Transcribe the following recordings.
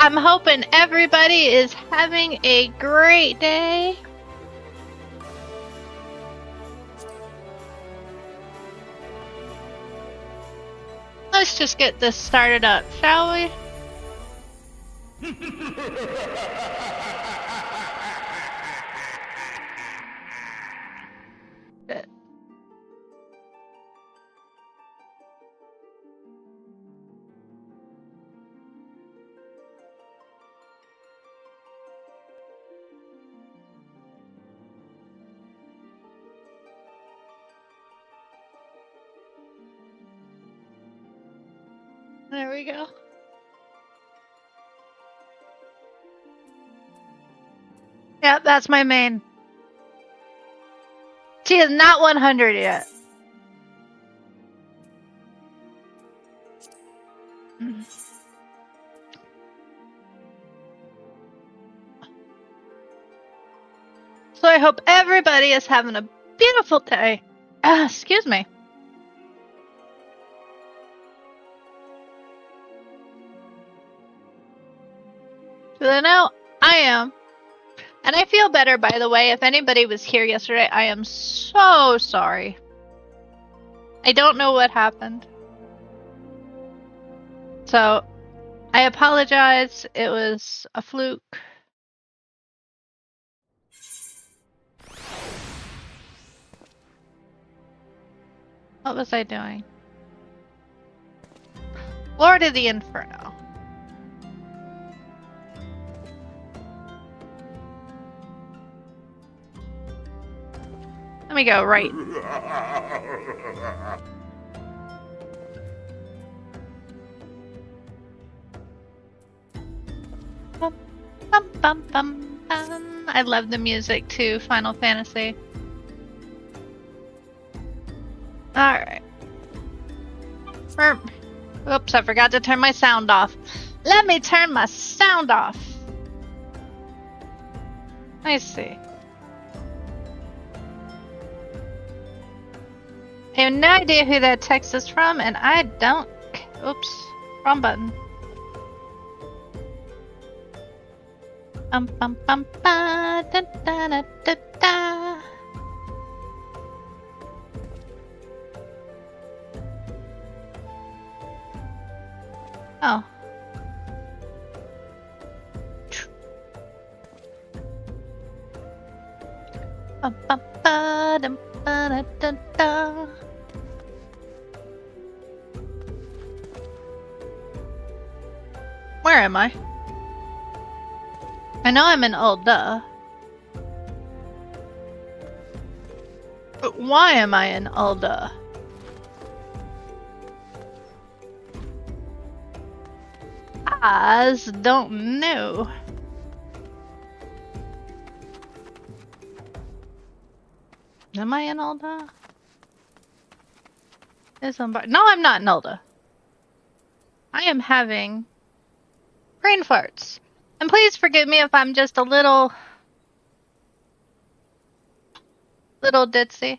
I'm hoping everybody is having a great day. Let's just get this started up, shall we? There we go. Yep, that's my main. She is not 100 yet. So I hope everybody is having a beautiful day. Excuse me. So I know I am. And I feel better, by the way. If anybody was here yesterday, I am so sorry. I don't know what happened. So, I apologize. It was a fluke. What was I doing? Lord of the Inferno. Let me go right. Bum, bum, bum, bum, bum. I love the music to Final Fantasy. Alright. Oops, I forgot to turn my sound off. Let me turn my sound off. I see. I have no idea who that text is from, and I don't... Oops. Wrong button. Bum bum bum ba da da da da da. Oh. Bum bum ba dum ba da da da. Where am I? I know I'm in Ul'dah. But why am I in Ul'dah? I don't know. Am I in Ul'dah? No, I'm not in Ul'dah. I am having brain farts. And please forgive me if I'm just a little ditzy.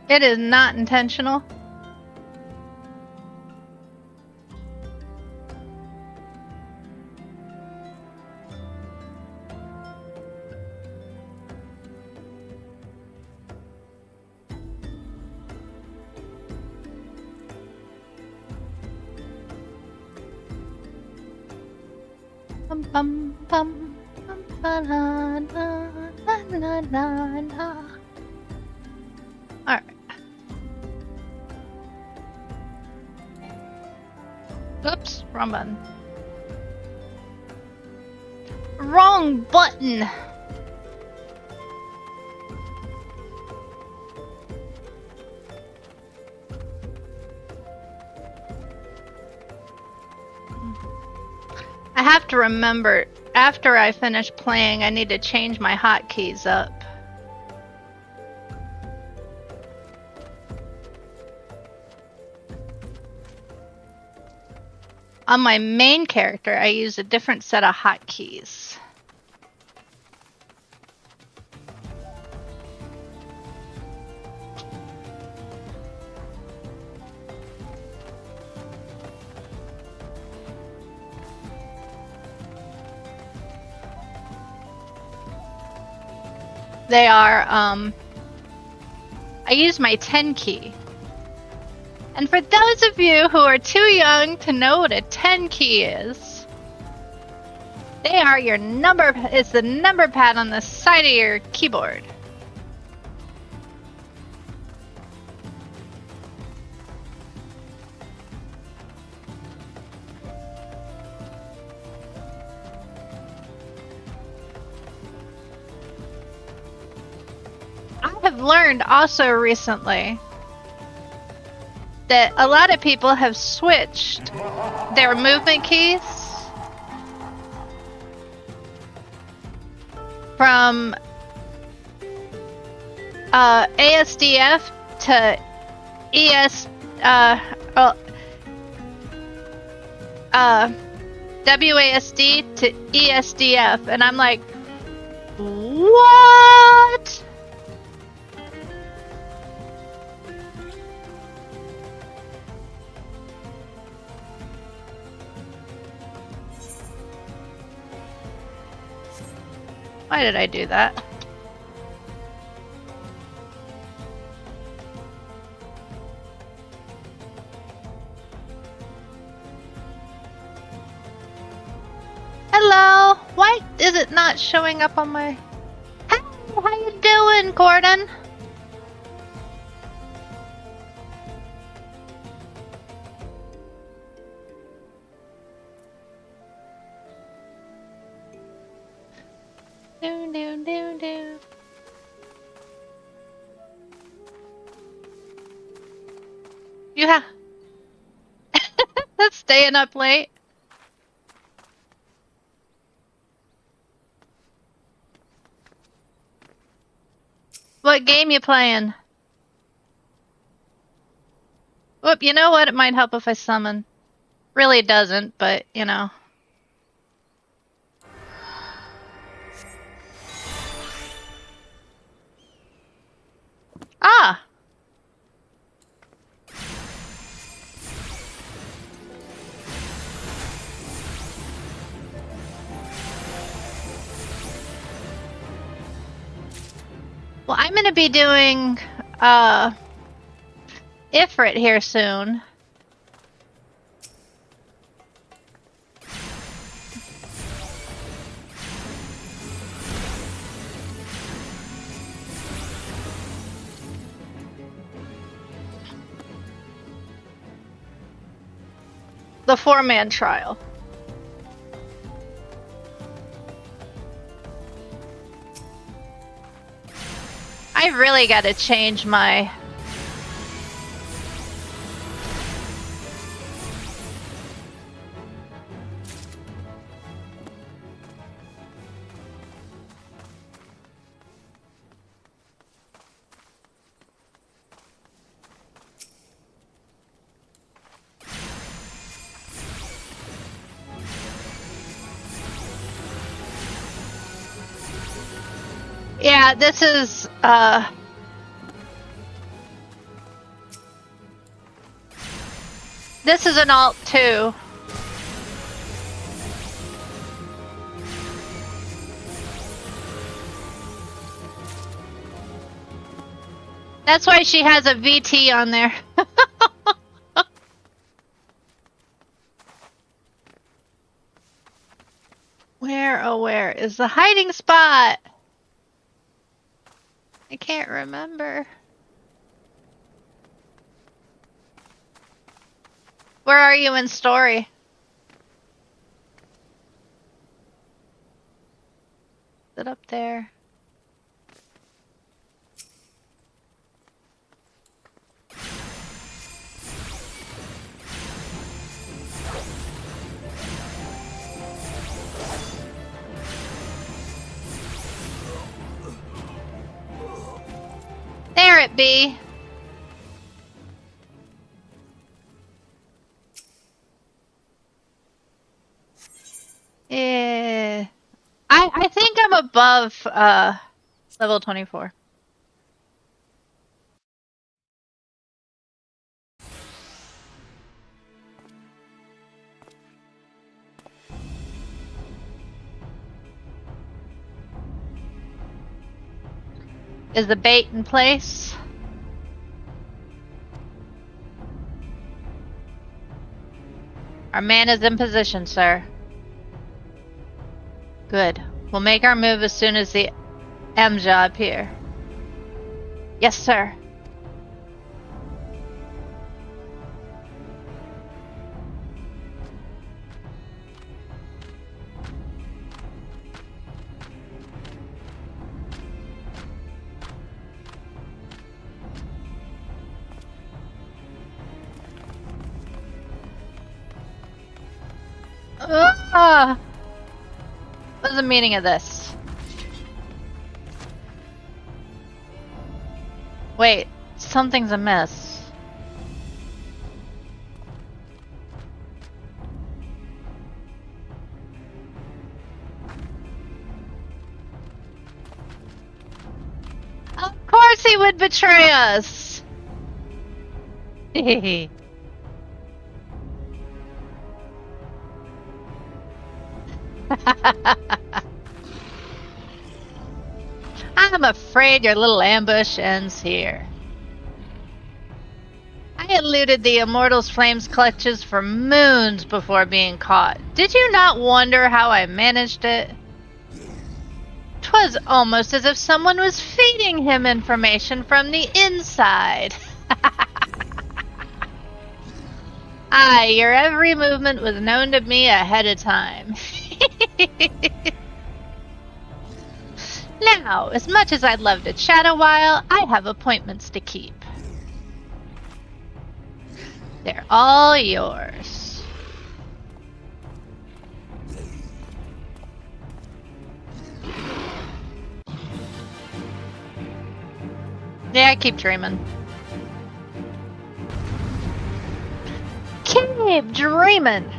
It is not intentional. Bum bum bum bum ba la la la la la. All right. Oops, wrong button. Wrong button! I have to remember, after I finish playing, I need to change my hotkeys up. on my main character, I use a different set of hotkeys. They are, I use my 10 key. And for those of you who are too young to know what a 10 key is, they are your number, it's the number pad on the side of your keyboard. I have learned also recently that a lot of people have switched their movement keys from ASDF to WASD to ESDF, and I'm like, what? Why did I do that? Hello! Why is it not showing up on my... Hey, how you doing, Gordon? Do. Yeah. Staying up late. What game you playing? Whoop, you know what? It might help if I summon. Really it doesn't, but, you know. Ah! Well, I'm gonna be doing, Ifrit here soon. The 4-man trial. I've really got to change my... Yeah, this is, this is an alt too. That's why she has a VT on there. Where, oh where is the hiding spot? I can't remember. Where are you in story? Is it up there? There it be. above level 24. Is the bait in place? Our man is in position, sir. Good. We'll make our move as soon as the Mja appear. Yes, sir. What's the meaning of this? Wait, something's amiss. Of course he would betray us! Hehehe. I'm afraid your little ambush ends here. I eluded the Immortal's Flame's clutches for moons before being caught. Did you not wonder how I managed it? 'Twas almost as if someone was feeding him information from the inside. Aye, your every movement was known to me ahead of time. Now, as much as I'd love to chat a while, I have appointments to keep. They're all yours. Yeah, I keep dreaming. Keep dreaming!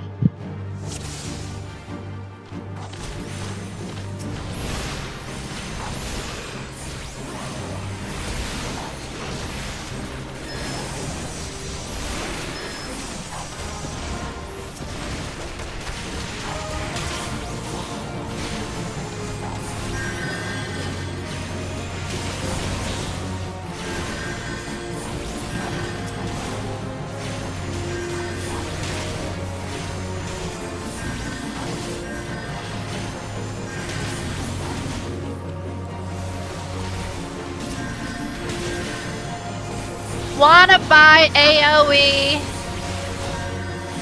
Wanna buy AoE?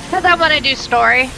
Because I want to do story.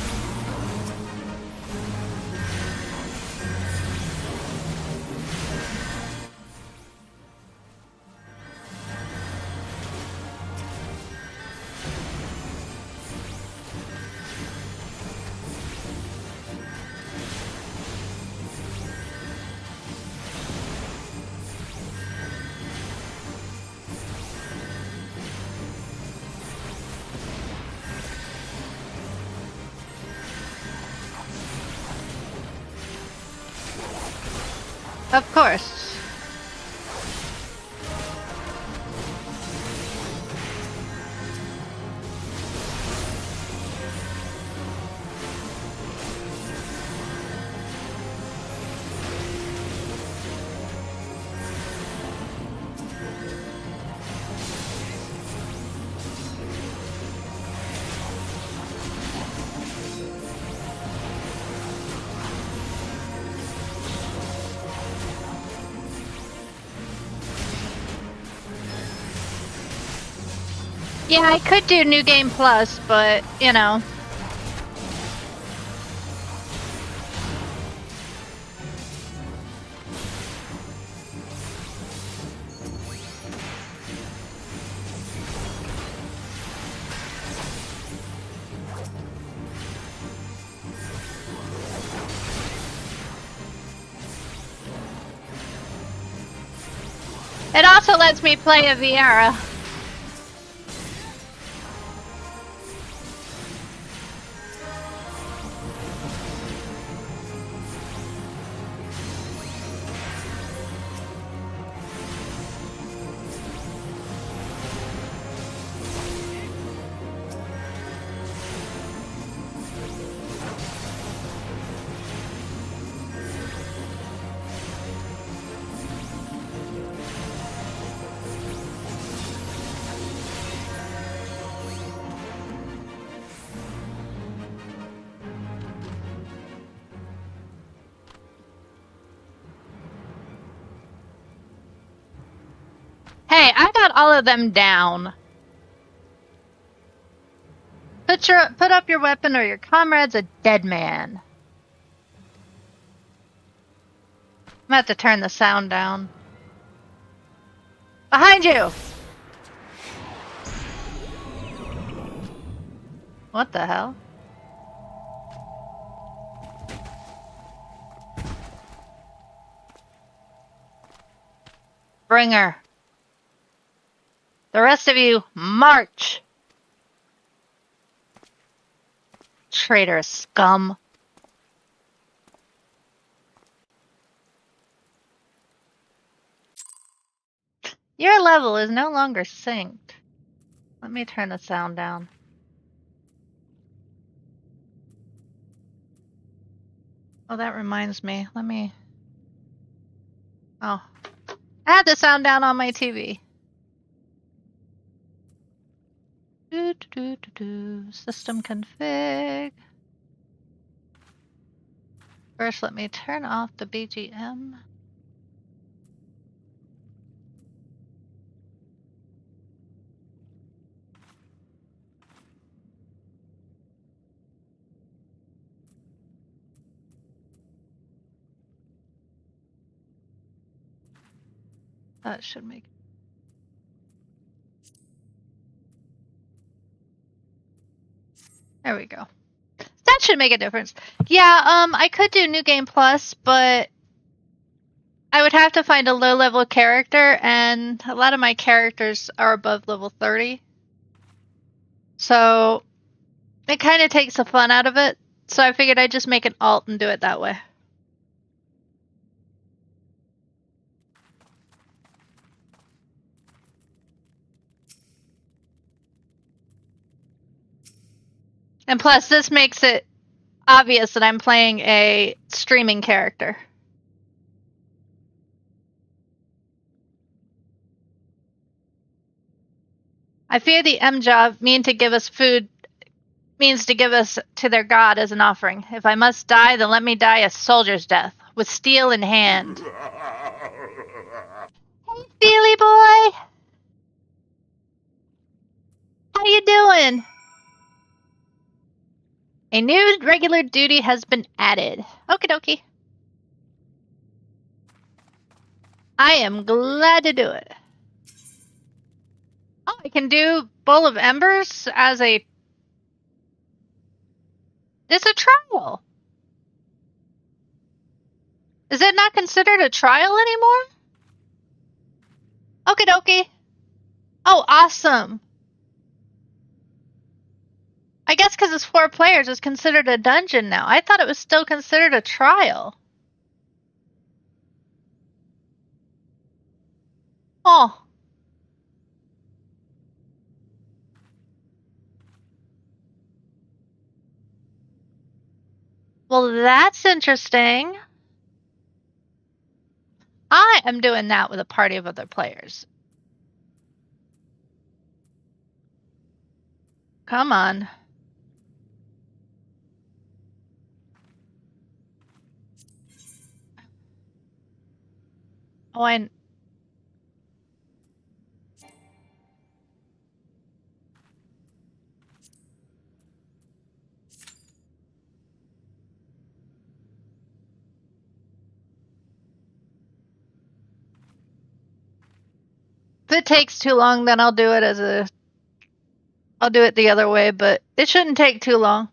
Of course. Yeah, I could do New Game Plus, but, you know. It also lets me play a Viera. Hey, I got all of them down. Put up your weapon or your comrade's a dead man. I'm gonna have to turn the sound down. Behind you! What the hell? Bring her. The rest of you, march! Traitor scum. Your level is no longer synced. Let me turn the sound down. Oh, that reminds me. Let me... Oh. I had the sound down on my TV. System config. First, let me turn off the BGM. That should make... There we go. That should make a difference. Yeah, I could do New Game Plus, but I would have to find a low-level character, and a lot of my characters are above level 30. So it kind of takes the fun out of it. So I figured I'd just make an alt and do it that way. And plus, this makes it obvious that I'm playing a streaming character. I fear the M-Job means to give us to their god as an offering. If I must die, then let me die a soldier's death, with steel in hand. Hey, Steely boy! How you doing? A new regular duty has been added. Okie dokie. I am glad to do it. Oh, I can do Bowl of Embers as a... It's a trial. Is it not considered a trial anymore? Okie dokie. Oh, awesome. I guess because it's 4 players, it's considered a dungeon now. I thought it was still considered a trial. Oh. Well, that's interesting. I am doing that with a party of other players. Come on. Oh, I... If it takes too long, then I'll do it as a... I'll do it the other way, but it shouldn't take too long.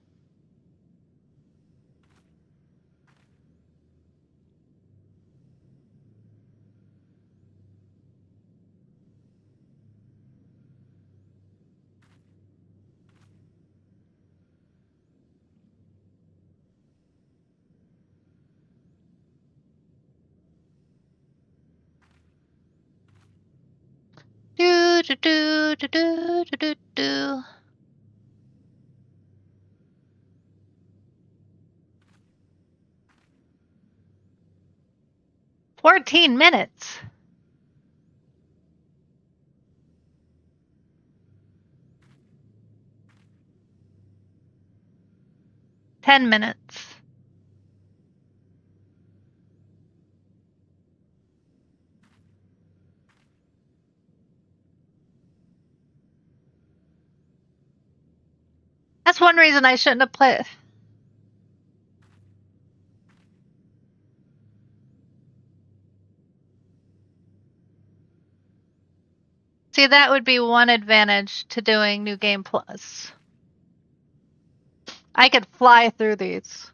Do, do, do, do, do, do, do, do. "14 minutes. "10 minutes. That's one reason I shouldn't have played. See, that would be one advantage to doing New Game Plus. I could fly through these.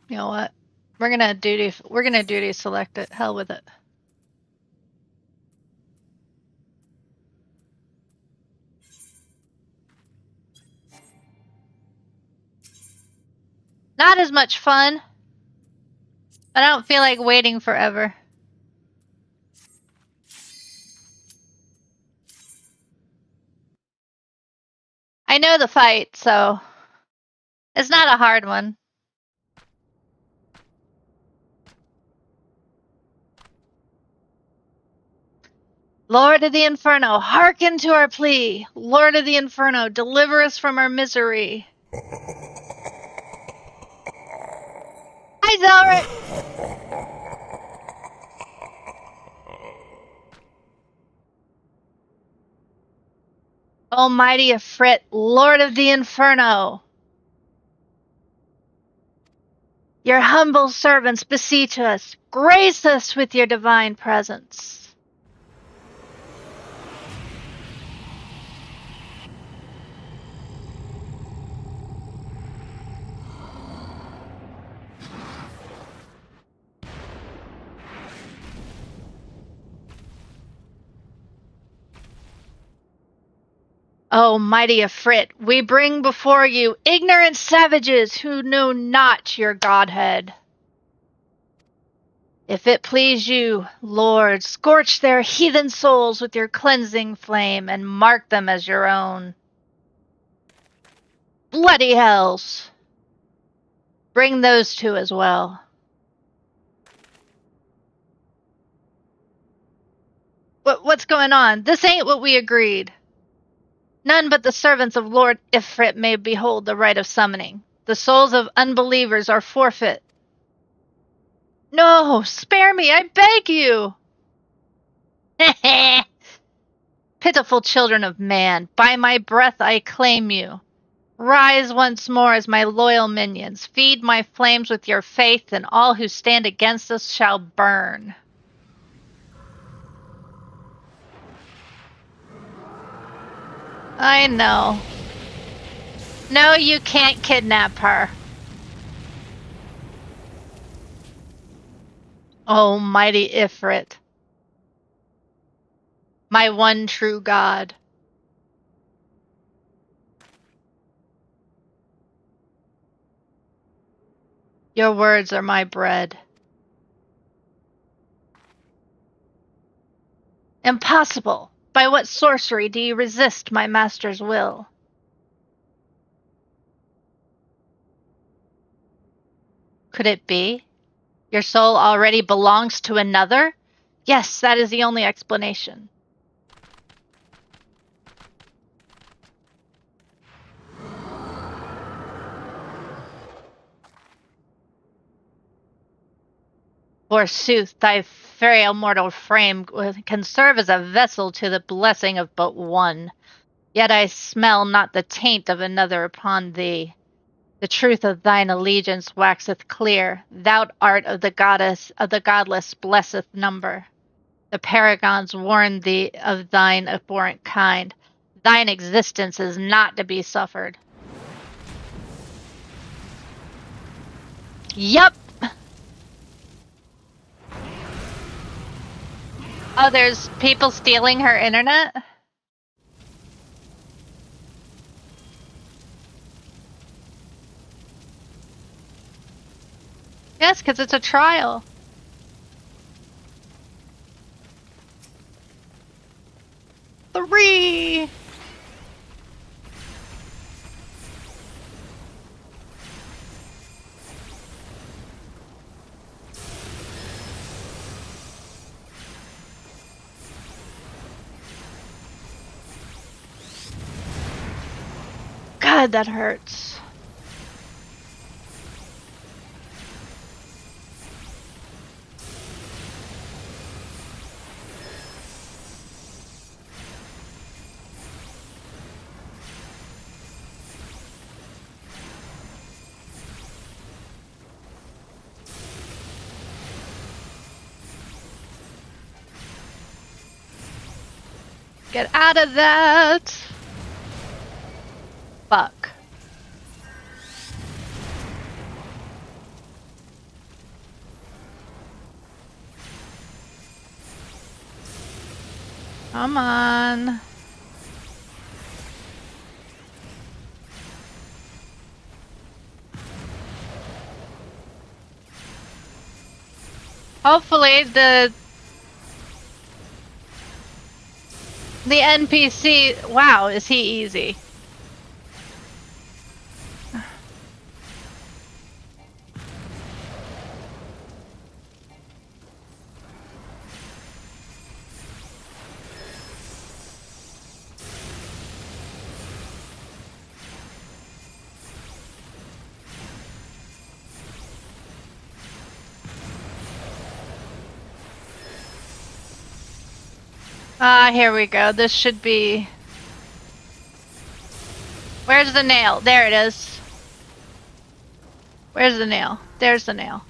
You know what? We're gonna duty select it. Hell with it. Not as much fun. I don't feel like waiting forever. I know the fight, so it's not a hard one. Lord of the Inferno, hearken to our plea. Lord of the Inferno, deliver us from our misery. Hi, Zelric! Almighty Ifrit, Lord of the Inferno. Your humble servants beseech us. Grace us with your divine presence. O mighty Ifrit, we bring before you ignorant savages who know not your godhead. If it please you, Lord, scorch their heathen souls with your cleansing flame and mark them as your own. Bloody hells! Bring those two as well. What's going on? This ain't what we agreed. None but the servants of Lord Ifrit may behold the rite of summoning. The souls of unbelievers are forfeit. No, spare me, I beg you! Pitiful children of man, by my breath I claim you. Rise once more as my loyal minions. Feed my flames with your faith, and all who stand against us shall burn. I know. No, you can't kidnap her. Oh, mighty Ifrit. My one true God. Your words are my bread. Impossible! By what sorcery do you resist my master's will? Could it be? Your soul already belongs to another? Yes, that is the only explanation. Forsooth, thy frail mortal frame can serve as a vessel to the blessing of but one. Yet I smell not the taint of another upon thee. The truth of thine allegiance waxeth clear. Thou art of the goddess of the godless blesseth number. The paragons warn thee of thine abhorrent kind. Thine existence is not to be suffered. Yup! Oh, there's people stealing her internet? Yes, because it's a trial. Three! God, that hurts. Get out of that! Fuck. Come on. Hopefully the NPC, wow, is he easy. Ah, here we go. This should be... Where's the nail? There it is. Where's the nail? There's the nail.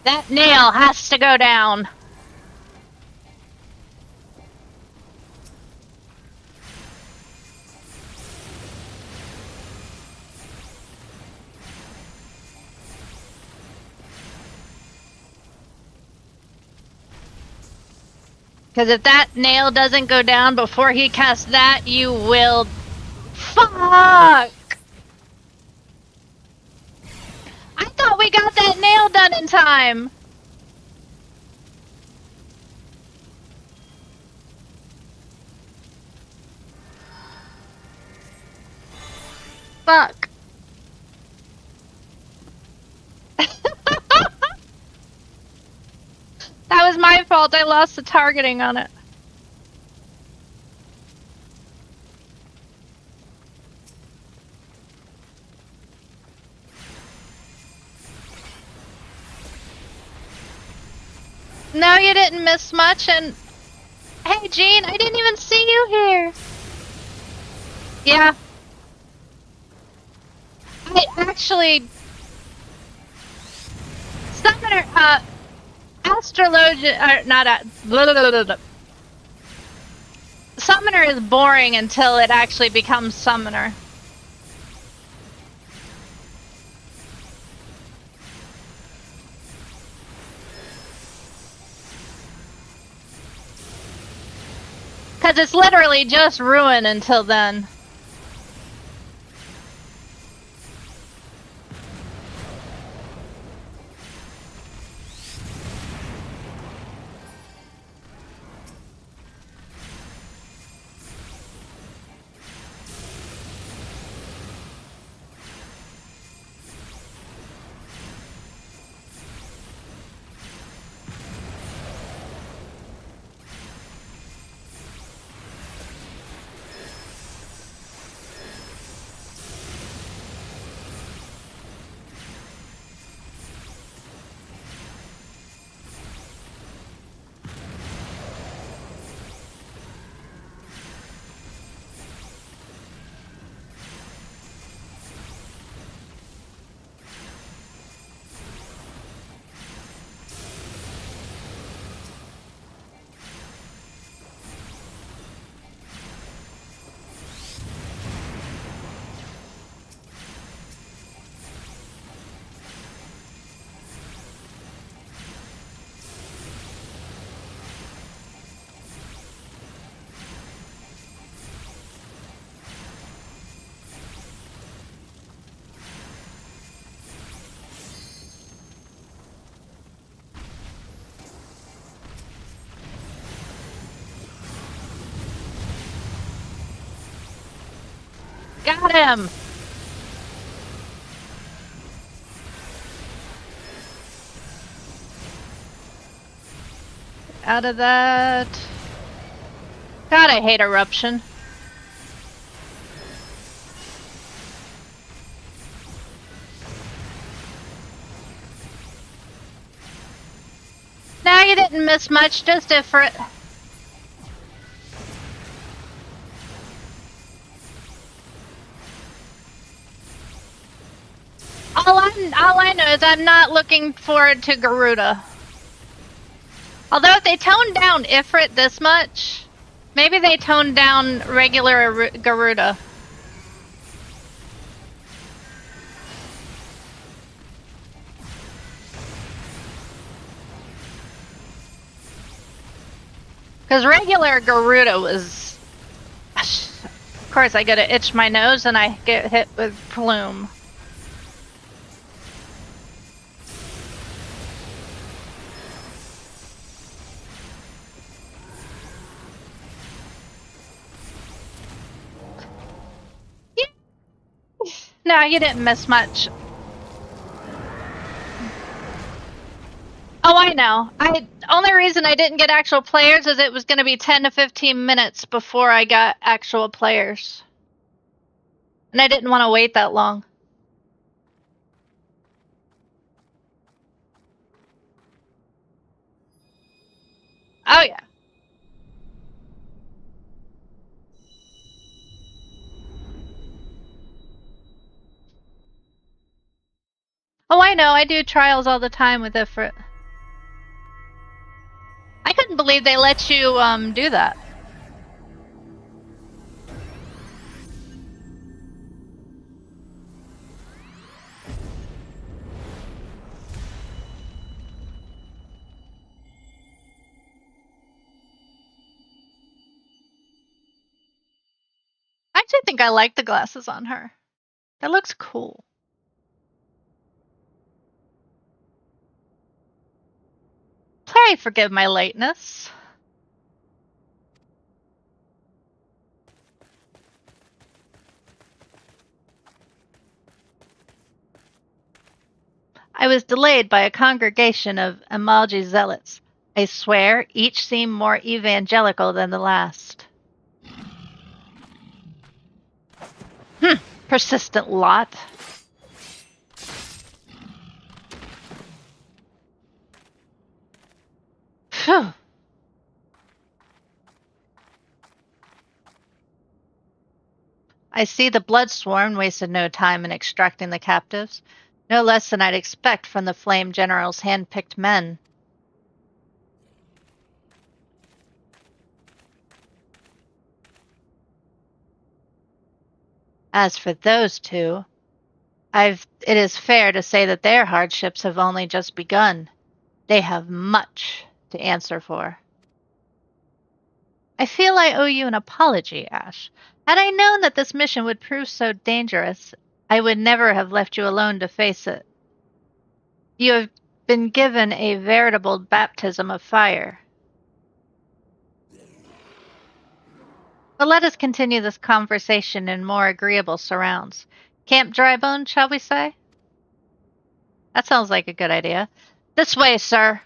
That nail has to go down. Because if that nail doesn't go down before he casts that, you will... Fuck! I thought we got that nail done in time! Fuck. That was my fault. I lost the targeting on it. No, you didn't miss much, and... Hey, Jean, I didn't even see you here! Yeah. I actually... Summoner, Astrologian, or not a... Blah, blah, blah, blah. Summoner is boring until it actually becomes Summoner. Because it's literally just ruin until then. Got him! Out of that. God, I hate eruption. No, you didn't miss much, just Ifrit. All I know is I'm not looking forward to Garuda. Although if they toned down Ifrit this much, maybe they toned down regular Garuda. Because regular Garuda was... Of course, I gotta itch my nose and I get hit with Plume. No, you didn't miss much. Oh, I know. Only reason I didn't get actual players is it was going to be 10 to 15 minutes before I got actual players. And I didn't want to wait that long. Oh, yeah. Oh, I know. I do trials all the time with Ifrit. I couldn't believe they let you do that. I actually think I like the glasses on her. That looks cool. Pray forgive my lateness. I was delayed by a congregation of Amalji zealots. I swear, each seemed more evangelical than the last. Persistent lot. Phew. I see the blood sworn wasted no time in extracting the captives. No less than I'd expect from the Flame General's hand-picked men. As for those two, it is fair to say that their hardships have only just begun. They have much to answer for. I feel I owe you an apology, Ash. Had I known that this mission would prove so dangerous, I would never have left you alone to face it. You have been given a veritable baptism of fire. But let us continue this conversation in more agreeable surrounds. Camp Drybone, shall we say? That sounds like a good idea. This way, sir.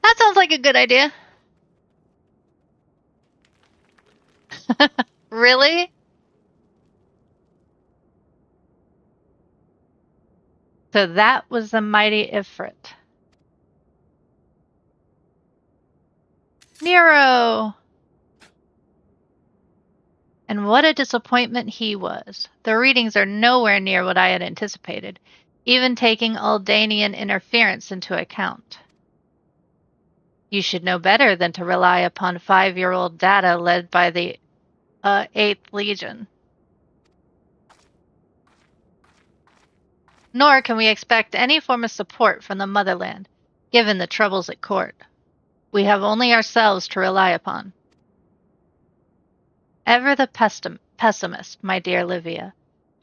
That sounds like a good idea. Really? So that was the mighty Ifrit. Nero! And what a disappointment he was. The readings are nowhere near what I had anticipated, even taking Aldanian interference into account. You should know better than to rely upon 5-year-old data led by the 8th Legion. Nor can we expect any form of support from the motherland, given the troubles at court. We have only ourselves to rely upon. Ever the pessimist, my dear Livia.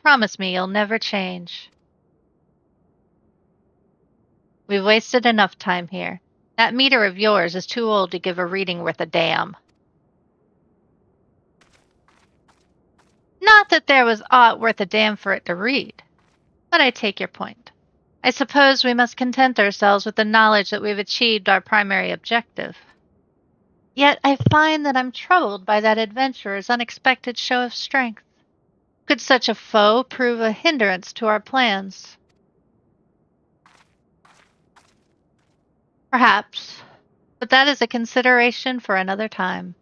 Promise me you'll never change. We've wasted enough time here. That meter of yours is too old to give a reading worth a damn. Not that there was aught worth a damn for it to read, but I take your point. I suppose we must content ourselves with the knowledge that we've achieved our primary objective. Yet I find that I'm troubled by that adventurer's unexpected show of strength. Could such a foe prove a hindrance to our plans? Perhaps, but that is a consideration for another time.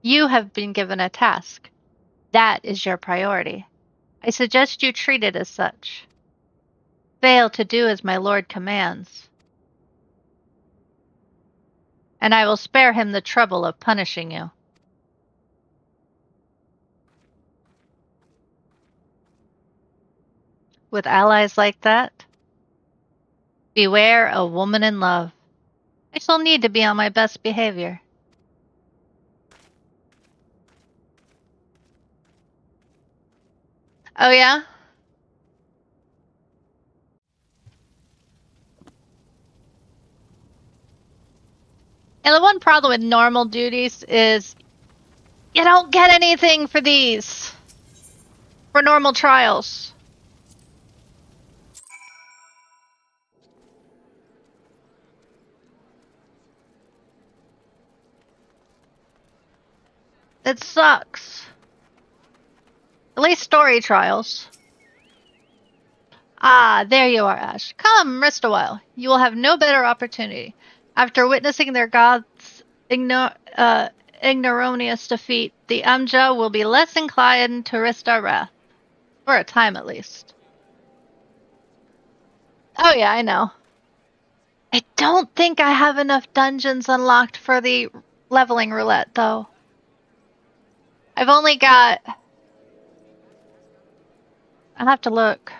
You have been given a task. That is your priority. I suggest you treat it as such. Fail to do as my lord commands, and I will spare him the trouble of punishing you. With allies like that, beware a woman in love. I shall need to be on my best behavior. Oh yeah? And the one problem with normal duties is you don't get anything for these. For normal trials. It sucks. At least story trials. Ah, there you are, Ash. Come, rest a while. You will have no better opportunity. After witnessing their gods' ignominious defeat, the Amja will be less inclined to risk our wrath. For a time, at least. Oh yeah, I know. I don't think I have enough dungeons unlocked for the leveling roulette, though. I've only got... I'll have to look.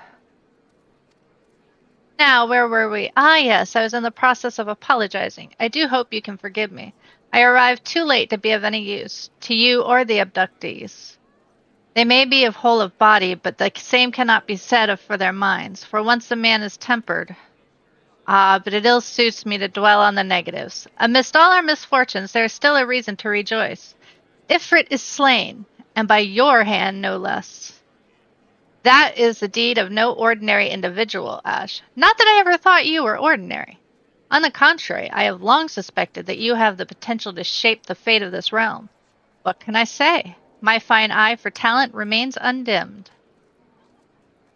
Now, where were we? Ah, yes, I was in the process of apologizing. I do hope you can forgive me. I arrived too late to be of any use, to you or the abductees. They may be of whole of body, but the same cannot be said of for their minds, for once a man is tempered... Ah, but it ill suits me to dwell on the negatives. Amidst all our misfortunes, there is still a reason to rejoice. Ifrit is slain, and by your hand, no less. That is the deed of no ordinary individual, Ash. Not that I ever thought you were ordinary. On the contrary, I have long suspected that you have the potential to shape the fate of this realm. What can I say? My fine eye for talent remains undimmed.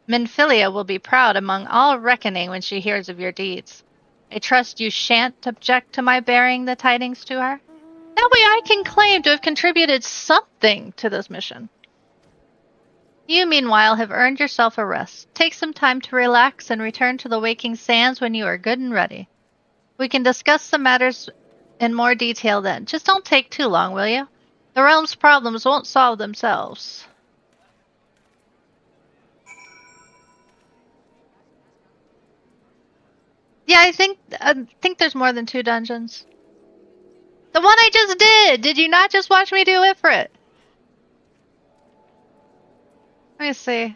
Minfilia will be proud among all reckoning when she hears of your deeds. I trust you shan't object to my bearing the tidings to her? That way I can claim to have contributed something to this mission. You, meanwhile, have earned yourself a rest. Take some time to relax and return to the waking sands when you are good and ready. We can discuss the matters in more detail then. Just don't take too long, will you? The realm's problems won't solve themselves. Yeah, I think there's more than 2 dungeons. The one I just did! Did you not just watch me do Ifrit? Let me see.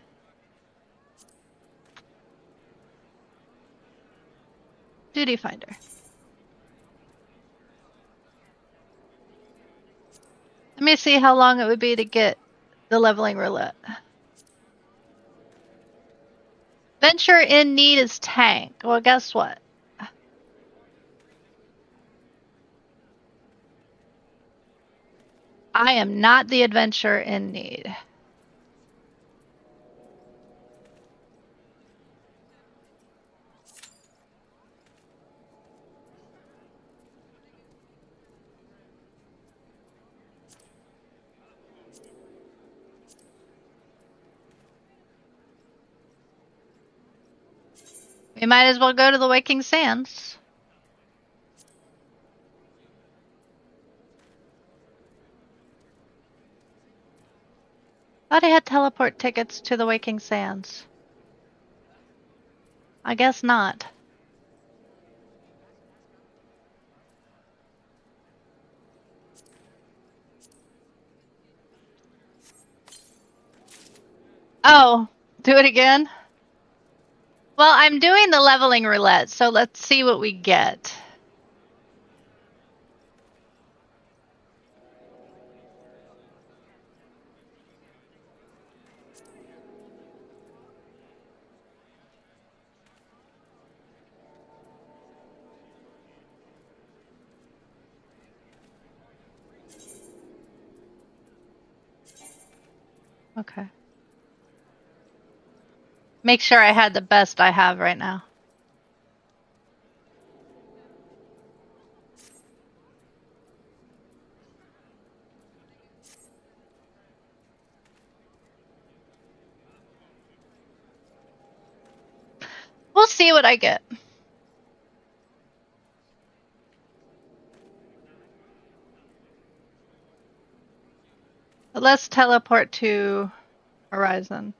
Duty Finder. Let me see how long it would be to get the leveling roulette. Venture in need is tank. Well, guess what? I am not the adventurer in need. We might as well go to the Waking Sands. Thought I had teleport tickets to the Waking Sands. I guess not. Oh, do it again? Well, I'm doing the leveling roulette, so let's see what we get. Okay. Make sure I had the best I have right now. We'll see what I get. But let's teleport to Horizon.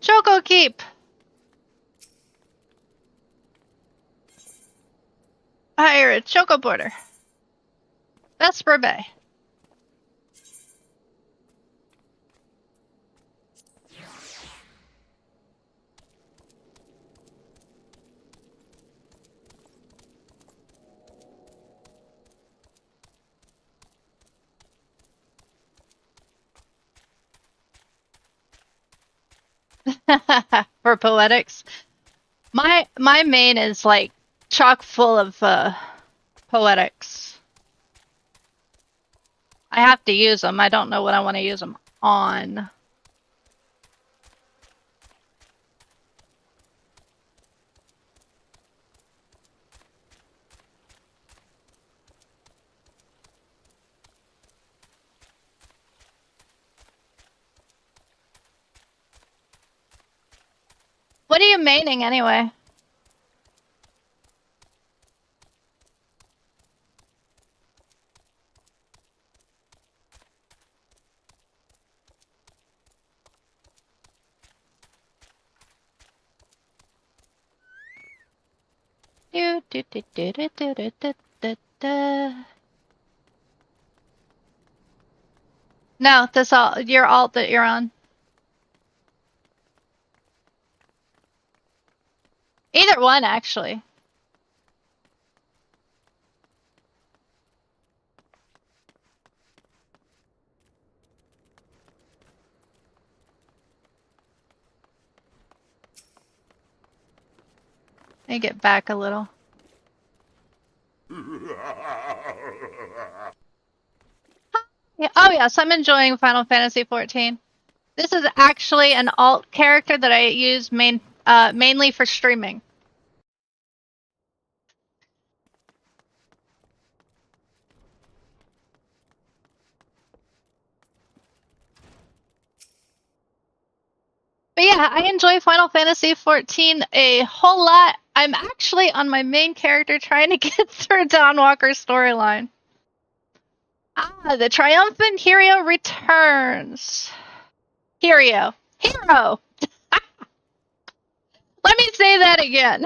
Choco Keep! Hire a Choco Border. Vesper Bay. For poetics. My main is like chock full of poetics. I have to use them. I don't know what I want to use them on. What are you maining anyway? No, this all your alt that you're on. Either one, actually. Let me get back a little. Yeah, oh yes, I'm enjoying Final Fantasy XIV. This is actually an alt character that I use mainly for streaming. But yeah, I enjoy Final Fantasy XIV a whole lot. I'm actually on my main character trying to get through Dawnwalker's storyline. Ah, the triumphant hero returns. Hero. Hero! Let me say that again.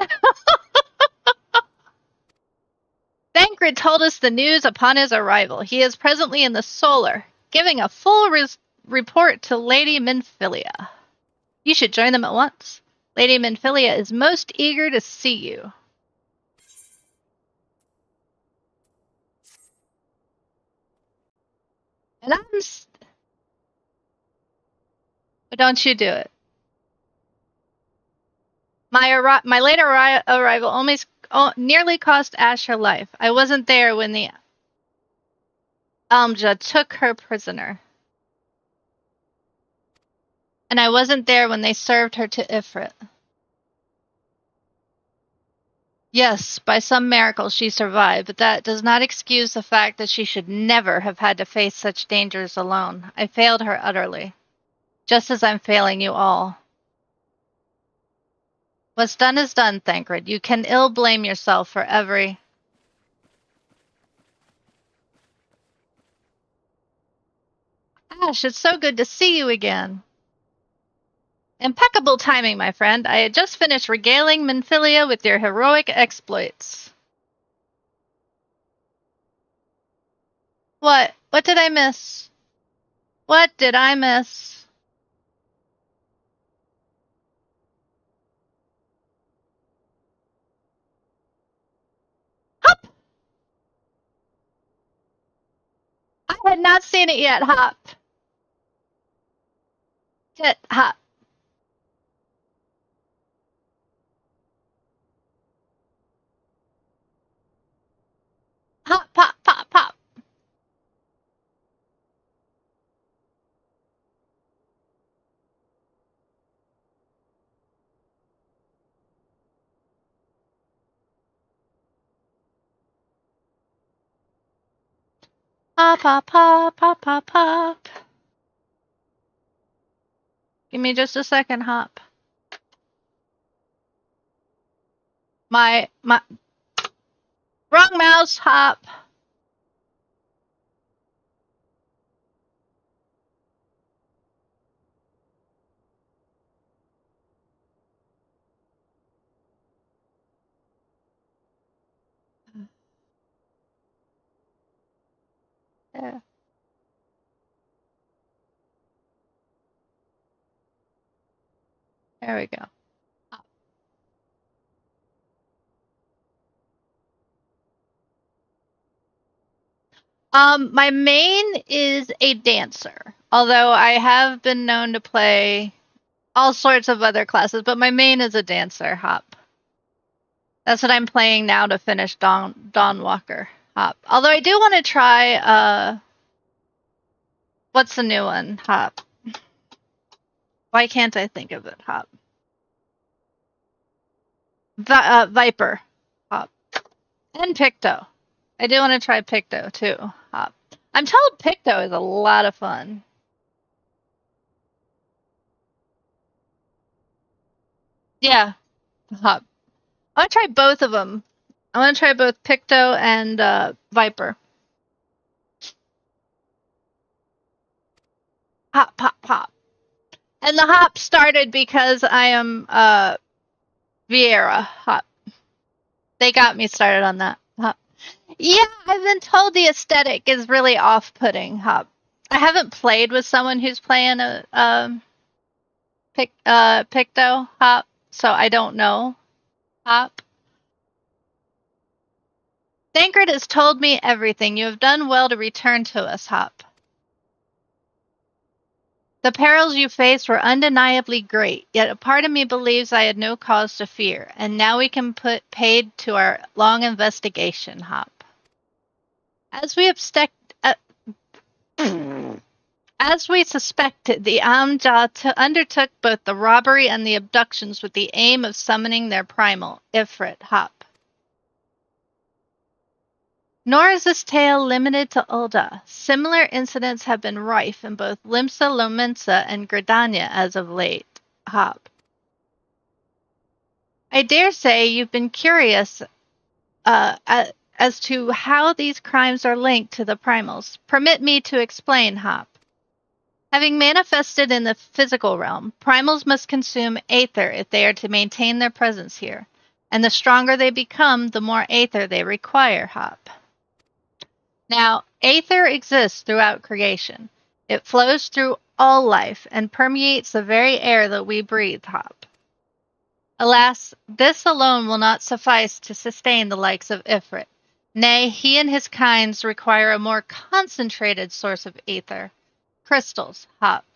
Thancred told us the news upon his arrival. He is presently in the Solar, giving a full report to Lady Minfilia. You should join them at once. Lady Minfilia is most eager to see you. And but don't you do it. My late arrival almost nearly cost Ash her life. I wasn't there when the Almja took her prisoner. And I wasn't there when they served her to Ifrit. Yes, by some miracle she survived, but that does not excuse the fact that she should never have had to face such dangers alone. I failed her utterly, just as I'm failing you all. What's done is done, Thancred. You can ill blame yourself for every... Ash, it's so good to see you again. Impeccable timing, my friend. I had just finished regaling Minfilia with your heroic exploits. What? What did I miss? What did I miss? Hop! I had not seen it yet. Hop. Get hop. Hop, pop, pop, pop. Pop, pop, pop, pop, pop, pop. Give me just a second, Hop. My wrong mouse, Hop. There. There we go. My main is a dancer, although I have been known to play all sorts of other classes, but my main is a dancer, Hop. That's what I'm playing now to finish Dawn Walker, Hop. Although I do want to try, what's the new one, Hop? Why can't I think of it, Hop? Viper, Hop. And Picto. I do want to try Picto, too, Hop. I'm told Picto is a lot of fun. Yeah, Hop. I want to try both of them. I want to try both Picto and Viper. Hop, pop, pop. And the hop started because I am Vieira Hop. They got me started on that. Hop. Yeah, I've been told the aesthetic is really off-putting, Hop. I haven't played with someone who's playing a Picto, Hop, so I don't know, Hop. Thancred has told me everything. You have done well to return to us, Hop. The perils you faced were undeniably great, yet a part of me believes I had no cause to fear, and now we can put paid to our long investigation, Hop. As we suspected, the Amja undertook both the robbery and the abductions with the aim of summoning their primal, Ifrit, Hop. Nor is this tale limited to Ul'dah. Similar incidents have been rife in both Limsa Lominsa and Gridania as of late, Hop. I dare say you've been curious as to how these crimes are linked to the primals. Permit me to explain, Hop. Having manifested in the physical realm, primals must consume aether if they are to maintain their presence here, and the stronger they become, the more aether they require, Hop. Now, aether exists throughout creation. It flows through all life and permeates the very air that we breathe, Hop. Alas, this alone will not suffice to sustain the likes of Ifrit. Nay, he and his kinds require a more concentrated source of aether. Crystals, Hop.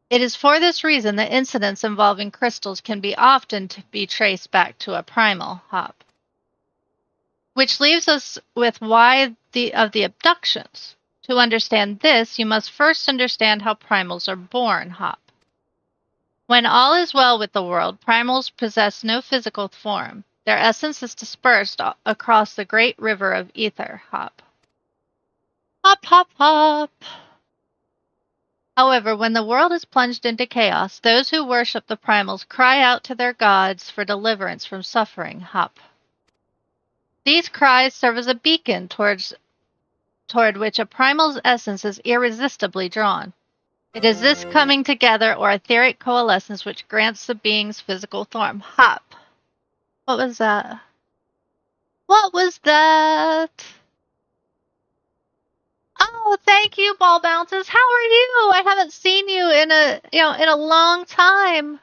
It is for this reason that incidents involving crystals can be often be traced back to a primal, Hop. Which leaves us with why of the abductions. To understand this, you must first understand how primals are born, Hop. When all is well with the world, primals possess no physical form. Their essence is dispersed across the great river of ether. Hop. Hop, hop, hop. However, when the world is plunged into chaos, those who worship the primals cry out to their gods for deliverance from suffering. Hop. These cries serve as a beacon toward which a primal's essence is irresistibly drawn. It is this coming together or etheric coalescence which grants the being's physical form. Hop. What was that? What was that? Oh, thank you, Ball Bounces. How are you? I haven't seen you in a long time.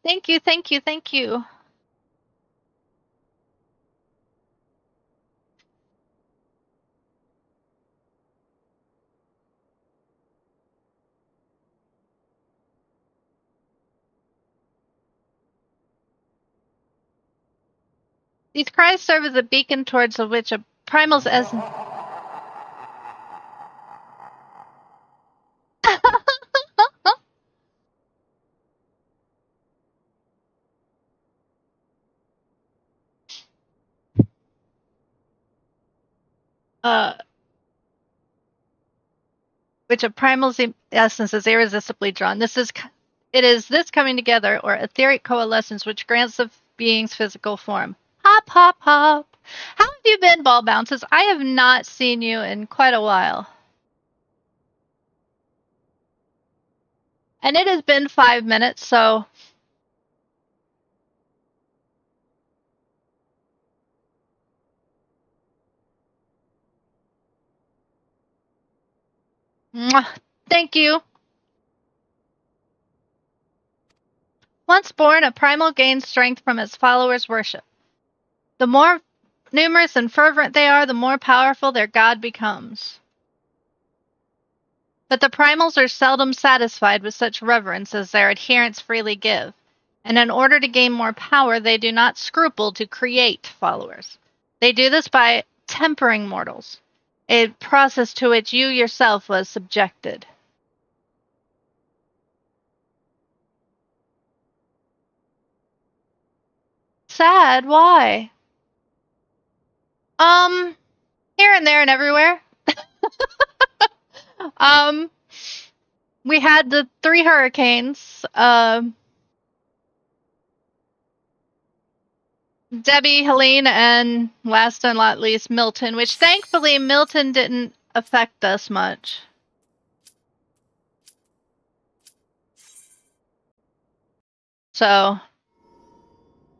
Thank you, thank you, thank you. These cries serve as a beacon towards which a primal's essence. Which a primal's essence is irresistibly drawn. It is this coming together or etheric coalescence which grants the being's physical form. Hop, hop, hop. How have you been, Ball Bounces? I have not seen you in quite a while. And it has been 5 minutes, so... Mwah. Thank you. Once born, a primal gains strength from its followers' worship. The more numerous and fervent they are, the more powerful their god becomes. But the primals are seldom satisfied with such reverence as their adherents freely give, and in order to gain more power, they do not scruple to create followers. They do this by tempering mortals, a process to which you yourself was subjected. Sad, why? Here and there and everywhere. We had the 3 hurricanes. Debbie, Helene, and last and not least, Milton, which thankfully Milton didn't affect us much. So.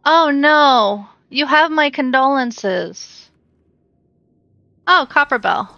Oh no. You have my condolences. Oh, Copperbell.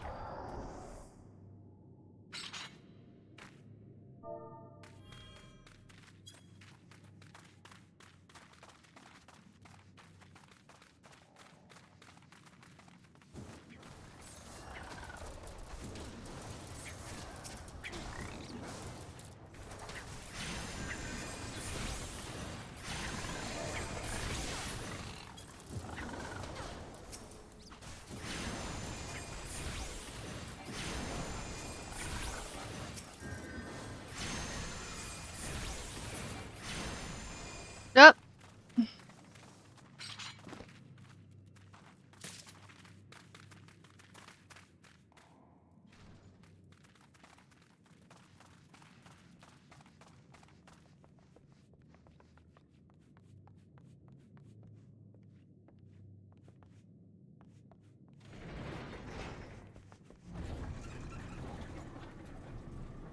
Yep.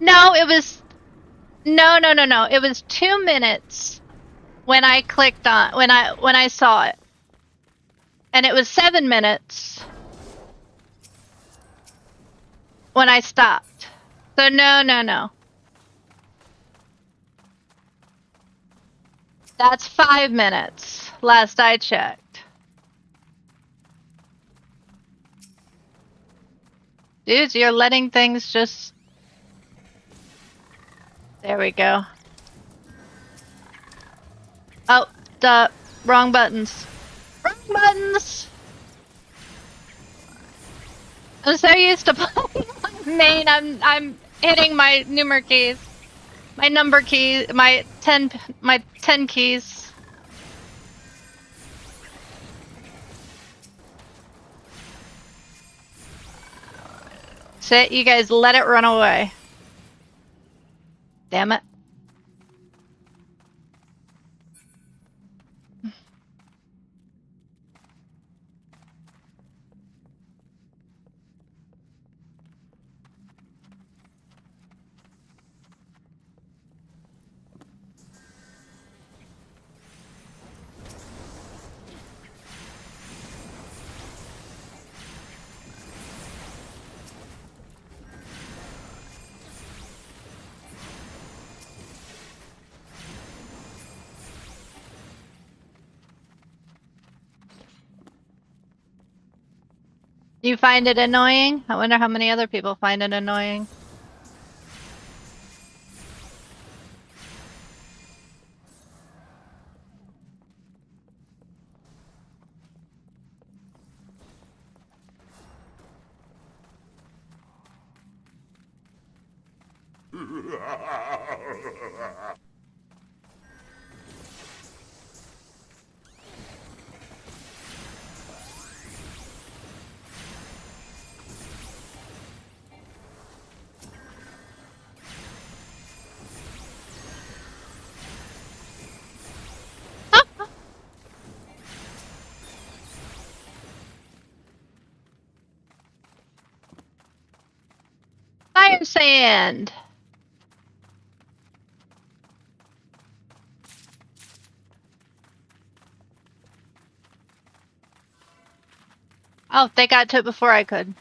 No, it was... No. It was 2 minutes when I clicked on... When I saw it. And it was 7 minutes when I stopped. So no. That's 5 minutes, last I checked. Dudes, you're letting things just... There we go. Oh, duh. Wrong buttons. Wrong buttons! I'm so used to playing on main, I'm hitting my number keys. My number key, my 10 keys. Shit, you guys let it run away. Damn it. You find it annoying? I wonder how many other people find it annoying. Fire sand! Oh, they got to it before I could.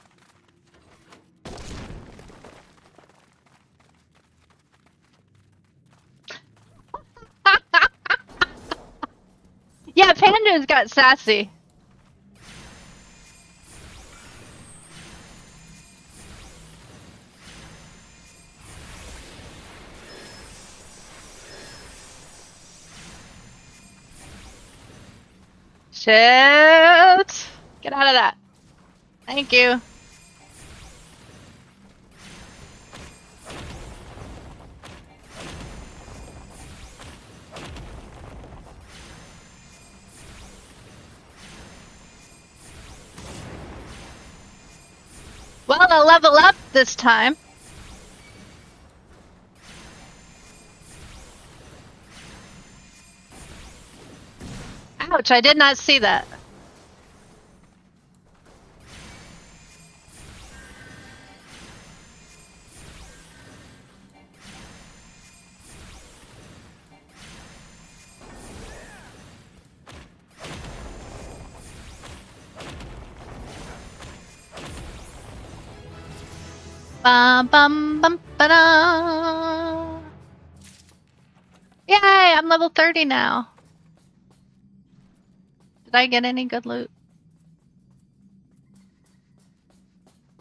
Yeah, Panda's got sassy. Shit! Get out of that. Thank you. Well, I'll level up this time. Ouch, I did not see that. Bum bum bum ba-da. Yay, I'm level 30 now. Did I get any good loot?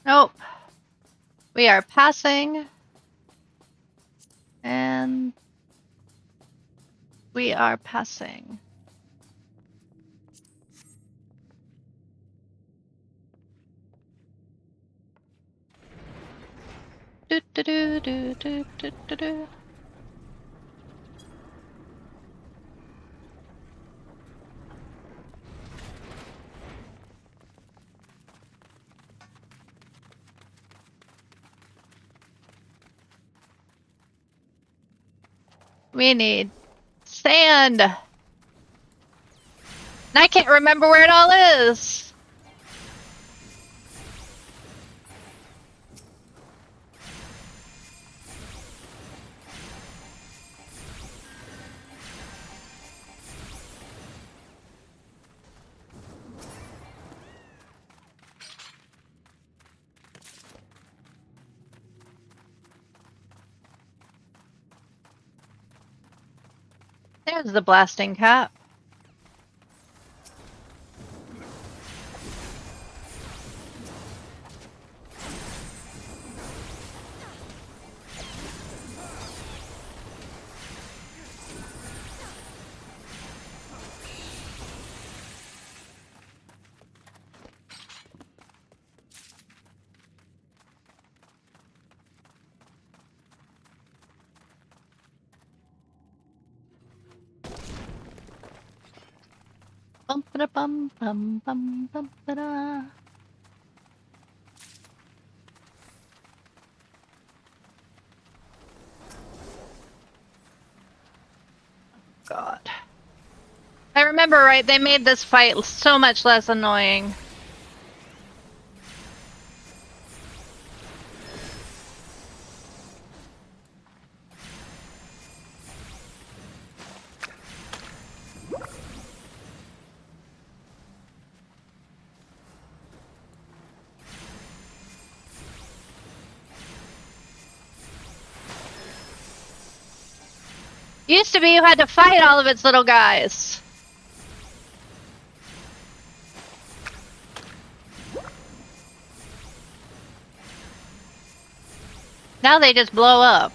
Nope. We are passing. And we are passing. Do do do do do do do do. We need sand. And I can't remember where it all is. There's the blasting cap. Bum bum bum bum ba-da. God. I remember right, they made this fight so much less annoying. Used to be you had to fight all of its little guys. Now they just blow up.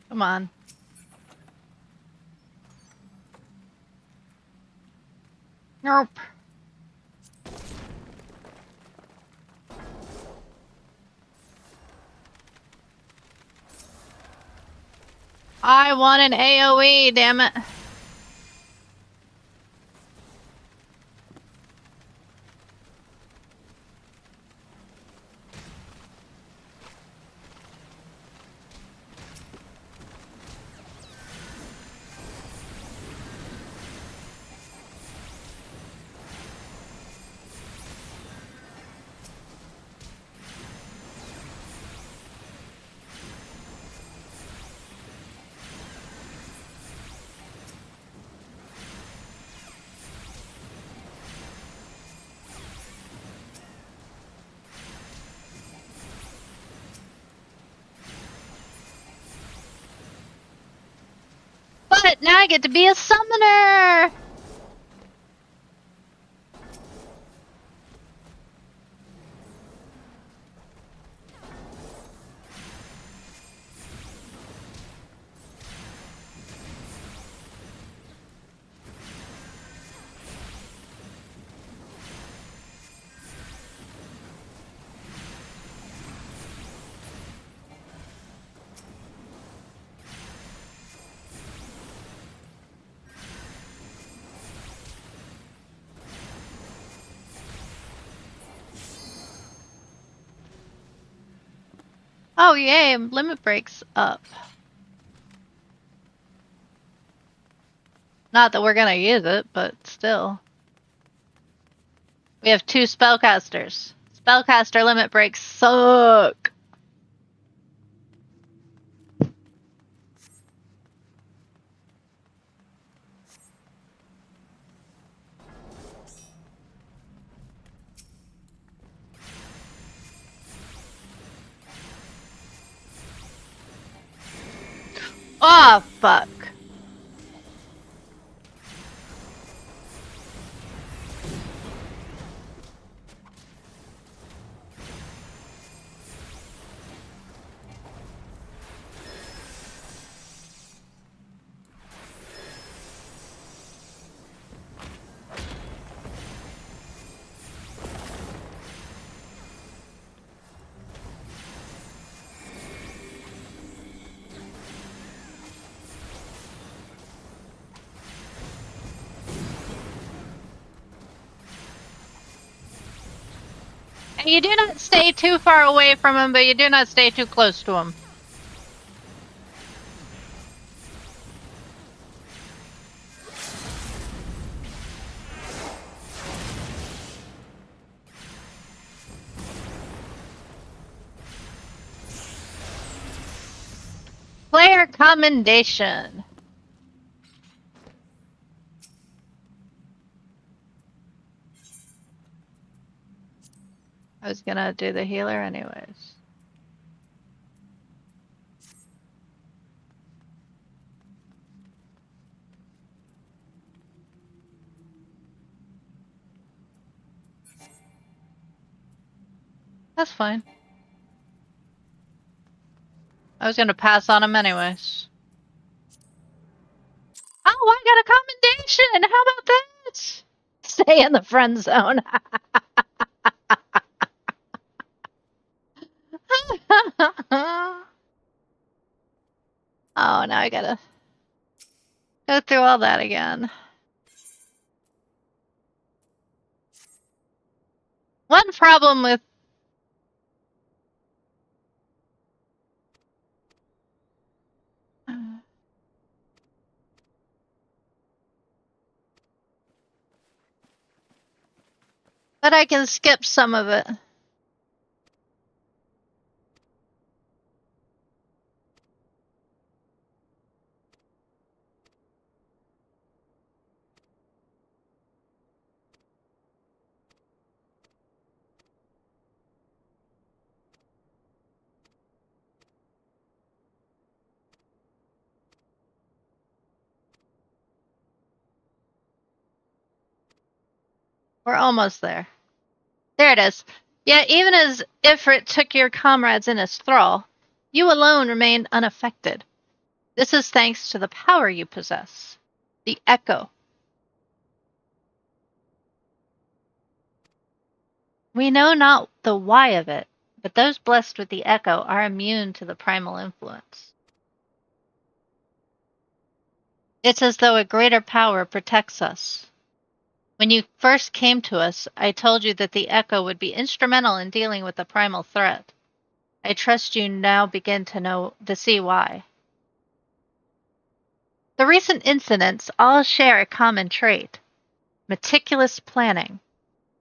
Come on. Nope. I want an AoE, damn it. But now I get to be a summoner! Oh yay, limit break's up. Not that we're gonna use it, but still. We have 2 spellcasters. Spellcaster limit breaks suck. Oh, fuck. And you do not stay too far away from him, but you do not stay too close to him. Player commendation. I was gonna do the healer anyways. That's fine. I was gonna pass on him anyways. Oh, I got a commendation! How about that? Stay in the friend zone. Oh, now I gotta go through all that again. One problem with... But I can skip some of it. We're almost there. There it is. Yet even as Ifrit took your comrades in his thrall, you alone remained unaffected. This is thanks to the power you possess. The echo. We know not the why of it, but those blessed with the echo are immune to the primal influence. It's as though a greater power protects us. When you first came to us, I told you that the echo would be instrumental in dealing with the primal threat. I trust you now begin to see why. The recent incidents all share a common trait: meticulous planning.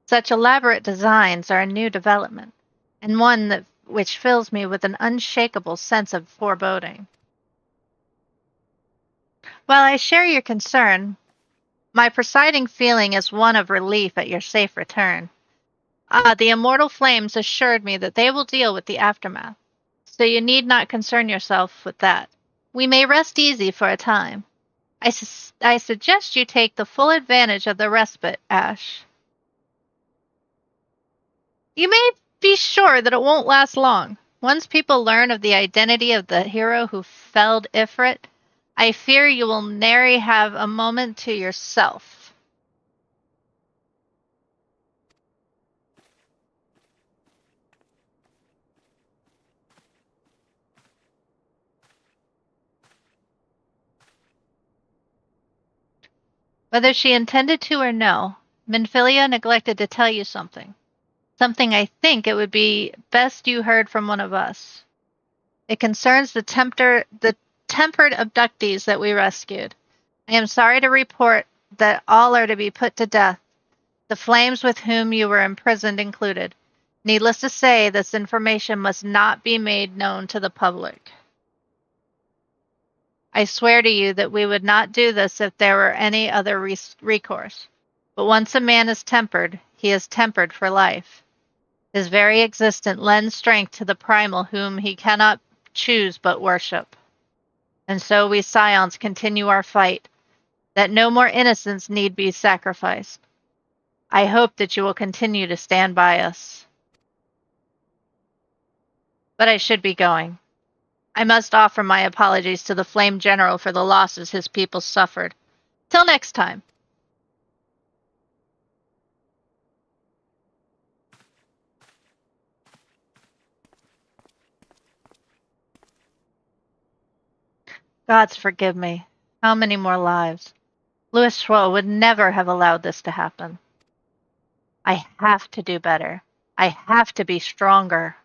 Such elaborate designs are a new development, and one which fills me with an unshakable sense of foreboding. While I share your concern, my presiding feeling is one of relief at your safe return. The immortal flames assured me that they will deal with the aftermath, so you need not concern yourself with that. We may rest easy for a time. I suggest you take the full advantage of the respite, Ash. You may be sure that it won't last long. Once people learn of the identity of the hero who felled Ifrit, I fear you will nary have a moment to yourself. Whether she intended to or no, Minfilia neglected to tell you something. Something I think it would be best you heard from one of us. It concerns the tempered abductees that we rescued. I am sorry to report that all are to be put to death, the flames with whom you were imprisoned included. Needless to say, this information must not be made known to the public. I swear to you that we would not do this if there were any other recourse. But once a man is tempered, he is tempered for life. His very existence lends strength to the primal whom he cannot choose but worship. And so we scions continue our fight, that no more innocents need be sacrificed. I hope that you will continue to stand by us. But I should be going. I must offer my apologies to the Flame General for the losses his people suffered. Till next time. Gods forgive me. How many more lives? Louis Schwo would never have allowed this to happen. I have to do better. I have to be stronger.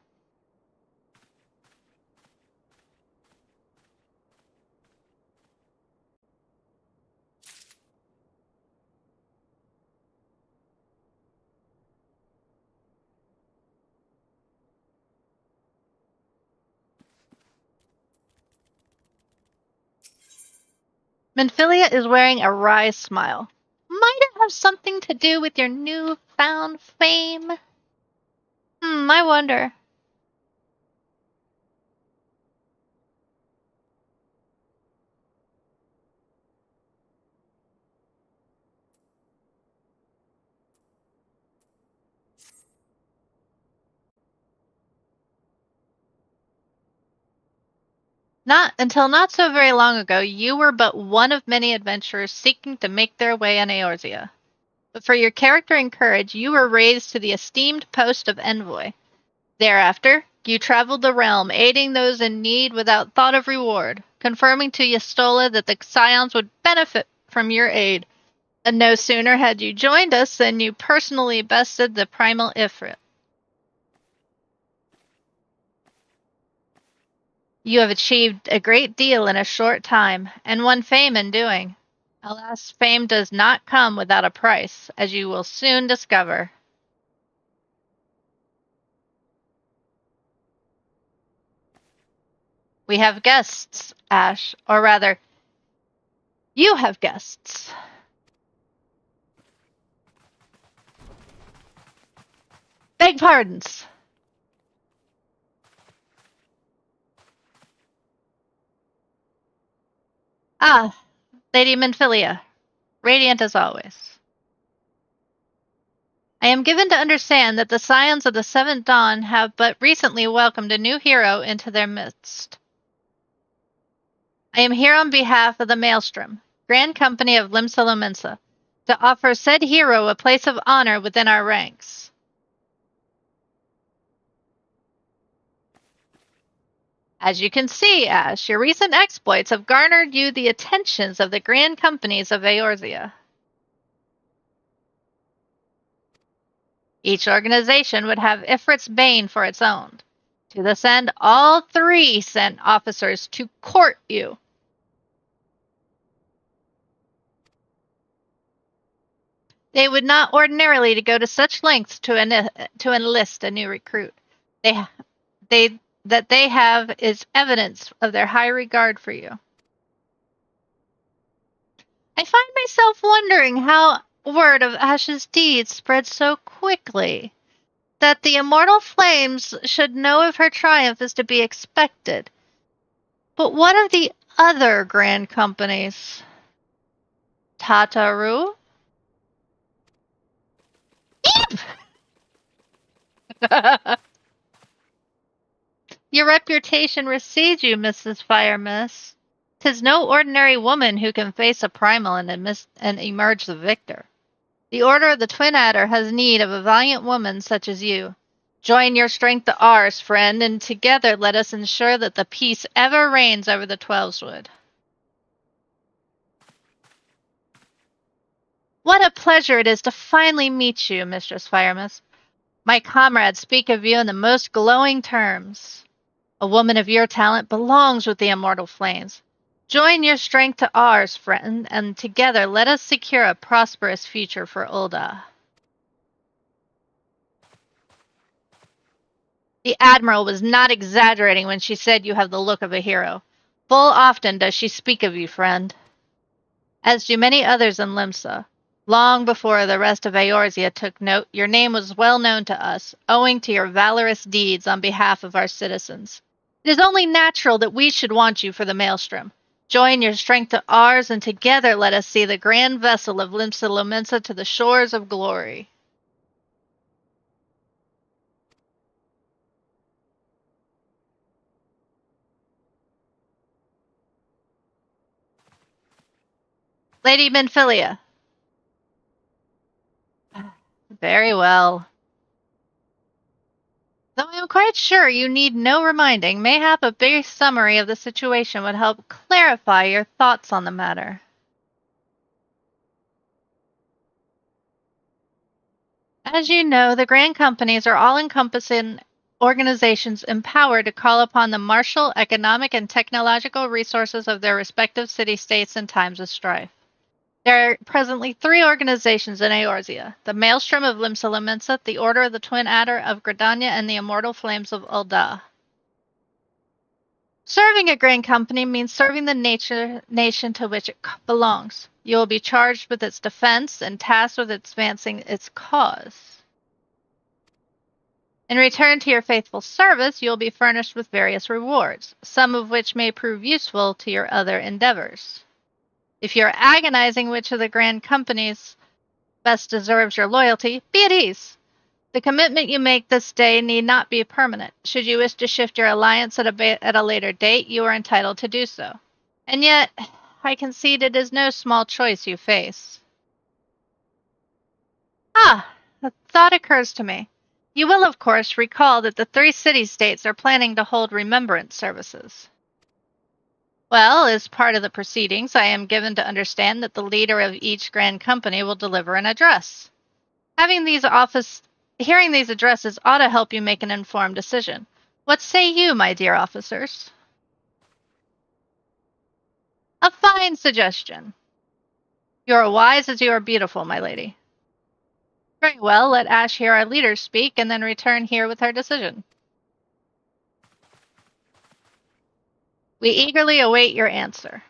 Minfilia is wearing a wry smile. Might it have something to do with your newfound fame? I wonder. Not so very long ago, you were but one of many adventurers seeking to make their way on Eorzea. But for your character and courage, you were raised to the esteemed post of envoy. Thereafter, you traveled the realm, aiding those in need without thought of reward, confirming to Yastola that the Scions would benefit from your aid. And no sooner had you joined us than you personally bested the primal Ifrit. You have achieved a great deal in a short time, and won fame in doing. Alas, fame does not come without a price, as you will soon discover. We have guests, Ash, or rather, you have guests. Beg pardons. Ah, Lady Minfilia, radiant as always. I am given to understand that the Scions of the Seventh Dawn have but recently welcomed a new hero into their midst. I am here on behalf of the Maelstrom, Grand Company of Limsa, to offer said hero a place of honor within our ranks. As you can see, Ash, your recent exploits have garnered you the attentions of the Grand Companies of Eorzea. Each organization would have Ifrit's Bane for its own. To this end, all three sent officers to court you. They would not ordinarily go to such lengths to enlist a new recruit. That they have is evidence of their high regard for you. I find myself wondering how word of Ash's deeds spread so quickly. That the immortal flames should know of her triumph is to be expected. But what of the other grand companies? Tataru? Your reputation precedes you, Mrs. Firemiss. 'Tis no ordinary woman who can face a primal and emerge the victor. The Order of the Twin Adder has need of a valiant woman such as you. Join your strength to ours, friend, and together let us ensure that the peace ever reigns over the Twelveswood. What a pleasure it is to finally meet you, Mistress Firemiss. My comrades speak of you in the most glowing terms. A woman of your talent belongs with the immortal flames. Join your strength to ours, friend, and together let us secure a prosperous future for Ul'dah. The Admiral was not exaggerating when she said you have the look of a hero. Full often does she speak of you, friend. As do many others in Limsa. Long before the rest of Eorzea took note, your name was well known to us, owing to your valorous deeds on behalf of our citizens. It is only natural that we should want you for the Maelstrom. Join your strength to ours, and together let us see the grand vessel of Limsa to the shores of glory. Lady Minfilia. Very well. Though I am quite sure you need no reminding, mayhap a brief summary of the situation would help clarify your thoughts on the matter. As you know, the grand companies are all-encompassing organizations empowered to call upon the martial, economic, and technological resources of their respective city-states in times of strife. There are presently 3 organizations in Eorzea: the Maelstrom of Limsa, the Order of the Twin Adder of Gridania, and the Immortal Flames of Ul'dah. Serving a grand company means serving the nation to which it belongs. You will be charged with its defense and tasked with advancing its cause. In return to your faithful service, you will be furnished with various rewards, some of which may prove useful to your other endeavors. If you're agonizing which of the grand companies best deserves your loyalty, be at ease. The commitment you make this day need not be permanent. Should you wish to shift your alliance at a later date, you are entitled to do so. And yet, I concede it is no small choice you face. Ah, a thought occurs to me. You will, of course, recall that the 3 city-states are planning to hold remembrance services. Well, as part of the proceedings, I am given to understand that the leader of each grand company will deliver an address. Hearing these addresses ought to help you make an informed decision. What say you, my dear officers? A fine suggestion. You are wise as you are beautiful, my lady. Very well, let Ash hear our leader speak and then return here with her decision. We eagerly await your answer.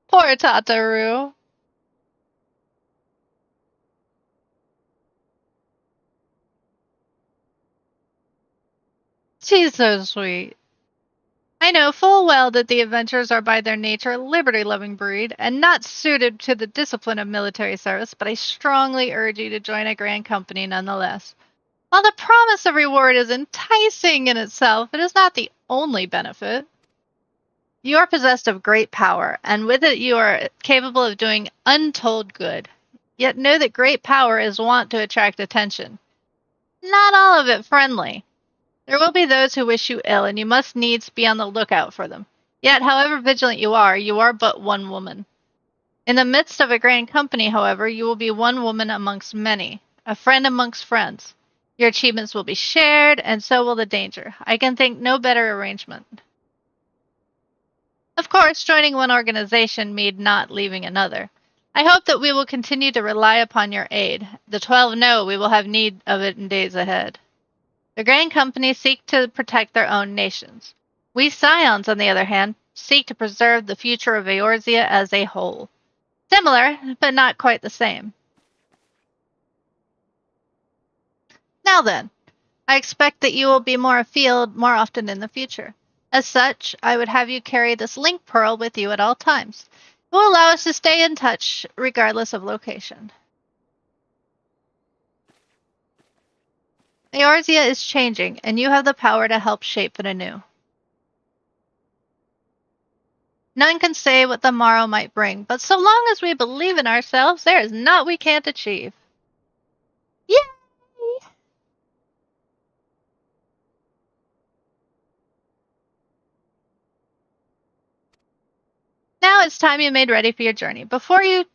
Poor Tataru. She's so sweet. I know full well that the adventurers are by their nature a liberty-loving breed, and not suited to the discipline of military service, but I strongly urge you to join a grand company nonetheless. While the promise of reward is enticing in itself, it is not the only benefit. You are possessed of great power, and with it you are capable of doing untold good. Yet know that great power is wont to attract attention. Not all of it friendly. There will be those who wish you ill, and you must needs be on the lookout for them. Yet, however vigilant you are but one woman. In the midst of a grand company, however, you will be one woman amongst many, a friend amongst friends. Your achievements will be shared, and so will the danger. I can think no better arrangement. Of course, joining one organization means not leaving another. I hope that we will continue to rely upon your aid. The 12 know we will have need of it in days ahead. The grand companies seek to protect their own nations. We Scions, on the other hand, seek to preserve the future of Eorzea as a whole. Similar, but not quite the same. Now then, I expect that you will be more afield more often in the future. As such, I would have you carry this link pearl with you at all times. It will allow us to stay in touch regardless of location. Eorzea is changing, and you have the power to help shape it anew. None can say what the morrow might bring, but so long as we believe in ourselves, there is naught we can't achieve. Yay! Now it's time you made ready for your journey. Before you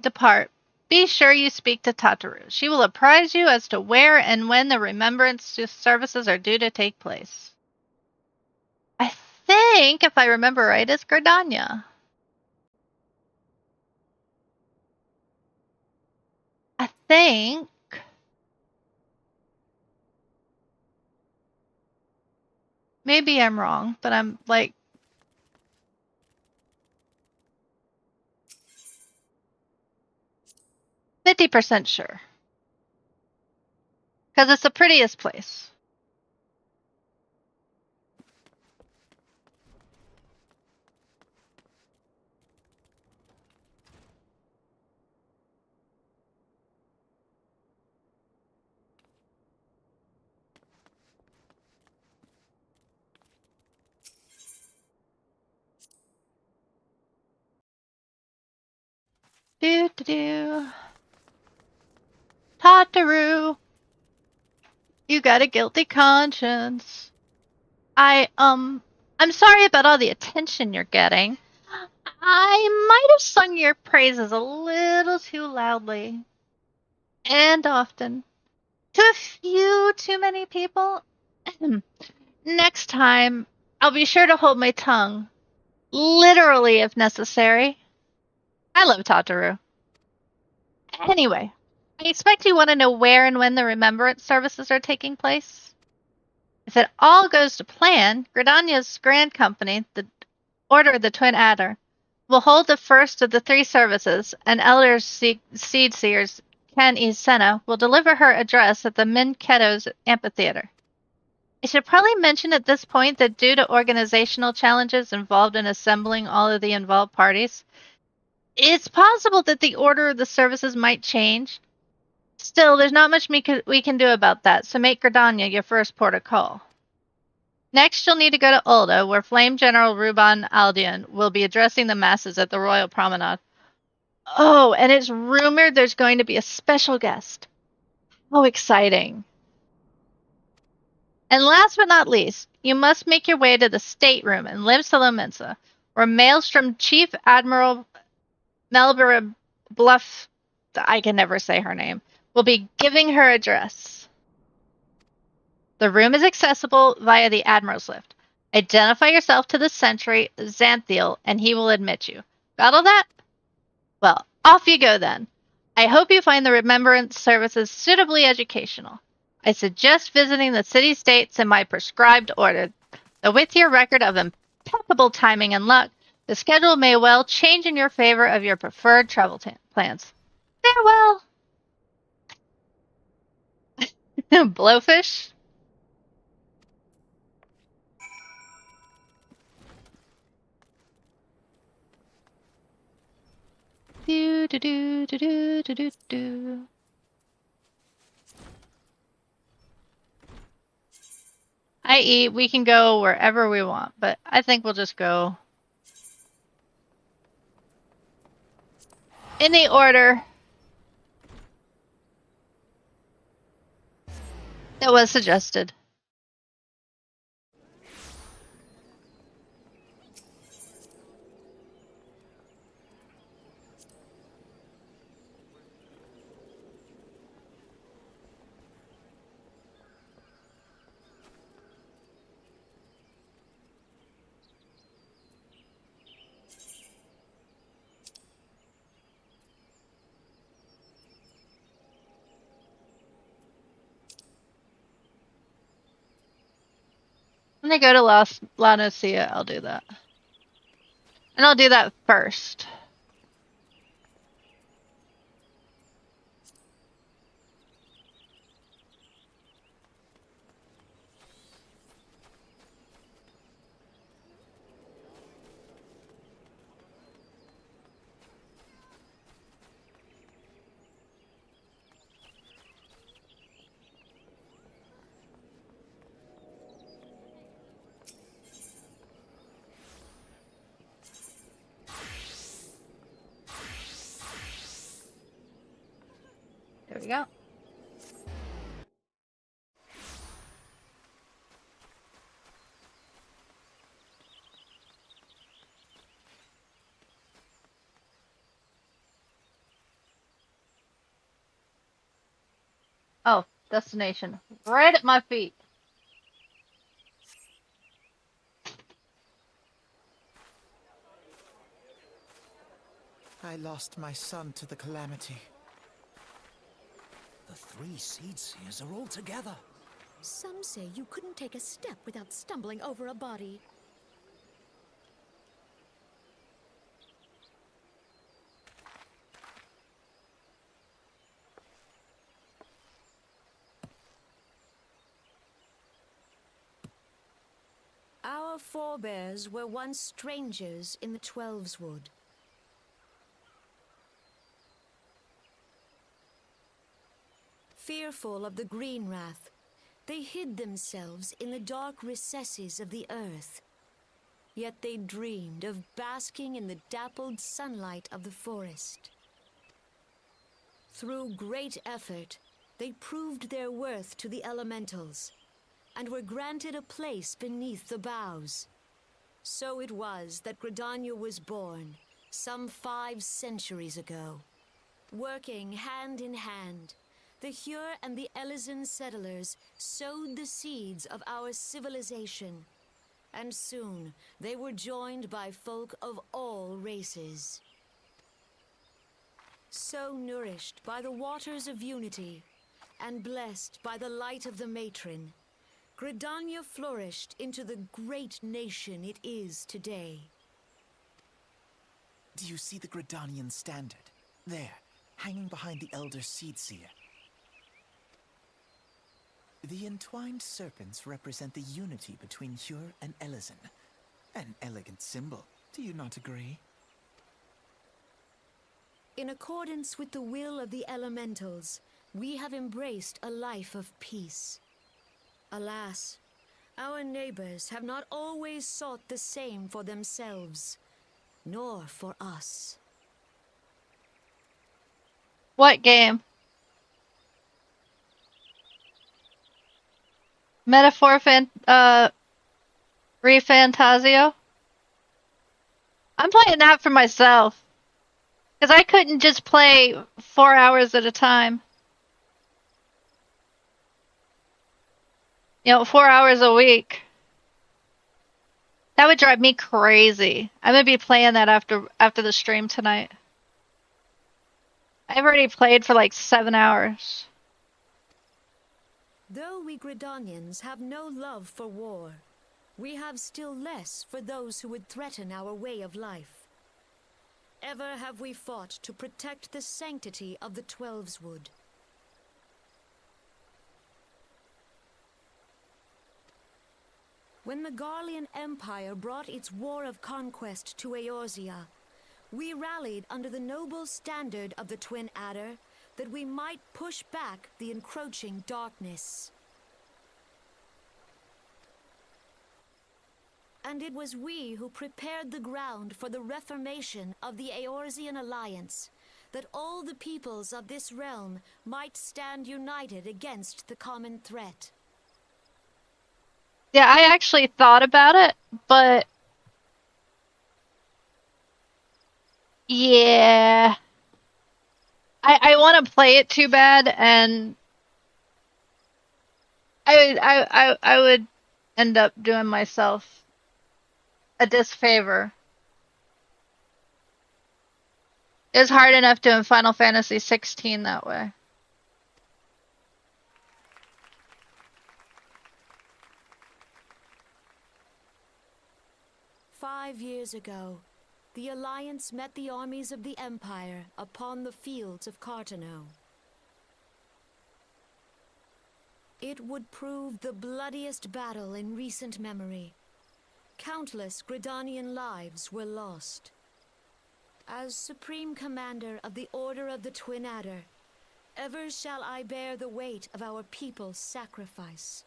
depart, be sure you speak to Tataru. She will apprise you as to where and when the remembrance services are due to take place. I think, if I remember right, it's Gridania. I think. Maybe I'm wrong, but I'm like 50% sure. Because it's the prettiest place. Do. Tataru, you got a guilty conscience. I'm sorry about all the attention you're getting. I might have sung your praises a little too loudly. And often. To a few too many people. Next time, I'll be sure to hold my tongue. Literally, if necessary. I love Tataru. Anyway, I expect you want to know where and when the remembrance services are taking place. If it all goes to plan, Gridania's Grand Company, the Order of the Twin Adder, will hold the first of the 3 services, and Elder Seed Seers Ken E. Senna will deliver her address at the Minketos Amphitheater. I should probably mention at this point that due to organizational challenges involved in assembling all of the involved parties, it's possible that the order of the services might change. Still, there's not much we can do about that, so make Gridania your first port of call. Next, you'll need to go to Ulda, where Flame General Ruban Aldian will be addressing the masses at the Royal Promenade. Oh, and it's rumored there's going to be a special guest. How exciting. And last but not least, you must make your way to the stateroom in Limsa Mensa, where Maelstrom Chief Admiral Melbara Bluff, I can never say her name, will be giving her address. The room is accessible via the Admiral's lift. Identify yourself to the sentry, Xanthiel, and he will admit you. Got all that? Well, off you go then. I hope you find the remembrance services suitably educational. I suggest visiting the city-states in my prescribed order, though with your record of impeccable timing and luck, the schedule may well change in your favor of your preferred travel plans. Farewell! Blowfish? Do do do do do do do do. I.e., we can go wherever we want, but I think we'll just go in the order that was suggested. When I go to La Nocia, I'll do that. And I'll do that first. There we go. Oh, destination. Right at my feet. I lost my son to the calamity. The 3 Seed Seers are all together. Some say you couldn't take a step without stumbling over a body. Our forebears were once strangers in the Twelves Wood. Fearful of the Green Wrath, they hid themselves in the dark recesses of the earth. Yet they dreamed of basking in the dappled sunlight of the forest. Through great effort, they proved their worth to the elementals, and were granted a place beneath the boughs. So it was that Gridania was born, some 5 centuries ago. Working hand in hand, the Hyur and the Elysian settlers sowed the seeds of our civilization, and soon they were joined by folk of all races. So nourished by the waters of unity, and blessed by the light of the matron, Gridania flourished into the great nation it is today. Do you see the Gridanian standard? There, hanging behind the Elder Seedseer. The entwined serpents represent the unity between Hyur and Elezen. An elegant symbol, do you not agree? In accordance with the will of the elementals, we have embraced a life of peace. Alas, our neighbors have not always sought the same for themselves, nor for us. What game? Refantasio? I'm playing that for myself. Because I couldn't just play 4 hours at a time. 4 hours a week. That would drive me crazy. I'm going to be playing that after the stream tonight. I've already played for like 7 hours. Though we Gridanians have no love for war, we have still less for those who would threaten our way of life. Ever have we fought to protect the sanctity of the Twelveswood. When the Garlean Empire brought its war of conquest to Eorzea, we rallied under the noble standard of the Twin Adder that we might push back the encroaching darkness. And it was we who prepared the ground for the reformation of the Eorzean Alliance, that all the peoples of this realm might stand united against the common threat. Yeah, I actually thought about it, but yeah, I want to play it too bad, and I would end up doing myself a disfavor. It was hard enough doing Final Fantasy XVI that way. "5 years ago, the Alliance met the armies of the Empire upon the fields of Carteneau. It would prove the bloodiest battle in recent memory. Countless Gridanian lives were lost. As Supreme Commander of the Order of the Twin Adder, ever shall I bear the weight of our people's sacrifice.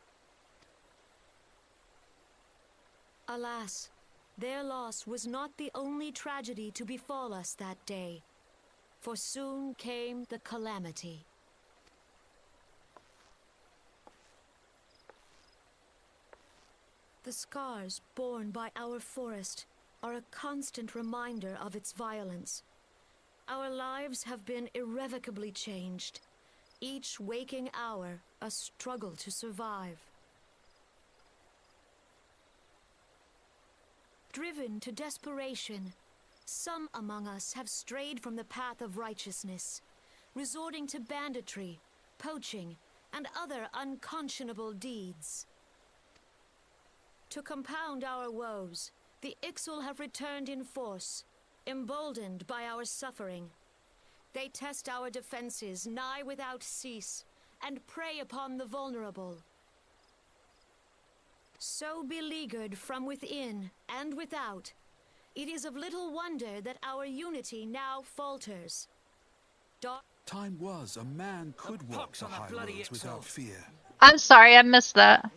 Alas, their loss was not the only tragedy to befall us that day, for soon came the calamity. The scars borne by our forest are a constant reminder of its violence. Our lives have been irrevocably changed, each waking hour a struggle to survive. Driven to desperation, some among us have strayed from the path of righteousness, resorting to banditry, poaching, and other unconscionable deeds. To compound our woes, the Ixal have returned in force, emboldened by our suffering. They test our defenses nigh without cease, and prey upon the vulnerable. So beleaguered from within and without, it is of little wonder that our unity now falters. Time was a man could walk the high roads without fear. I'm sorry, I missed that.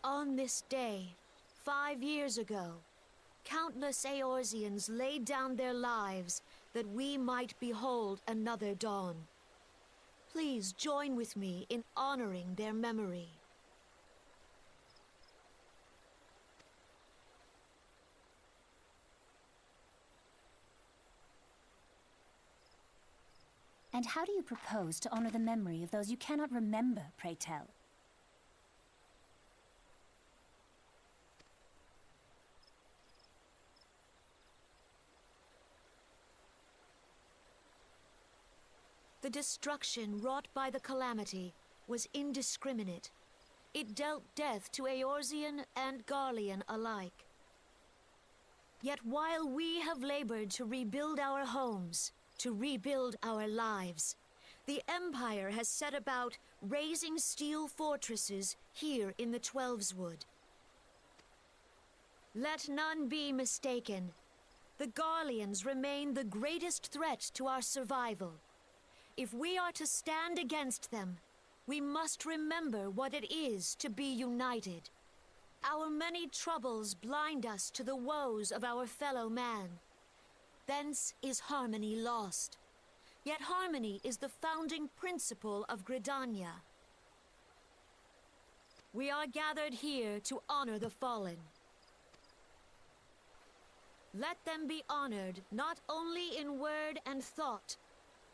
On this day, 5 years ago, countless Eorzeans laid down their lives that we might behold another dawn. Please join with me in honoring their memory. And how do you propose to honor the memory of those you cannot remember, pray tell? The destruction wrought by the calamity was indiscriminate. It dealt death to Eorzean and Garlean alike. Yet while we have labored to rebuild our homes, to rebuild our lives, the Empire has set about raising steel fortresses here in the Twelveswood. Let none be mistaken. The Garleans remain the greatest threat to our survival. If we are to stand against them, we must remember what it is to be united. Our many troubles blind us to the woes of our fellow man. Thence is harmony lost. Yet harmony is the founding principle of Gridania. We are gathered here to honor the fallen. Let them be honored not only in word and thought,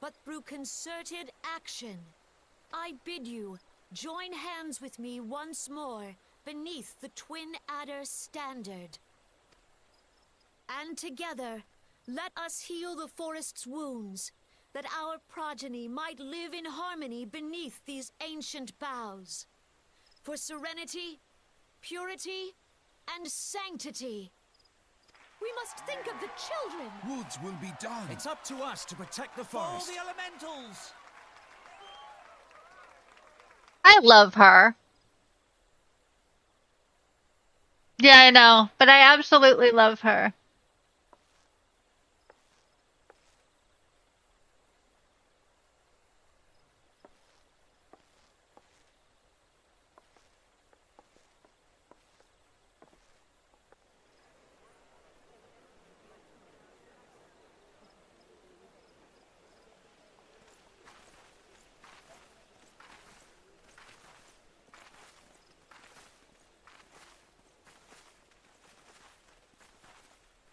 but through concerted action. I bid you, join hands with me once more beneath the Twin Adder standard. And together, let us heal the forest's wounds, that our progeny might live in harmony beneath these ancient boughs. For serenity, purity, and sanctity. We must think of the children! Woods will be done. It's up to us to protect the For forest. the elementals! I love her. Yeah, I know, but I absolutely love her.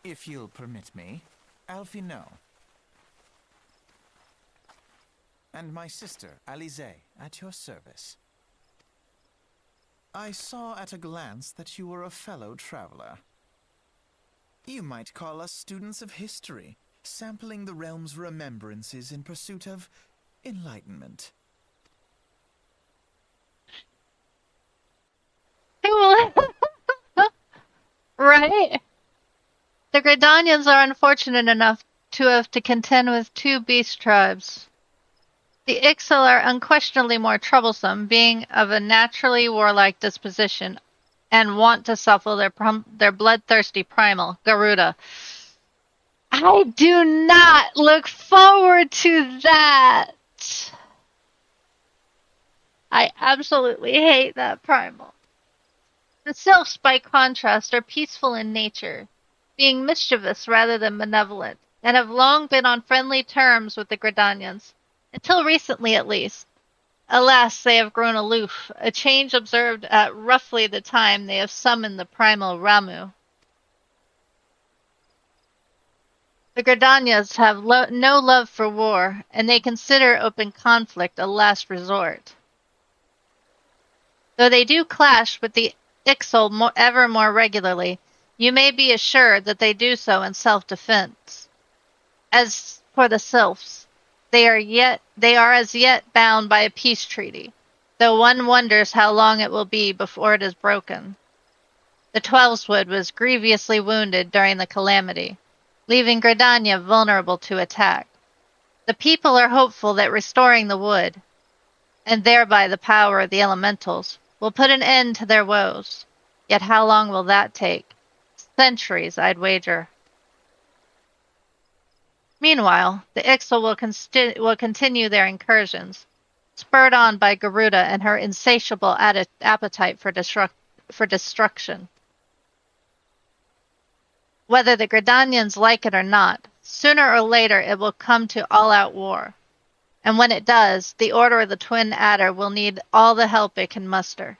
If you'll permit me, Alfie no. And my sister, Alize, at your service. I saw at a glance that you were a fellow traveler. You might call us students of history, sampling the realm's remembrances in pursuit of enlightenment. Right? The Gridanians are unfortunate enough to have to contend with two beast tribes. The Ixal are unquestionably more troublesome, being of a naturally warlike disposition, and want to suckle their bloodthirsty primal, Garuda. I do not look forward to that! I absolutely hate that primal. The Sylphs, by contrast, are peaceful in nature, being mischievous rather than benevolent, and have long been on friendly terms with the Gridanians, until recently at least. Alas, they have grown aloof, a change observed at roughly the time they have summoned the primal Ramu. The Gridanians have no love for war, and they consider open conflict a last resort. Though they do clash with the Ixal ever more regularly, you may be assured that they do so in self-defense. As for the Sylphs, they are as yet bound by a peace treaty, though one wonders how long it will be before it is broken. The Twelveswood was grievously wounded during the calamity, leaving Gridania vulnerable to attack. The people are hopeful that restoring the wood, and thereby the power of the elementals, will put an end to their woes. Yet how long will that take? Centuries, I'd wager. Meanwhile, the Ixal will continue their incursions, spurred on by Garuda and her insatiable appetite for destruction. Whether the Gridanians like it or not, sooner or later it will come to all-out war. And when it does, the Order of the Twin Adder will need all the help it can muster.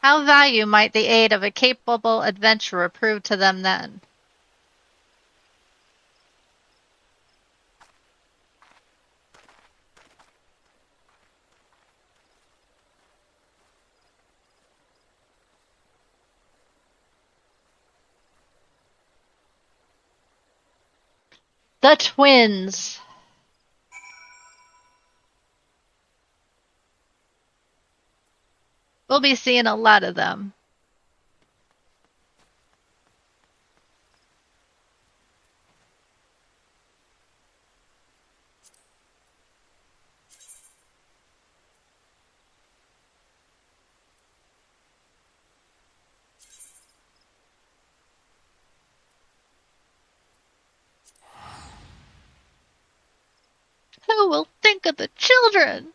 How value might the aid of a capable adventurer prove to them then? The twins! We'll be seeing a lot of them. think of the children.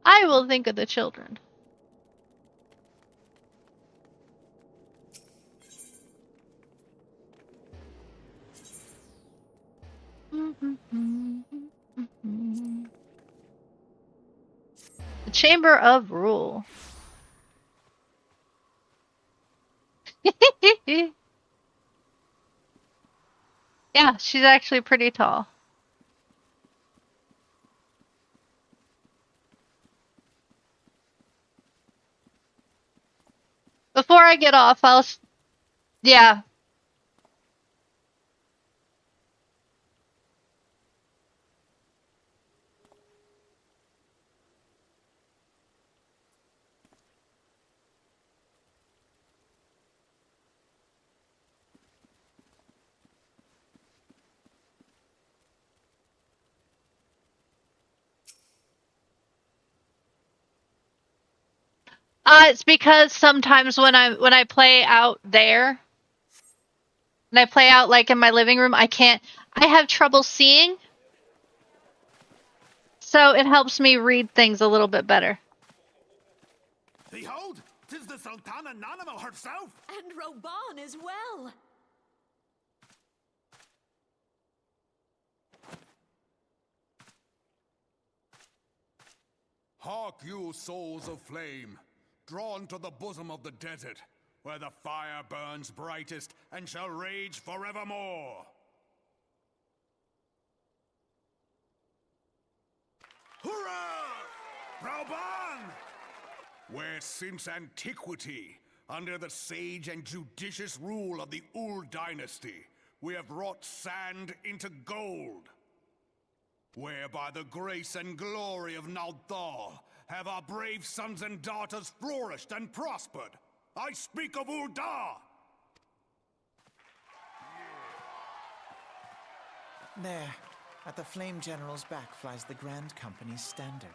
I will think of the children. The Chamber of Rule. Yeah, she's actually pretty tall. Before I get off, yeah. It's because sometimes when I play out there, when I play out like in my living room, I have trouble seeing. So it helps me read things a little bit better. Behold, 'tis the Sultana Nanamo herself! And Roban as well! Hark you, souls of flame, drawn to the bosom of the desert, where the fire burns brightest and shall rage forevermore. Hurrah! Roban! Where since antiquity, under the sage and judicious rule of the Ul dynasty, we have wrought sand into gold. Where by the grace and glory of Naldar have our brave sons and daughters flourished and prospered. I speak of Uldar! There, at the Flame General's back flies the Grand Company's standard.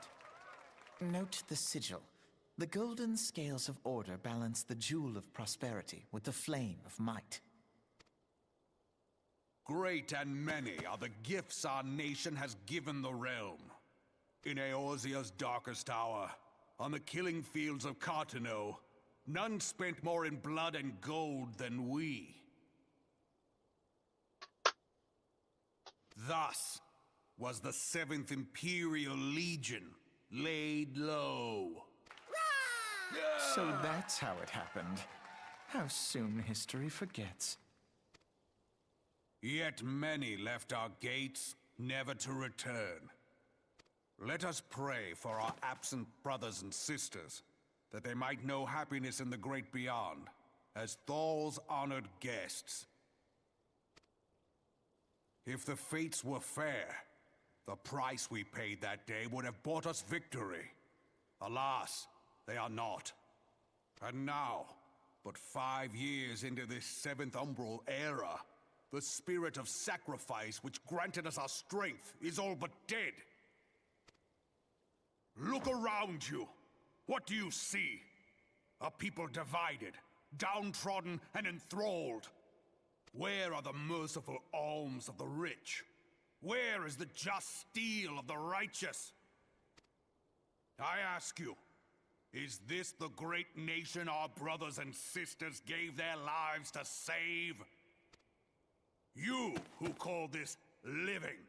Note the sigil. The golden scales of order balance the jewel of prosperity with the flame of might. Great and many are the gifts our nation has given the realm. In Eorzea's darkest hour, on the killing fields of Cartano, none spent more in blood and gold than we. Thus was the 7th Imperial Legion laid low. So that's how it happened. How soon history forgets. Yet many left our gates, never to return. Let us pray for our absent brothers and sisters, that they might know happiness in the great beyond, as Thal's honored guests. If the fates were fair, the price we paid that day would have bought us victory. Alas, they are not. And now, but 5 years into this 7th Umbral era, the spirit of sacrifice which granted us our strength is all but dead. Look around you. What do you see? A people divided, downtrodden and enthralled. Where are the merciful alms of the rich? Where is the just steel of the righteous? I ask you, is this the great nation our brothers and sisters gave their lives to save? You who call this living,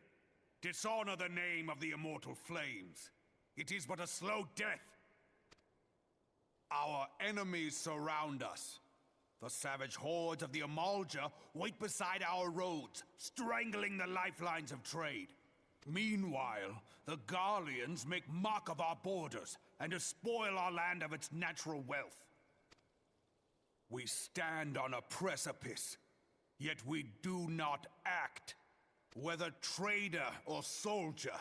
dishonor the name of the immortal flames. It is but a slow death. Our enemies surround us. The savage hordes of the Amalja wait beside our roads, strangling the lifelines of trade. Meanwhile, the Garleans make mock of our borders and despoil our land of its natural wealth. We stand on a precipice, yet we do not act. Whether trader or soldier,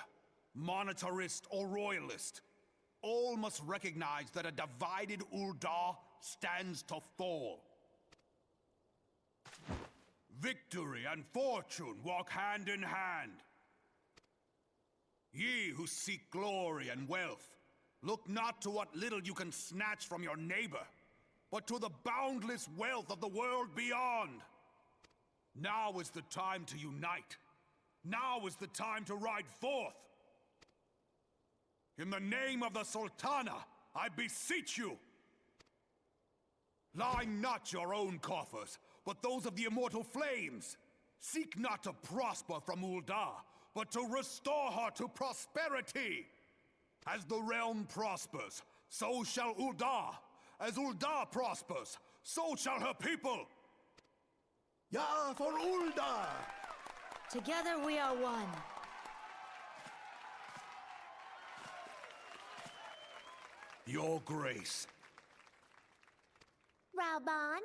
monetarist or royalist, all must recognize that a divided Uldar stands to fall. Victory and fortune walk hand in hand. Ye who seek glory and wealth, look not to what little you can snatch from your neighbor, but to the boundless wealth of the world beyond. Now is the time to unite. Now is the time to ride forth. In the name of the Sultana, I beseech you. Line not your own coffers, but those of the immortal flames. Seek not to prosper from Ul'dah, but to restore her to prosperity. As the realm prospers, so shall Ul'dah. As Ul'dah prospers, so shall her people. Ya for Ul'dah! Together we are one. Your Grace. Raoban?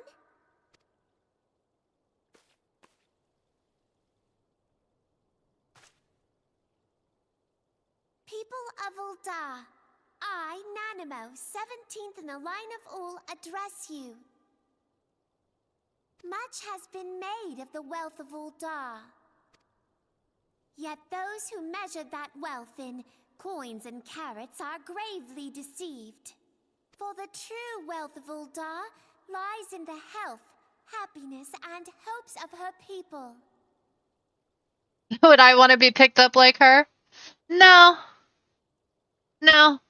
People of Ul'dah, I, Nanimo, 17th in the line of Ul, address you. Much has been made of the wealth of Ul'dah. Yet those who measured that wealth in coins and carats are gravely deceived. For the true wealth of Ul'dah lies in the health, happiness, and hopes of her people. Would I want to be picked up like her? No. No.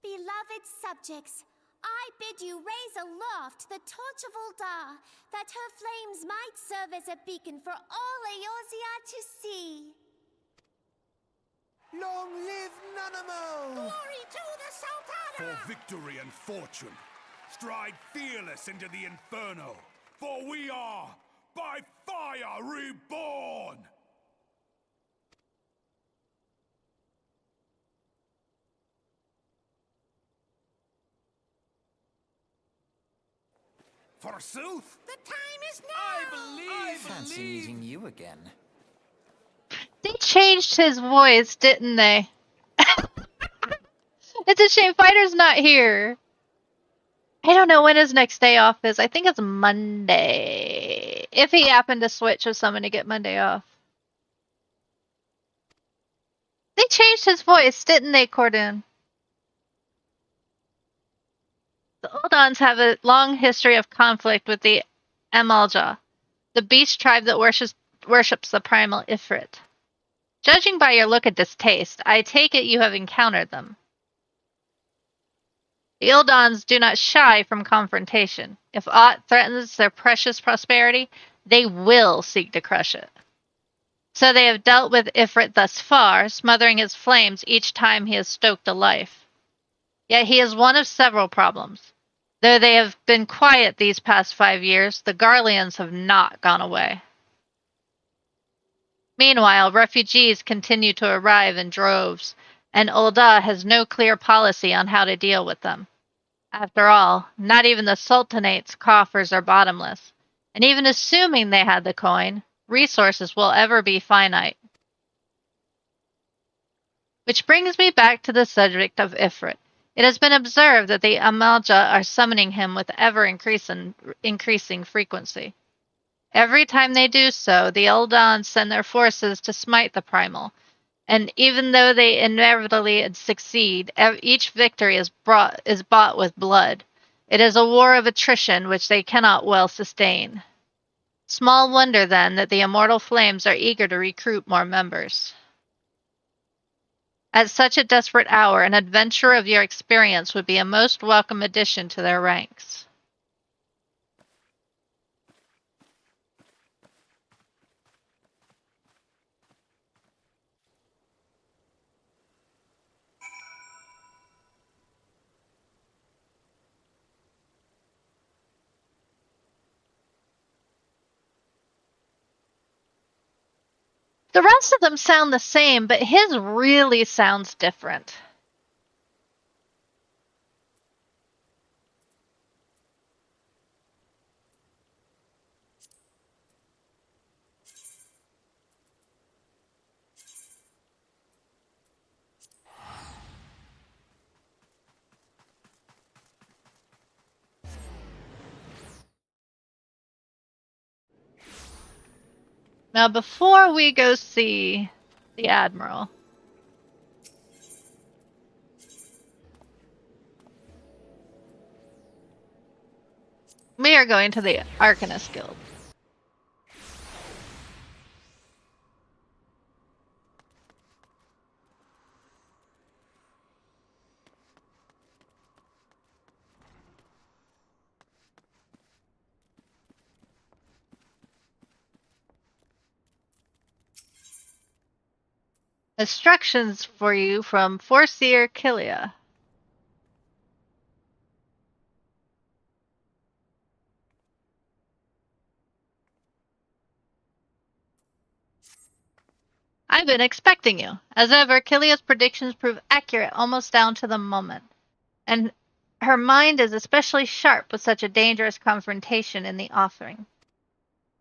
Beloved subjects, I bid you raise aloft the torch of Ul'dah, that her flames might serve as a beacon for all Eorzea to see. Long live Nanamo! Glory to the Sultana! For victory and fortune, stride fearless into the Inferno, for we are, by fire, reborn! Forsooth! The time is now! I fancy meeting you again. They changed his voice, didn't they? It's a shame Fighter's not here. I don't know when his next day off is. I think it's Monday. If he happened to switch with someone to get Monday off. They changed his voice, didn't they, Cordoon? The Uldans have a long history of conflict with the Amalja, the beast tribe that worships the primal Ifrit. Judging by your look of distaste, I take it you have encountered them. The Uldans do not shy from confrontation. If aught threatens their precious prosperity, they will seek to crush it. So they have dealt with Ifrit thus far, smothering his flames each time he has stoked a life. Yet he is one of several problems. Though they have been quiet these past 5 years, the Garleans have not gone away. Meanwhile, refugees continue to arrive in droves, and Ul'dah has no clear policy on how to deal with them. After all, not even the Sultanate's coffers are bottomless, and even assuming they had the coin, resources will ever be finite. Which brings me back to the subject of Ifrit. It has been observed that the Amalja are summoning him with ever-increasing frequency. Every time they do so, the Uldans send their forces to smite the primal, and even though they inevitably succeed, each victory is bought with blood. It is a war of attrition which they cannot well sustain. Small wonder, then, that the immortal flames are eager to recruit more members. At such a desperate hour, an adventurer of your experience would be a most welcome addition to their ranks. The rest of them sound the same, but his really sounds different. Now, before we go see the Admiral, We are going to the Arcanist Guild. Instructions for you from Foreseer Kilia. I've been expecting you. As ever, Kilia's predictions prove accurate almost down to the moment. And her mind is especially sharp with such a dangerous confrontation in the offing.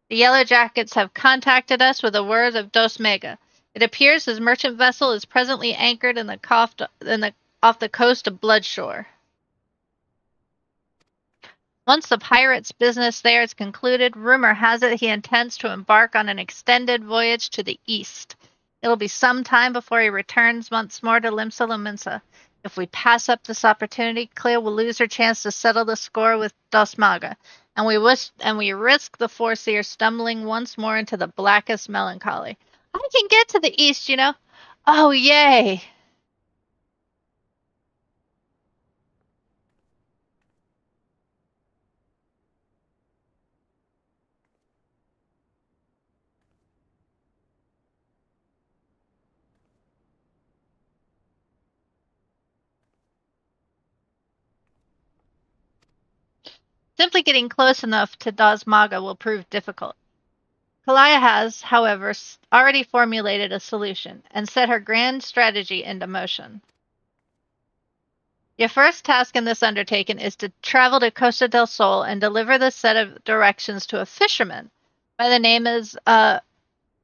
The Yellow Jackets have contacted us with the words of Dos Mega. It appears his merchant vessel is presently anchored off the coast of Bloodshore. Once the pirate's business there is concluded, rumor has it he intends to embark on an extended voyage to the east. It'll be some time before he returns once more to Limsa Lominsa. If we pass up this opportunity, Cleo will lose her chance to settle the score with Dos Maga, and we risk the Foreseer stumbling once more into the blackest melancholy. I can get to the east, you know. Oh, yay! Simply getting close enough to Dos Maga will prove difficult. Kalia has, however, already formulated a solution and set her grand strategy into motion. Your first task in this undertaking is to travel to Costa del Sol and deliver this set of directions to a fisherman by the name is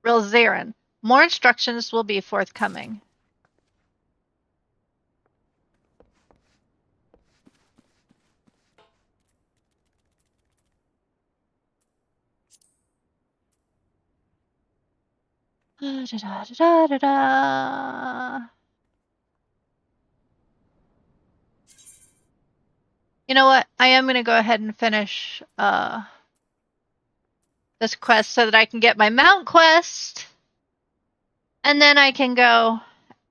Rilzarin. More instructions will be forthcoming. Da, da, da, da, da. You know what? I am going to go ahead and finish this quest so that I can get my mount quest. And then I can go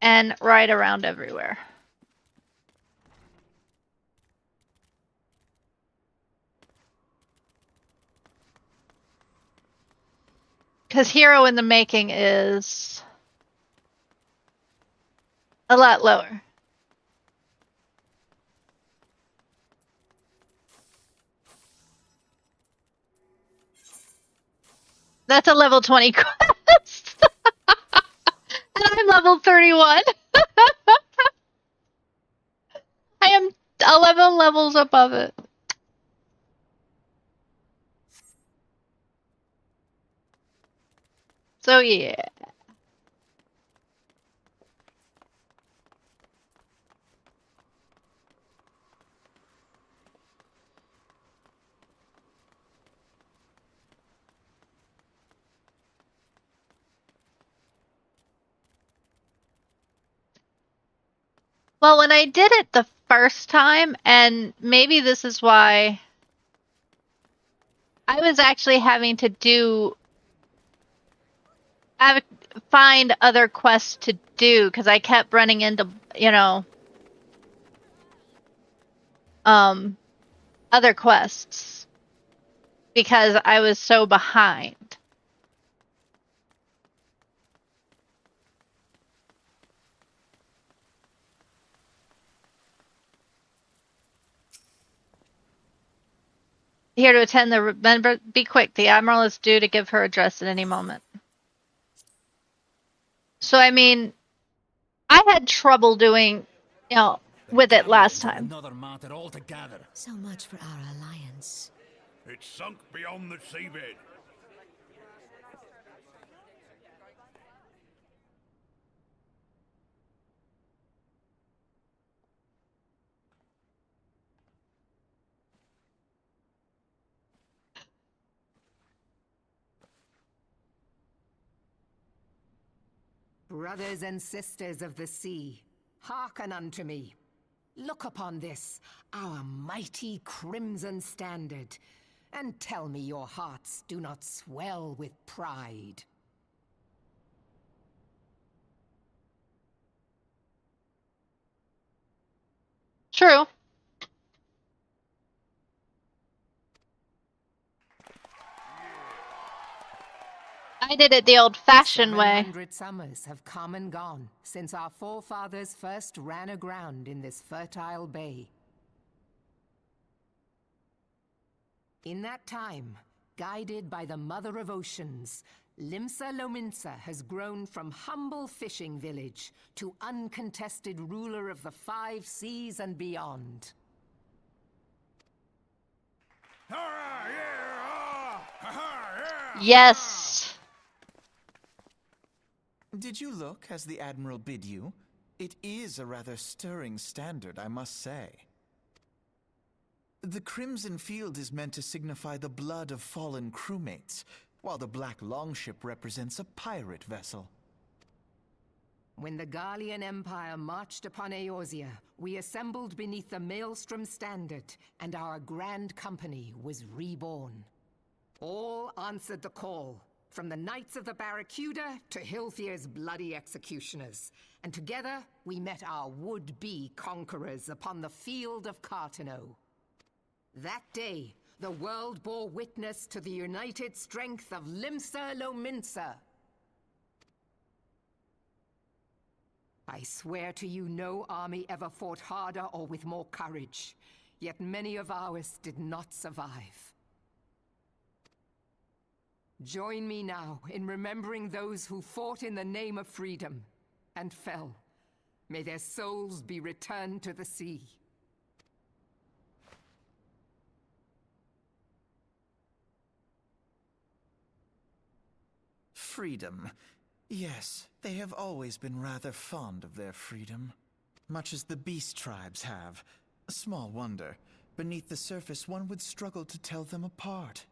and ride around everywhere. Because Hero in the Making is a lot lower. That's a level 20 quest. And I'm level 31. I am 11 levels above it. So yeah. Well, when I did it the first time, and maybe this is why I was actually having to find other quests to do because I kept running into, other quests because I was so behind. Here to attend the remember. Be quick. The Admiral is due to give her address at any moment. So I mean, I had trouble doing, with it last time. Another matter altogether. So much for our alliance. It's sunk beyond the seabed. Brothers and sisters of the sea, hearken unto me. Look upon this, our mighty crimson standard. And tell me your hearts do not swell with pride. True. I did it the old-fashioned way. 700 summers have come and gone since our forefathers first ran aground in this fertile bay. In that time, guided by the Mother of Oceans, Limsa Lominsa has grown from humble fishing village to uncontested ruler of the 5 seas and beyond. Yes. Did you look as the Admiral bid you? It is a rather stirring standard, I must say. The crimson field is meant to signify the blood of fallen crewmates, while the black longship represents a pirate vessel. When the Garlean Empire marched upon Eorzea, we assembled beneath the Maelstrom Standard, and our grand company was reborn. All answered the call, from the Knights of the Barracuda to Hilfir's bloody executioners, and together we met our would-be conquerors upon the field of Cartano. That day, the world bore witness to the united strength of Limsa Lominsa. I swear to you, no army ever fought harder or with more courage, yet many of ours did not survive. Join me now in remembering those who fought in the name of freedom and fell. May their souls be returned to the sea. Freedom. Yes, they have always been rather fond of their freedom. Much as the beast tribes have. Small wonder. Beneath the surface, one would struggle to tell them apart.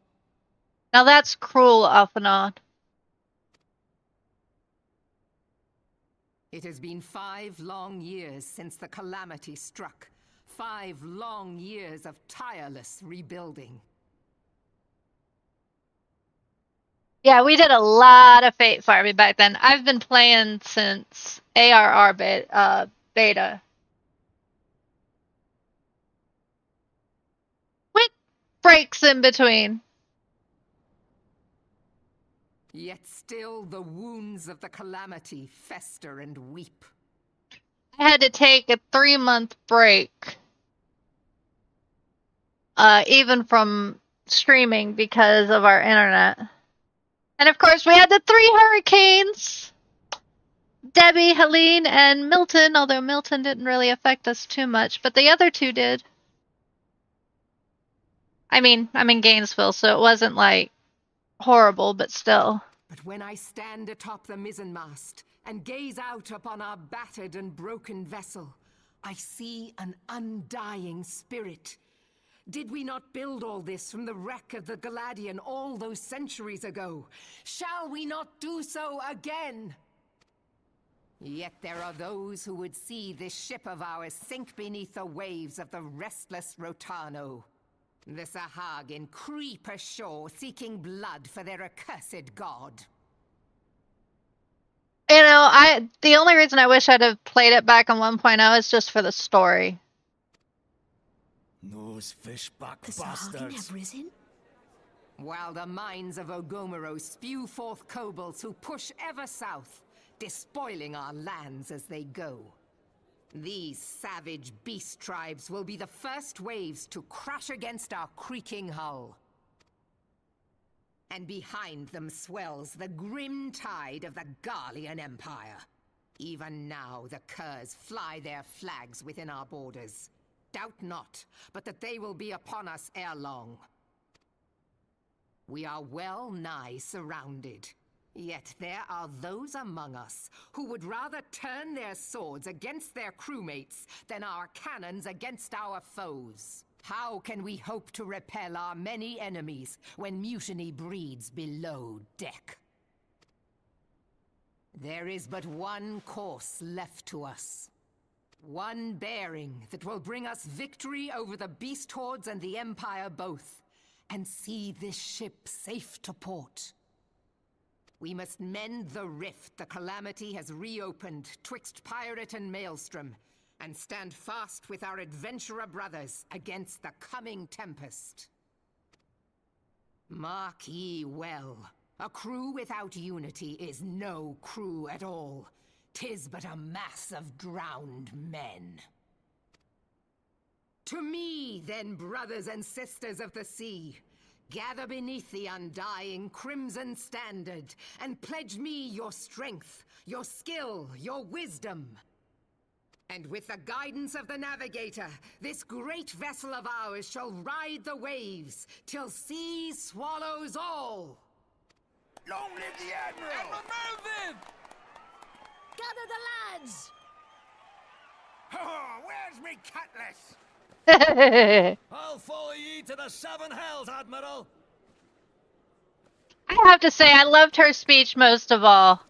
Now that's cruel, Alphinaud. It has been 5 long years since the calamity struck. 5 long years of tireless rebuilding. Yeah, we did a lot of Fate farming back then. I've been playing since ARR beta. With breaks in between. Yet still the wounds of the calamity fester and weep. I had to take a 3-month break. Even from streaming because of our internet. And of course, we had the 3 hurricanes! Debbie, Helene, and Milton, although Milton didn't really affect us too much, but the other 2 did. I mean, I'm in Gainesville, so it wasn't, like, horrible, but still. But when I stand atop the mizzenmast and gaze out upon our battered and broken vessel, I see an undying spirit. Did we not build all this from the wreck of the Galadian all those centuries ago? Shall we not do so again? Yet there are those who would see this ship of ours sink beneath the waves of the restless Rotano. The Sahagin creep ashore seeking blood for their accursed god. You know, the only reason I wish I'd have played it back on 1.0 is just for the story. Those fishback The Sahagin have risen? While the mines of Ogomoro spew forth kobolds who push ever south, despoiling our lands as they go. These savage beast tribes will be the first waves to crash against our creaking hull. And behind them swells the grim tide of the Garlean Empire. Even now the curs fly their flags within our borders. Doubt not, but that they will be upon us ere long. We are well nigh surrounded. Yet there are those among us who would rather turn their swords against their crewmates than our cannons against our foes. How can we hope to repel our many enemies when mutiny breeds below deck? There is but one course left to us. One bearing that will bring us victory over the beast hordes and the Empire both. and see this ship safe to port. We must mend the rift the Calamity has reopened twixt pirate and maelstrom, and stand fast with our adventurer brothers against the coming tempest. Mark ye well, a crew without unity is no crew at all. 'Tis but a mass of drowned men. To me, then, brothers and sisters of the sea, gather beneath the undying crimson standard, and pledge me your strength, your skill, your wisdom. And with the guidance of the navigator, this great vessel of ours shall ride the waves, till sea swallows all! Long live the Admiral! Admiral Melvin! Gather the lads! Oh, where's me cutlass? I'll follow ye to the seven hells, Admiral! I have to say, I loved her speech most of all.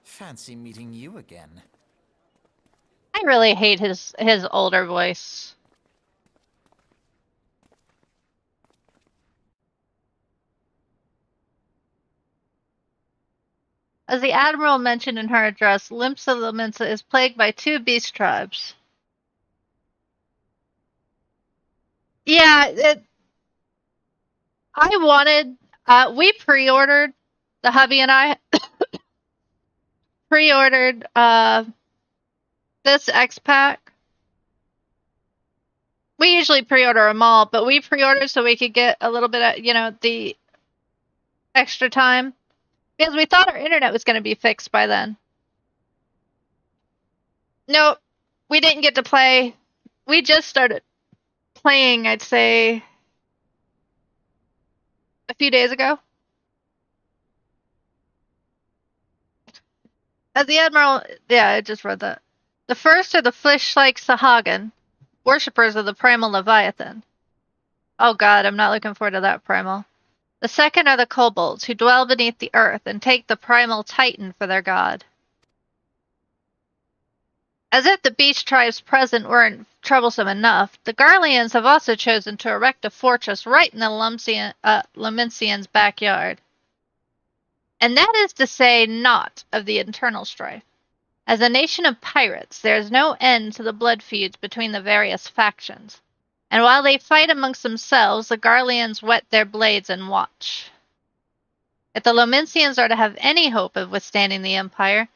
Fancy meeting you again. I really hate his older voice. As the Admiral mentioned in her address, Limsa Lominsa is plagued by 2 beast tribes. Yeah, we pre-ordered, the hubby and I, pre-ordered, this X-Pack. We usually pre-order them all, but we pre-ordered so we could get a little bit of, the extra time. Because we thought our internet was going to be fixed by then. Nope. We didn't get to play. We just started playing, I'd say, a few days ago. As the Admiral... Yeah, I just read that. The first are the fish-like Sahagan, worshippers of the primal Leviathan. Oh god, I'm not looking forward to that primal. The second are the kobolds, who dwell beneath the earth and take the primal Titan for their god. As if the beast tribes present weren't troublesome enough, the Garleans have also chosen to erect a fortress right in the Lominsians' backyard. And that is to say naught of the internal strife. As a nation of pirates, there is no end to the blood feuds between the various factions. And while they fight amongst themselves, the Garleans whet their blades and watch. If the Lominsians are to have any hope of withstanding the Empire,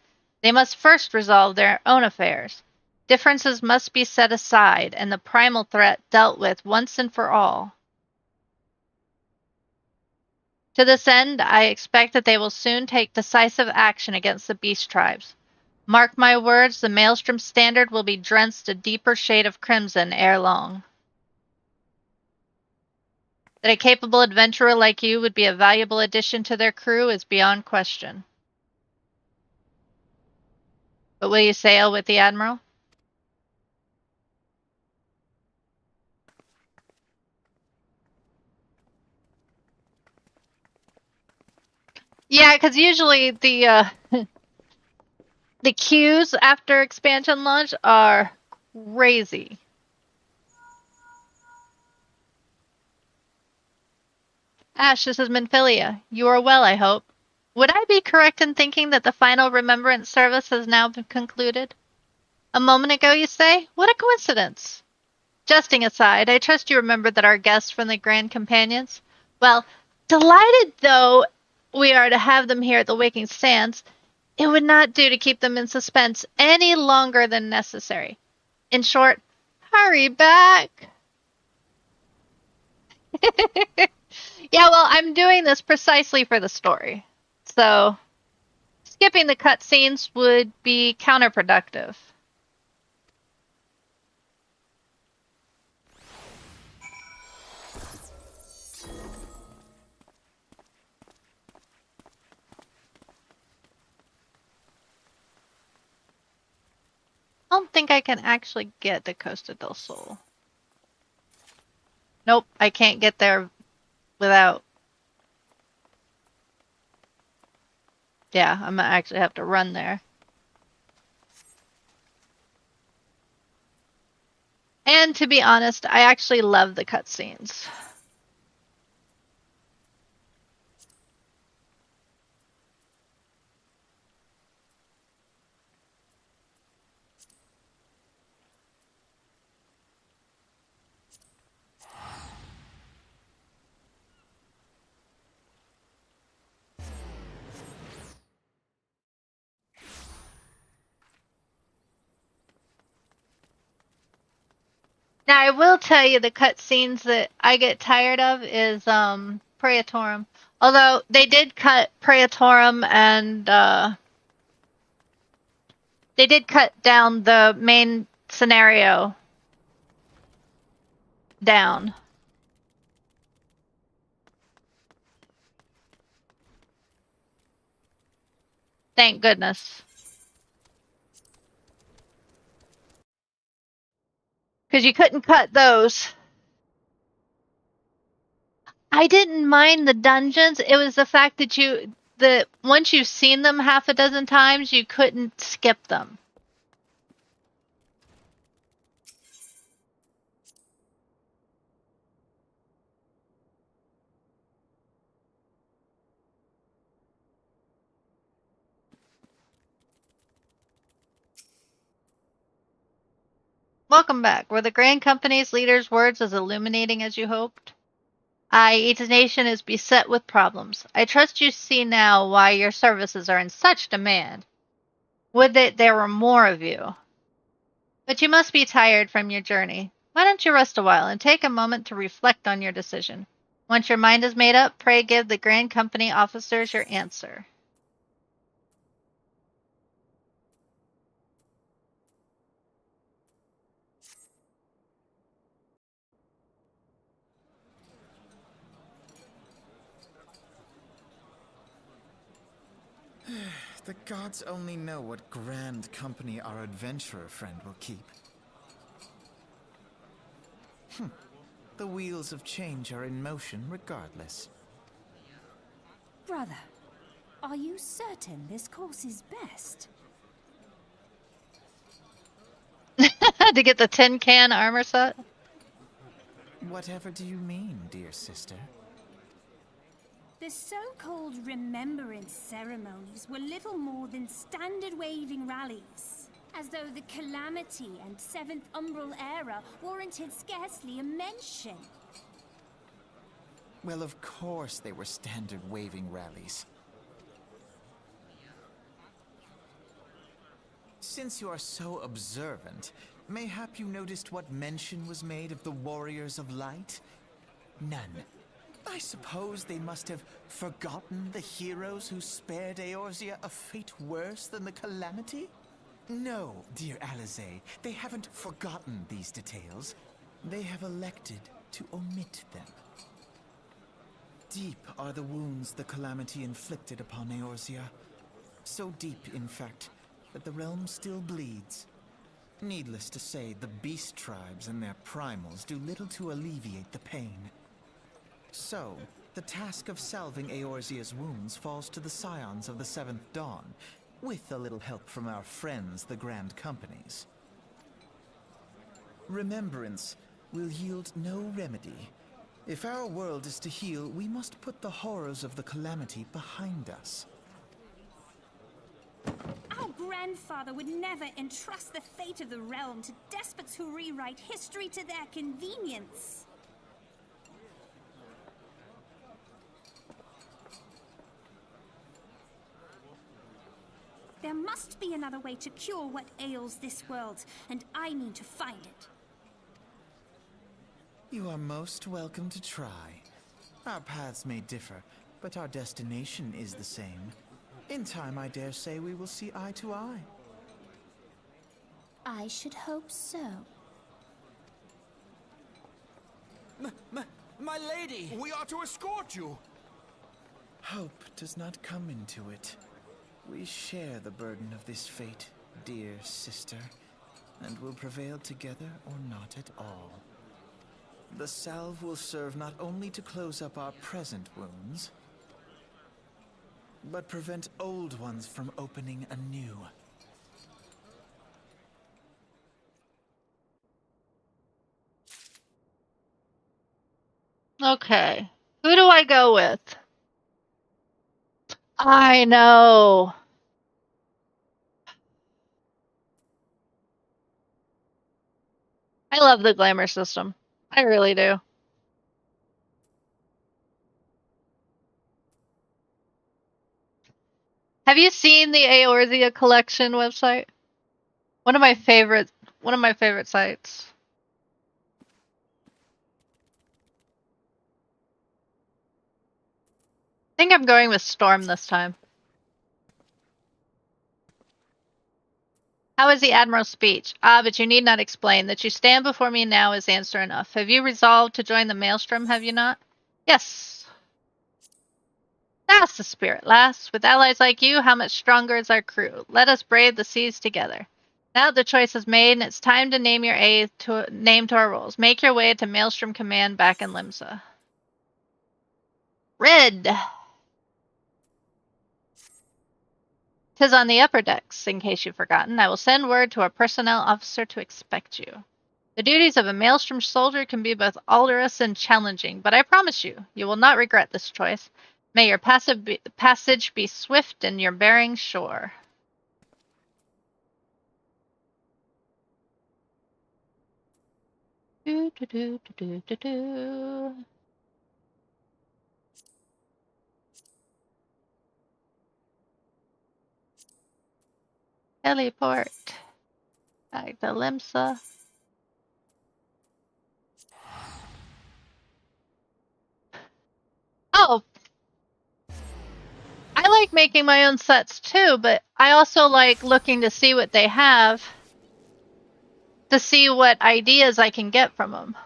they must first resolve their own affairs. Differences must be set aside, and the primal threat dealt with once and for all. To this end, I expect that they will soon take decisive action against the beast tribes. Mark my words, the Maelstrom standard will be drenched a deeper shade of crimson ere long. That a capable adventurer like you would be a valuable addition to their crew is beyond question. But will you sail with the Admiral? Yeah, because usually the the queues after expansion launch are crazy. Ash, this is Minfilia. You are well, I hope. Would I be correct in thinking that the final remembrance service has now been concluded? A moment ago, you say? What a coincidence! Jesting aside, I trust you remember that our guests from the Grand Companions? Well, delighted though we are to have them here at the Waking Sands, it would not do to keep them in suspense any longer than necessary. In short, hurry back! Yeah, well, I'm doing this precisely for the story. So, skipping the cutscenes would be counterproductive. I don't think I can actually get to Costa del Sol. Nope, I can't get there without... Yeah, I'm gonna actually have to run there. And to be honest, I actually love the cutscenes. Now, I will tell you the cutscenes that I get tired of is Praetorum. Although they did cut Praetorum and they did cut down the main scenario down. Thank goodness. Because you couldn't cut those. I didn't mind the dungeons. It was the fact that once you've seen them half a dozen times, you couldn't skip them. Welcome back. Were the Grand Company's leaders' words as illuminating as you hoped? Each nation is beset with problems. I trust you see now why your services are in such demand. Would that there were more of you. But you must be tired from your journey. Why don't you rest a while and take a moment to reflect on your decision? Once your mind is made up, pray give the Grand Company officers your answer. The gods only know what grand company our adventurer friend will keep. The wheels of change are in motion regardless. Brother, are you certain this course is best? To get the tin can armor set? Whatever do you mean, dear sister? The so-called remembrance ceremonies were little more than standard waving rallies, as though the Calamity and Seventh Umbral era warranted scarcely a mention. Well, of course they were standard waving rallies. Since you are so observant, mayhap you noticed what mention was made of the Warriors of Light? None. I suppose they must have forgotten the heroes who spared Eorzea a fate worse than the Calamity? No, dear Alize, they haven't forgotten these details. They have elected to omit them. Deep are the wounds the Calamity inflicted upon Eorzea. So deep, in fact, that the realm still bleeds. Needless to say, the beast tribes and their primals do little to alleviate the pain. So, the task of salving Eorzea's wounds falls to the scions of the Seventh Dawn, with a little help from our friends, the Grand Companies. Remembrance will yield no remedy. If our world is to heal, we must put the horrors of the Calamity behind us. Our grandfather would never entrust the fate of the realm to despots who rewrite history to their convenience. There must be another way to cure what ails this world, and I mean to find it. You are most welcome to try. Our paths may differ, but our destination is the same. In time, I dare say we will see eye to eye. I should hope so. My lady! We are to escort you! Hope does not come into it. We share the burden of this fate, dear sister, and will prevail together or not at all. The salve will serve not only to close up our present wounds, but prevent old ones from opening anew. Okay. Who do I go with? I know. I love the glamour system. I really do. Have you seen the Eorzea collection website? One of my favorite sites. I think I'm going with Storm this time. How is the Admiral's speech? Ah, but you need not explain. That you stand before me now is answer enough. Have you resolved to join the Maelstrom, have you not? Yes. That's the spirit, lass. With allies like you, how much stronger is our crew? Let us brave the seas together. Now the choice is made, and it's time to name your name to our roles. Make your way to Maelstrom Command back in Limsa. Red. 'Tis on the upper decks, in case you've forgotten. I will send word to our personnel officer to expect you. The duties of a Maelstrom soldier can be both arduous and challenging, but I promise you, you will not regret this choice. May your passage be swift and your bearing sure. Do, do, do, do, do, do. Teleport. Back to Limsa. Oh! I like making my own sets too, but I also like looking to see what they have. To see what ideas I can get from them.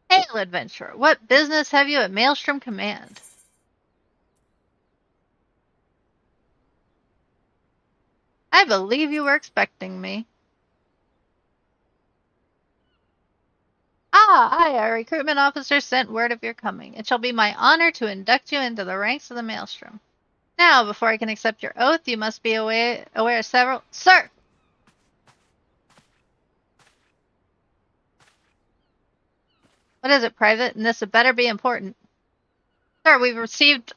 Hail, adventurer. What business have you at Maelstrom Command? I believe you were expecting me. Ah, aye, our recruitment officer sent word of your coming. It shall be my honor to induct you into the ranks of the Maelstrom. Now, before I can accept your oath, you must be aware of several— Sir! What is it, Private? And this had better be important. Sir, we've received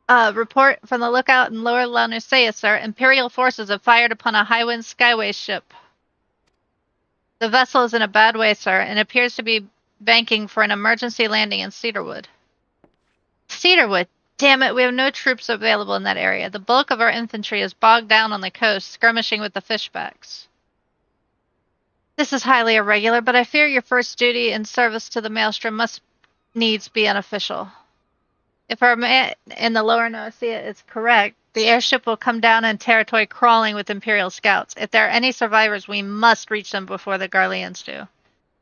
a report from the lookout in Lower Lanusia, sir. Imperial forces have fired upon a Highwind Skyway ship. The vessel is in a bad way, sir, and appears to be banking for an emergency landing in Cedarwood. Cedarwood? Damn it, we have no troops available in that area. The bulk of our infantry is bogged down on the coast, skirmishing with the fishbacks. This is highly irregular, but I fear your first duty in service to the Maelstrom must needs be unofficial. If our man in the Lower Nausea is correct, the airship will come down in territory crawling with Imperial scouts. If there are any survivors, we must reach them before the Garleans do.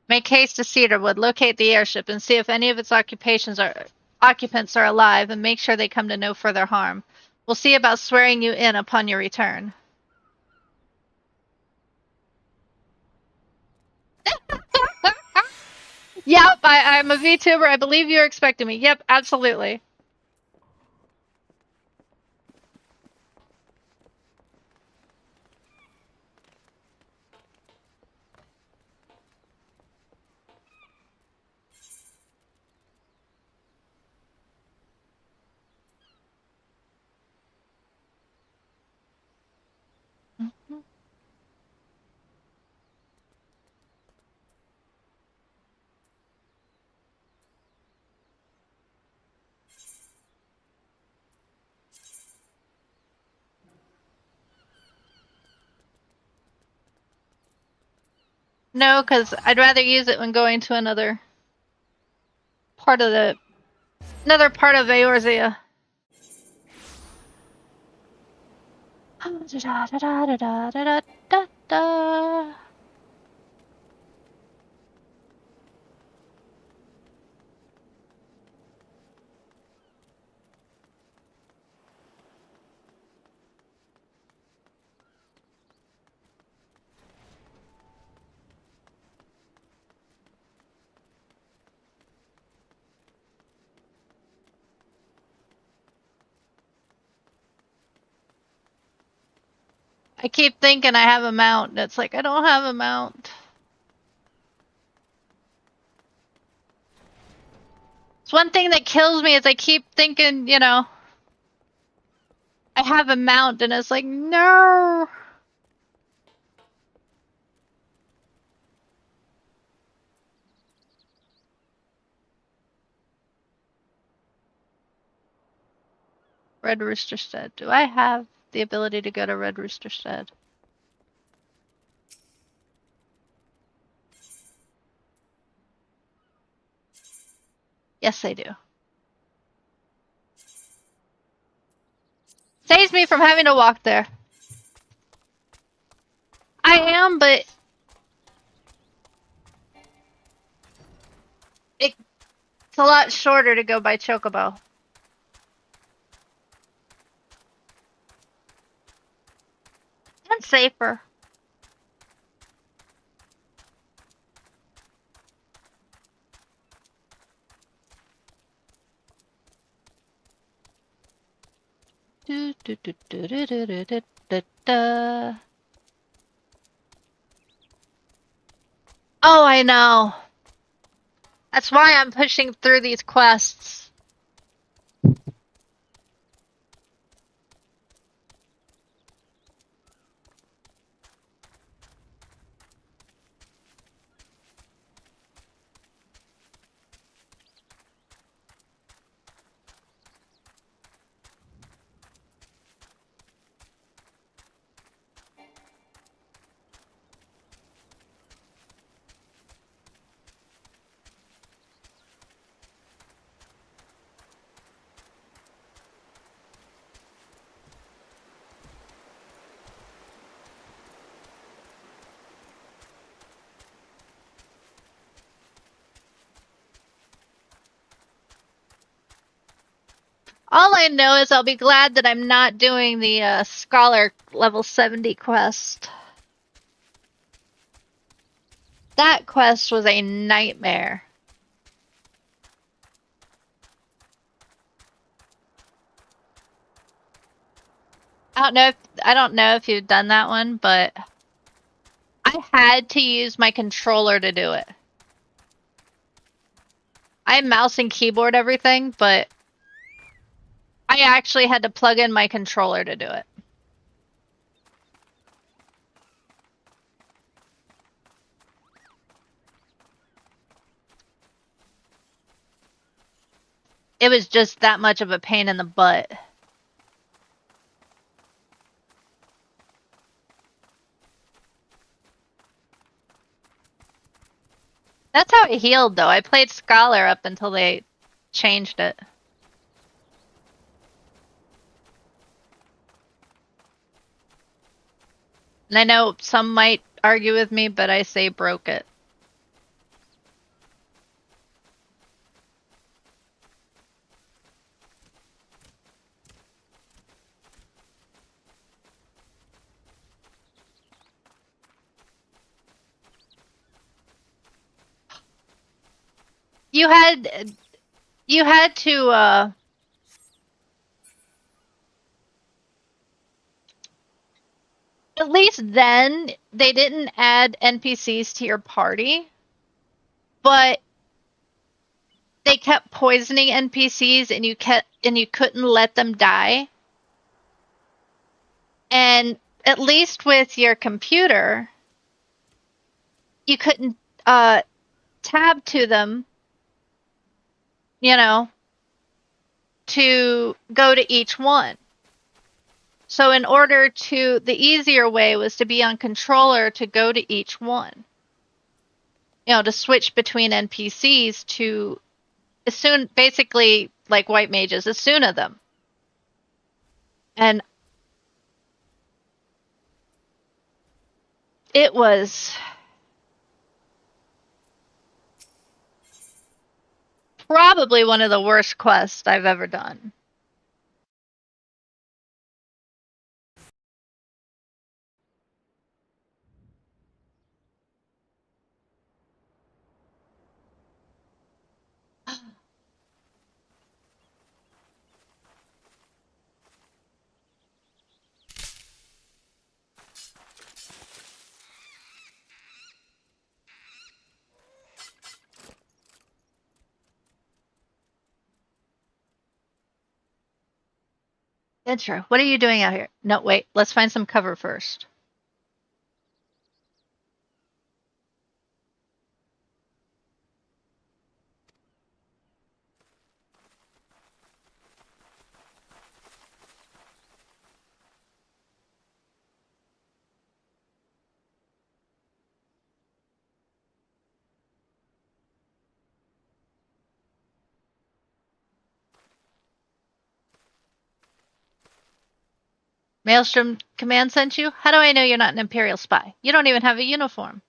Make haste to Cedarwood, locate the airship, and see if any of its occupants are alive, and make sure they come to no further harm. We'll see about swearing you in upon your return. Yep, I'm a VTuber. I believe you're expecting me. Yep, absolutely. No, because I'd rather use it when going to another part of Eorzea. I keep thinking I have a mount. It's like, I don't have a mount. It's one thing that kills me is I keep thinking, you know, I have a mount, and it's like, no. Red Rooster Stead. Do I have the ability to go to Red Rooster Stead? Yes, I do. Saves me from having to walk there. I am, but it's a lot shorter to go by Chocobo. And safer. Oh, I know. That's why I'm pushing through these quests. All I know is I'll be glad that I'm not doing the Scholar level 70 quest. That quest was a nightmare. I don't know if you've done that one, but I had to use my controller to do it. I mouse and keyboard everything, but I actually had to plug in my controller to do it. It was just that much of a pain in the butt. That's how it healed, though. I played Scholar up until they changed it. And I know some might argue with me, but I say broke it. You had to, at least then, they didn't add NPCs to your party, but they kept poisoning NPCs and you couldn't let them die. And at least with your computer, you couldn't tab to them, you know, to go to each one. So in order to, the easier way was to be on controller to go to each one. to switch between NPCs to basically like white mages, Asuna them. And it was probably one of the worst quests I've ever done. Venture, what are you doing out here? No, wait, let's find some cover first. Maelstrom Command sent you? How do I know you're not an Imperial spy? You don't even have a uniform.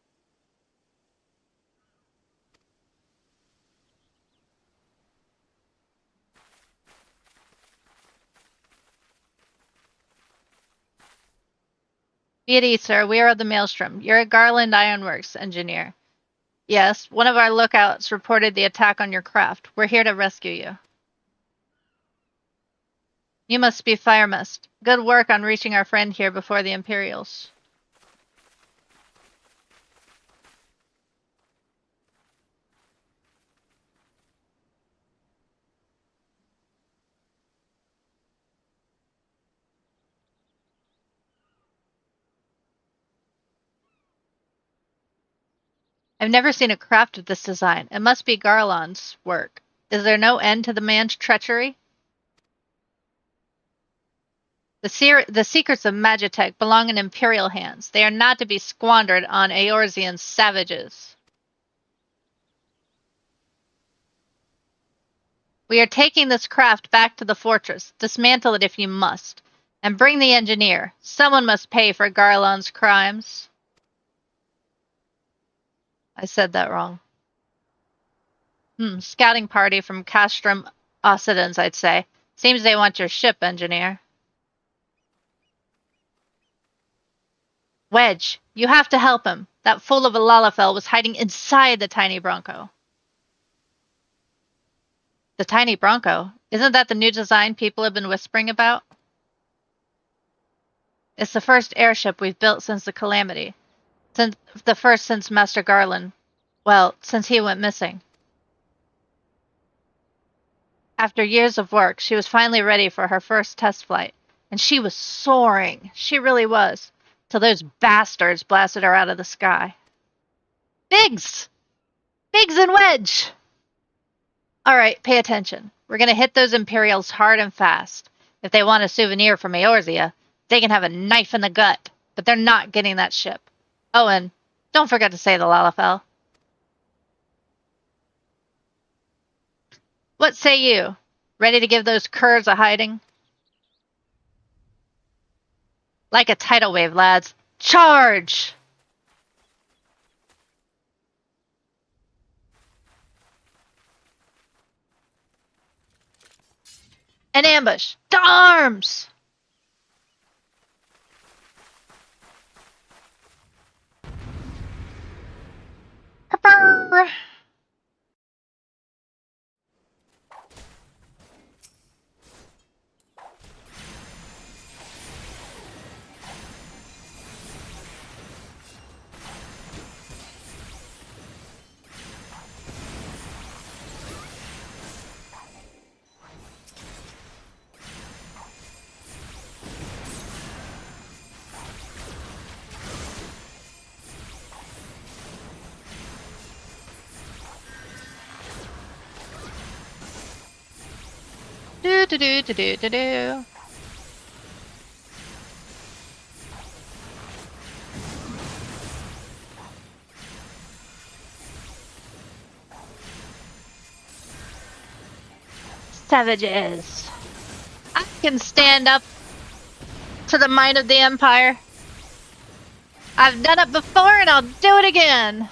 Be at ease, sir. We are of the Maelstrom. You're a Garland Ironworks engineer. Yes, one of our lookouts reported the attack on your craft. We're here to rescue you. You must be Firemist. Good work on reaching our friend here before the Imperials. I've never seen a craft of this design. It must be Garland's work. Is there no end to the man's treachery? The secrets of Magitech belong in Imperial hands. They are not to be squandered on Eorzean savages. We are taking this craft back to the fortress. Dismantle it if you must. And bring the engineer. Someone must pay for Garland's crimes. I said that wrong. Scouting party from Castrum Occidens, I'd say. Seems they want your ship, engineer. Wedge, you have to help him. That fool of a Lalafell was hiding inside the tiny Bronco. The tiny Bronco? Isn't that the new design people have been whispering about? It's the first airship we've built since the Calamity. The first since Master Garland. Well, since he went missing. After years of work, she was finally ready for her first test flight. And she was soaring. She really was. Till those bastards blasted her out of the sky. Biggs! Biggs and Wedge! Alright, pay attention. We're gonna hit those Imperials hard and fast. If they want a souvenir from Eorzea, they can have a knife in the gut. But they're not getting that ship. Oh, and don't forget to say the Lalafell. What say you? Ready to give those curs a hiding? Like a tidal wave, lads. Charge! An ambush! To arms! Purr. Do do do do do do do. savages. I can stand up to the might of the Empire. I've done it before and I'll do it again.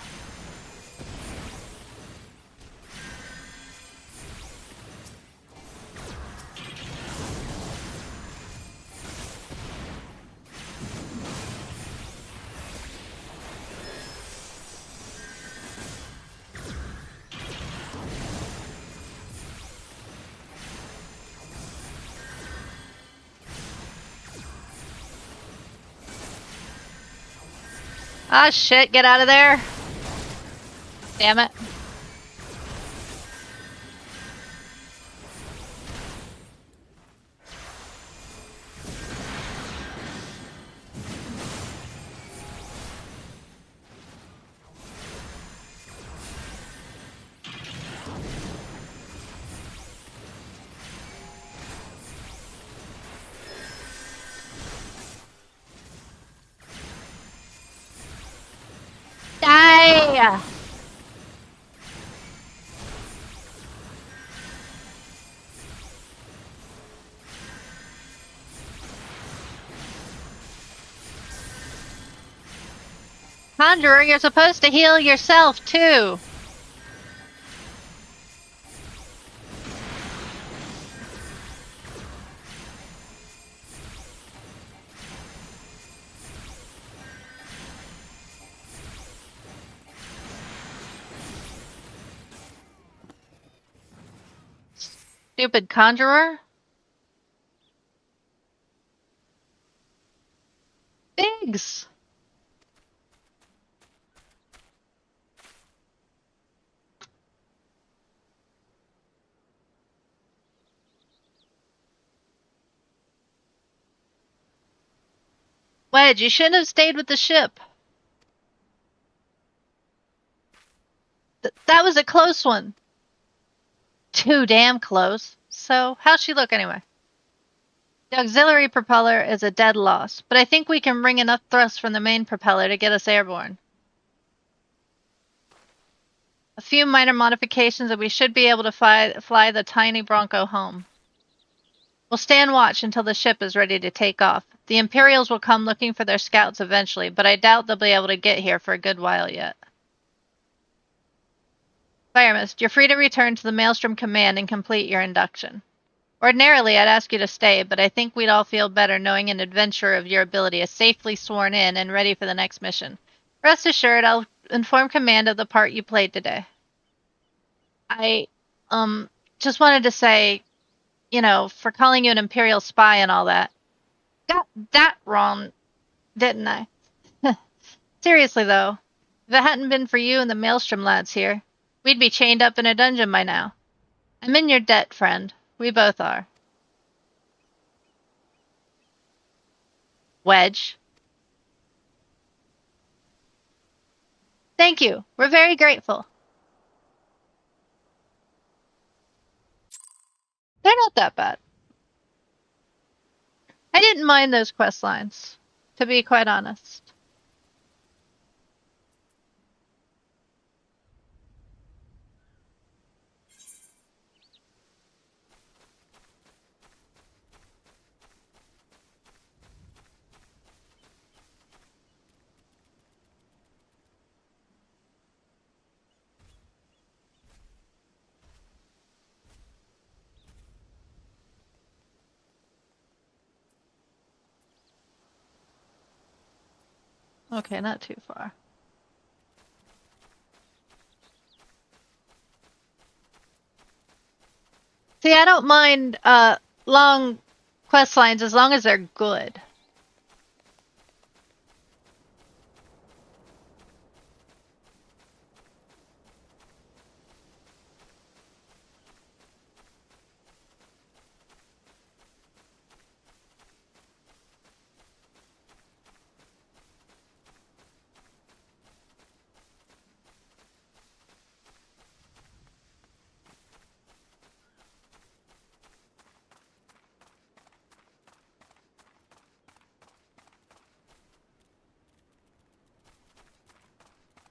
Ah, shit, get out of there. Damn it. Die! Conjurer, you're supposed to heal yourself, too. Stupid conjurer. Biggs. Wedge, you shouldn't have stayed with the ship. That was a close one. Too damn close. So, how's she look anyway? The auxiliary propeller is a dead loss, but I think we can wring enough thrust from the main propeller to get us airborne. A few minor modifications and we should be able to fly the tiny Bronco home. We'll stand watch until the ship is ready to take off. The Imperials will come looking for their scouts eventually, but I doubt they'll be able to get here for a good while yet. Firemist, you're free to return to the Maelstrom Command and complete your induction. Ordinarily, I'd ask you to stay, but I think we'd all feel better knowing an adventurer of your ability is safely sworn in and ready for the next mission. Rest assured, I'll inform Command of the part you played today. I, just wanted to say, you know, for calling you an Imperial spy and all that. Got that wrong, didn't I? Seriously, though, if it hadn't been for you and the Maelstrom lads here, we'd be chained up in a dungeon by now. I'm in your debt, friend. We both are. Wedge. Thank you. We're very grateful. They're not that bad. I didn't mind those quest lines, to be quite honest. Okay, not too far. See, I don't mind long quest lines as long as they're good.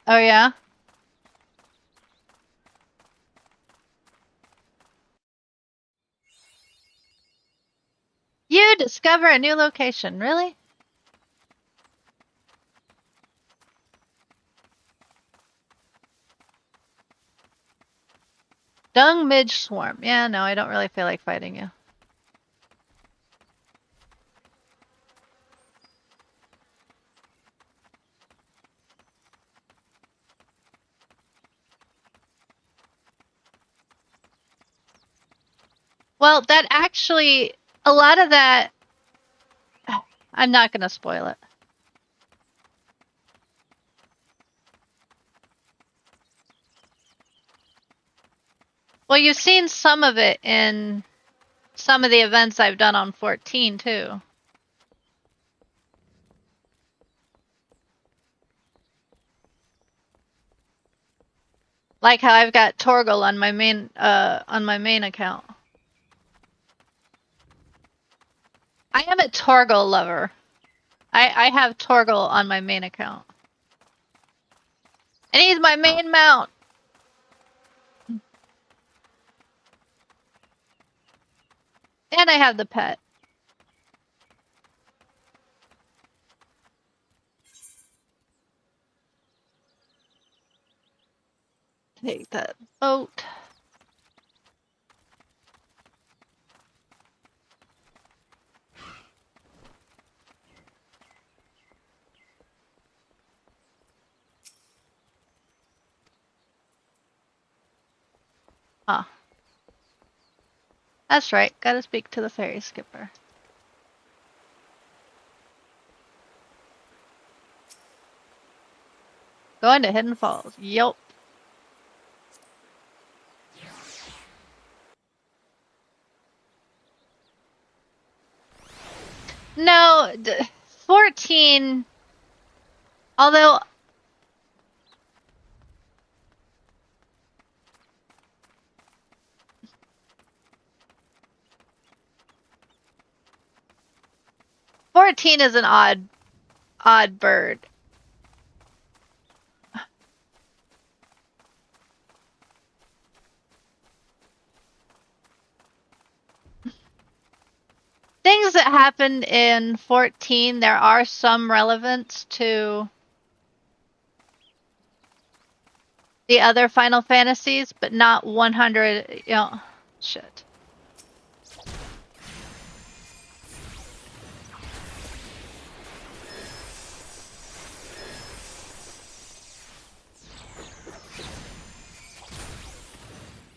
Oh, yeah? discover a new location. Really? Dung Midge Swarm. Yeah, no, I don't really feel like fighting you. Well, that actually, a lot of that, I'm not going to spoil it. Well, you've seen some of it in some of the events I've done on 14, too. Like how I've got Torgal on my main account. I am a Torgal lover. I have Torgal on my main account. And he's my main mount. And I have the pet. Take that boat. Ah. That's right, gotta speak to the ferry skipper. Going to Hidden Falls. Yup. No, 14, although... "14 is an odd bird. Things that happened in 14, there are some relevance to the other Final Fantasies, but not 100, you know, shit.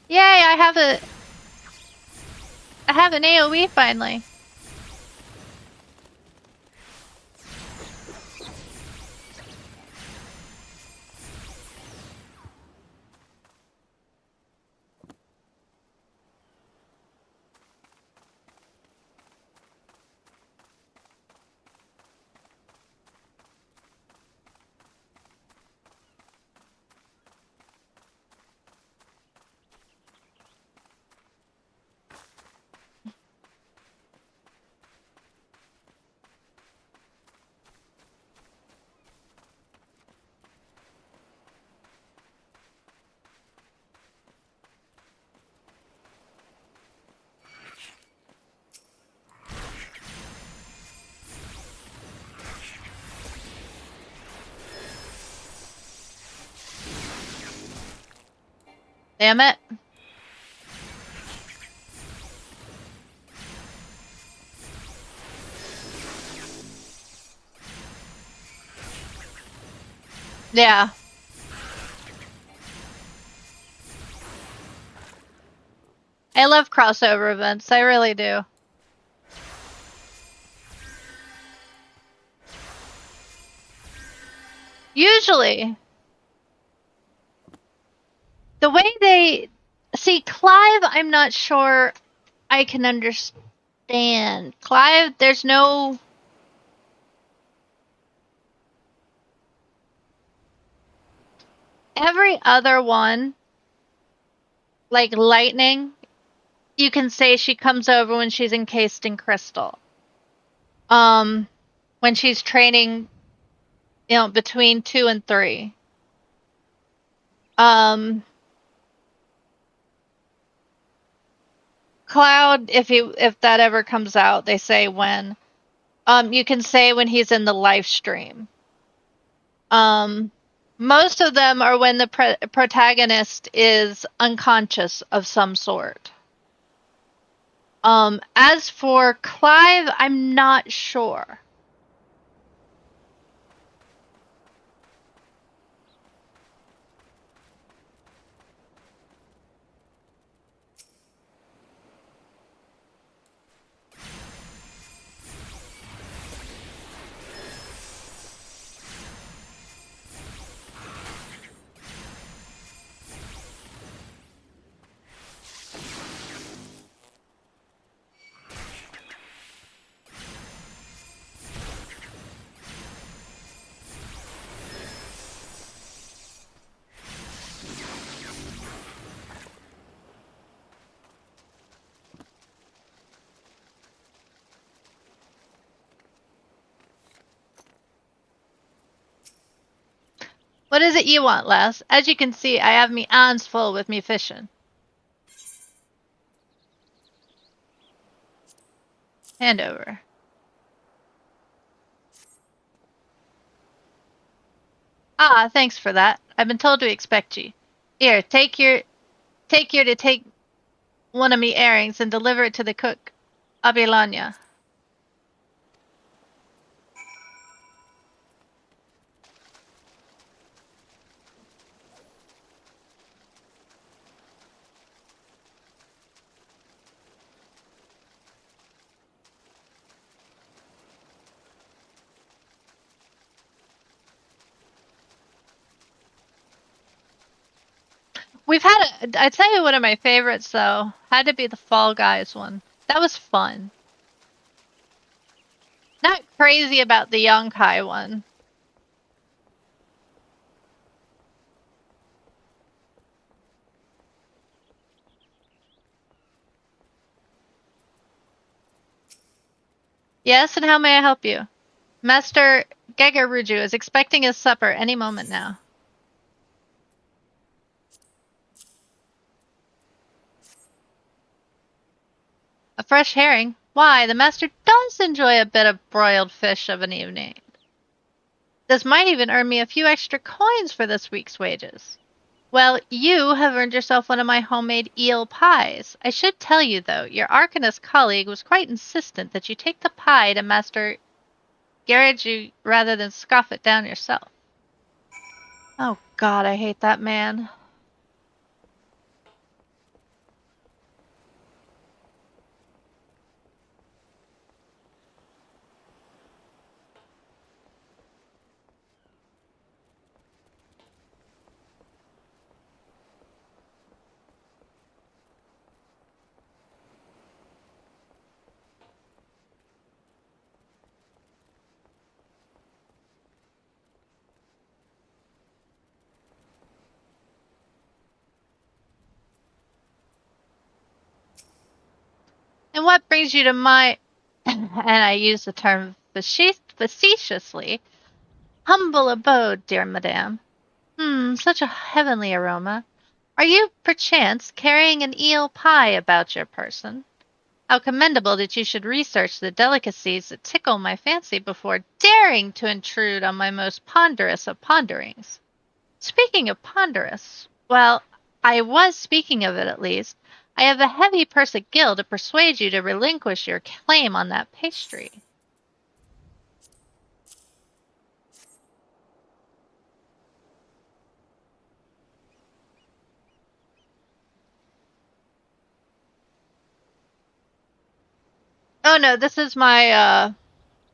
Yay, I have an AoE finally. Damn it. Yeah. I love crossover events, I really do. Usually, the way they see Clive, I'm not sure I can understand. Clive, there's no... Every other one, like Lightning, you can say she comes over when she's encased in crystal. When she's training, you know, between 2 and 3. Cloud, if that ever comes out, they say when. You can say when he's in the live stream. Most of them are when the protagonist is unconscious of some sort. As for Clive, I'm not sure. What is it you want, lass? As you can see, I have me hands full with me fishing. Hand over. Ah, thanks for that. I've been told to expect you. Here, take to take one of me earrings and deliver it to the cook, Abilanya. We've had I'd say one of my favorites though had to be the Fall Guys one. That was fun. Not crazy about the Yonkai one. Yes, and how may I help you? Master Gegaruju is expecting his supper any moment now. A fresh herring? Why, the master does enjoy a bit of broiled fish of an evening. This might even earn me a few extra coins for this week's wages. Well, you have earned yourself one of my homemade eel pies. I should tell you, though, your Arcanist colleague was quite insistent that you take the pie to Master Garaju rather than scoff it down yourself. Oh God, I hate that man. And what brings you to my, and I use the term facetiously, humble abode, dear madame? Such a heavenly aroma. Are you, perchance, carrying an eel pie about your person? How commendable that you should research the delicacies that tickle my fancy before daring to intrude on my most ponderous of ponderings. Speaking of ponderous, well, I was speaking of it at least. I have a heavy purse at gill to persuade you to relinquish your claim on that pastry. Oh no, this is my,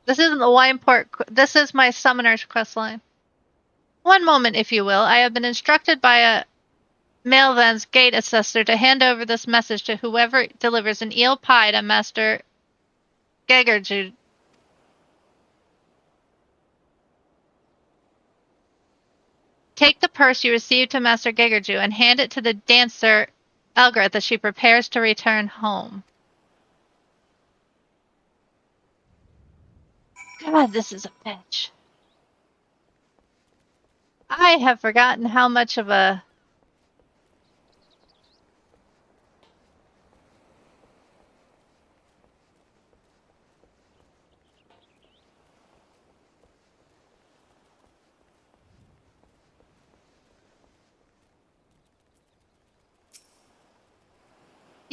this isn't the wine port, this is my summoner's quest line. One moment, if you will. I have been instructed by a Maelvan's gate assessor to hand over this message to whoever delivers an eel pie to Master Gegarju. Take the purse you received to Master Gegarju and hand it to the dancer Elgarth as she prepares to return home. God, this is a bitch. I have forgotten how much of a...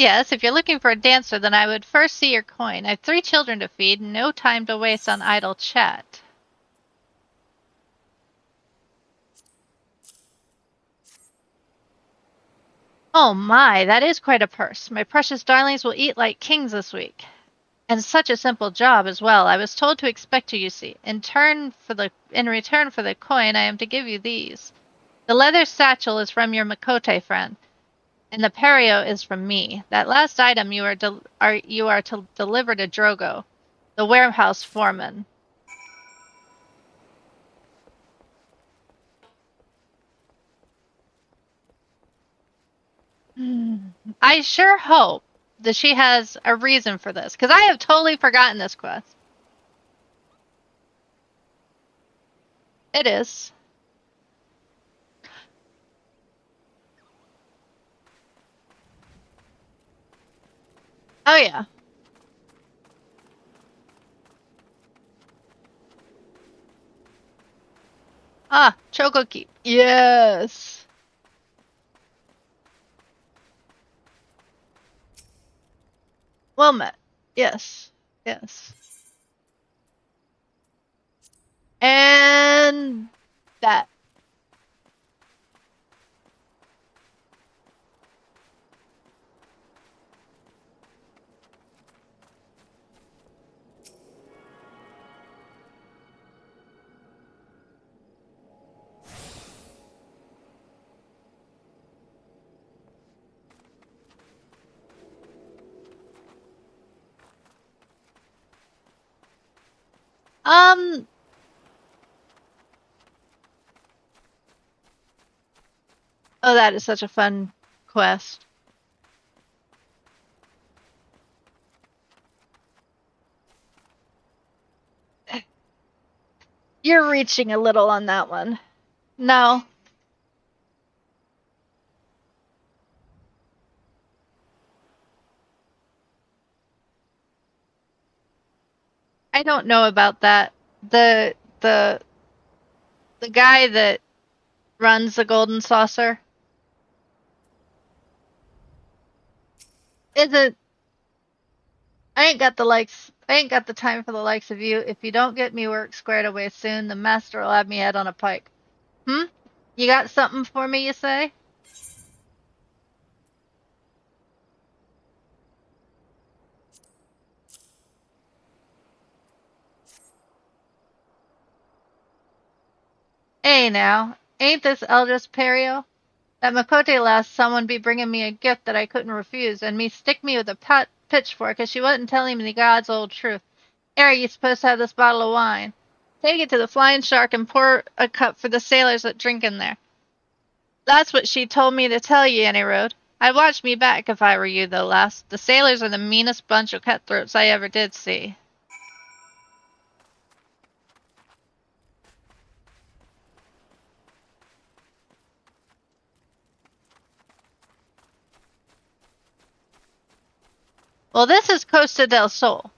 Yes, if you're looking for a dancer, then I would first see your coin. I have 3 children to feed, no time to waste on idle chat. Oh my, that is quite a purse. My precious darlings will eat like kings this week. And such a simple job as well. I was told to expect you see. In return for the coin, I am to give you these. The leather satchel is from your Makote friend, and the perio is from me. That last item you are to deliver to Drogo, the warehouse foreman. I sure hope that she has a reason for this, because I have totally forgotten this quest. It is. Oh yeah. Ah, Choco Keep. Yes. Well met. Yes. Yes. And that. Um. Oh, that is such a fun quest. You're reaching a little on that one. No. I don't know about that. The the the guy that runs the Golden Saucer isn't. I ain't got the likes. I ain't got the time for the likes of you. If you don't get me work squared away soon, the master will have me head on a pike. Hmm? You got something for me, you say? Hey now, ain't this Eldris Perio? That Makote lass someone be bringing me a gift that I couldn't refuse, and me stick me with a pitchfork, 'cause she wasn't telling me the God's old truth. Ere you supposed to have this bottle of wine. Take it to the Flying Shark and pour a cup for the sailors that drink in there. That's what she told me to tell ye, any road. I'd watch me back if I were you, though, lass. The sailors are the meanest bunch of cutthroats I ever did see. Well, this is Costa del Sol.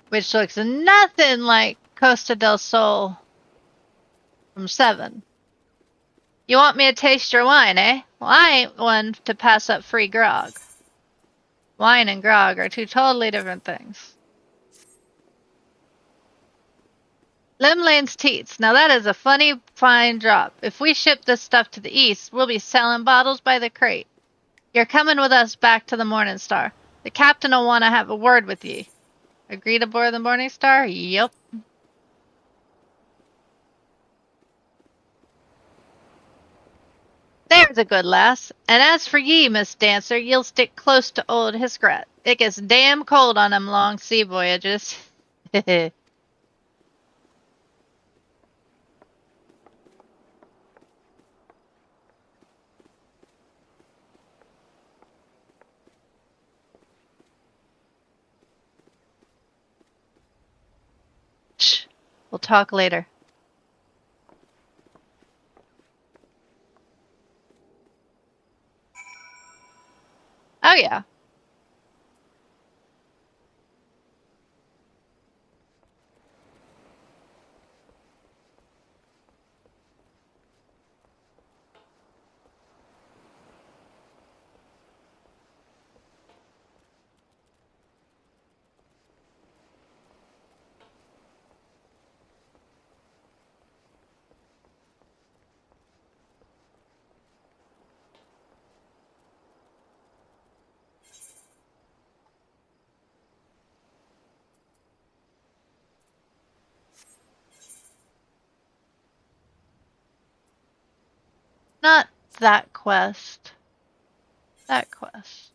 Which looks nothing like Costa del Sol from 7. You want me to taste your wine, eh? Well, I ain't one to pass up free grog. Wine and grog are 2 totally different things. Limlane's teats. Now that is a funny fine drop. If we ship this stuff to the east, we'll be selling bottles by the crate. You're coming with us back to the Morning Star. The captain will want to have a word with ye. Agree to board the Morning Star? Yup. There's a good lass. And as for ye, Miss Dancer, you'll stick close to old Hiskrat. It gets damn cold on them long sea voyages. Shh. We'll talk later. Oh yeah. Not that quest. That quest.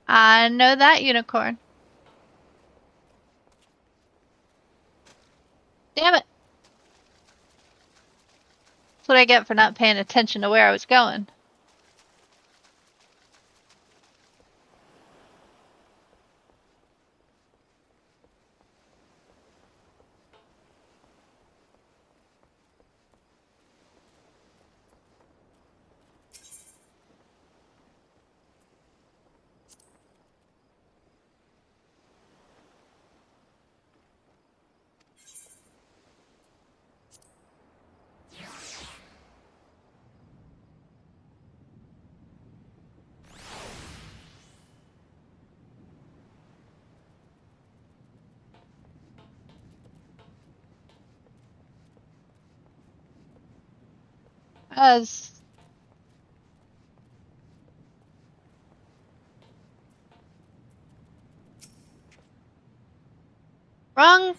I know that unicorn. Damn it. That's what I get for not paying attention to where I was going. As wrong.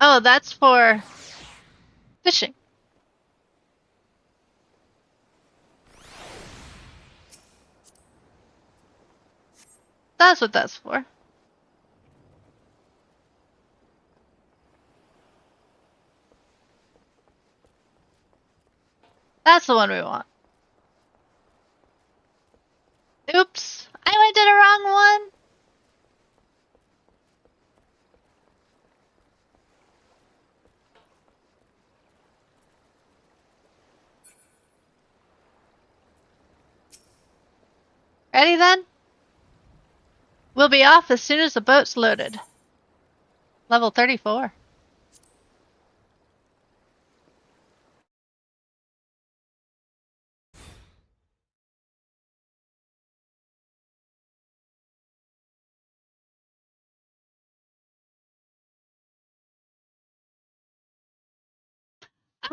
Oh, that's for fishing. That's what that's for. That's the one we want. Oops. I went to the wrong one. Ready then? We'll be off as soon as the boat's loaded. Level 34.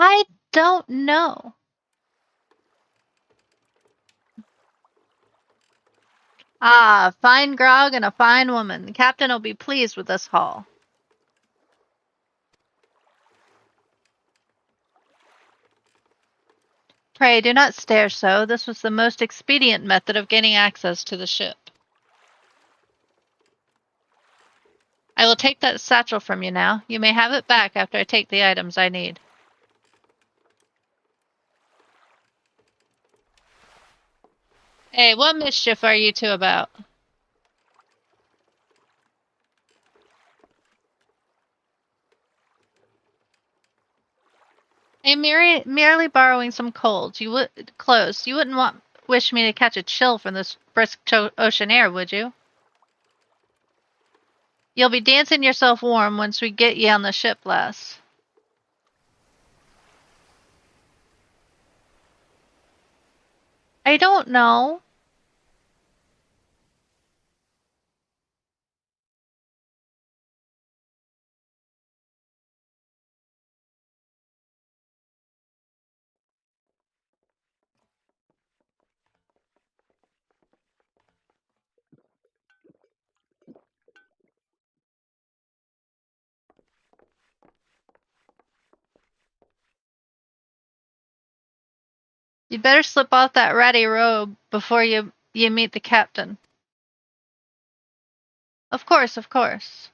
I don't know. Ah, fine grog and a fine woman. The captain will be pleased with this haul. Pray do not stare so. This was the most expedient method of gaining access to the ship. I will take that satchel from you now. You may have it back after I take the items I need. Hey, what mischief are you two about? I'm merely borrowing some clothes. You wouldn't wish me to catch a chill from this brisk ocean air, would you? You'll be dancing yourself warm once we get you on the ship, lass. I don't know. You'd better slip off that ratty robe before you meet the captain. Of course, of course.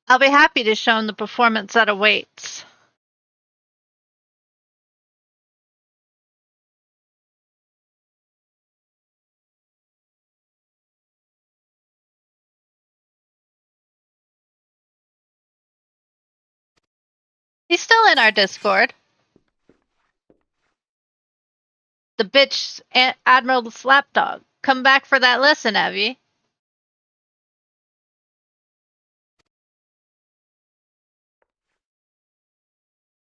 I'll be happy to show him the performance that awaits. He's still in our Discord. The bitch, Admiral Slapdog. Come back for that lesson, Abby.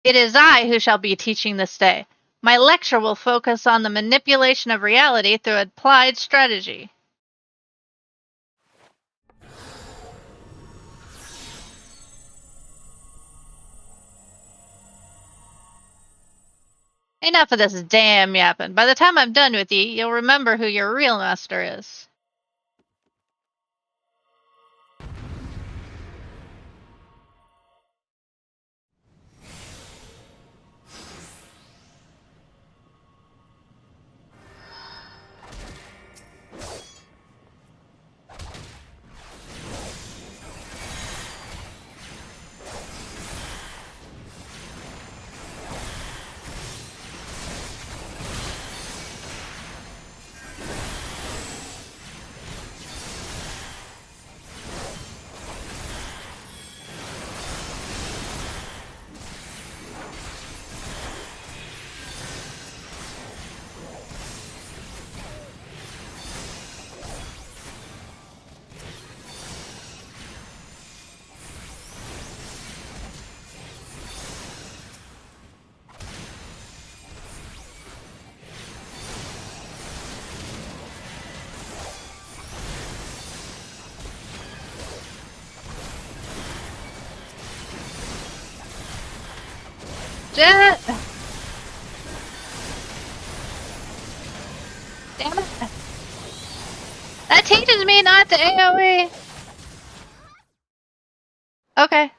It is I who shall be teaching this day. My lecture will focus on the manipulation of reality through applied strategy. Enough of this damn yapping. By the time I'm done with you, you'll remember who your real master is. Jet! Damn it. That teaches me not to AoE. Okay.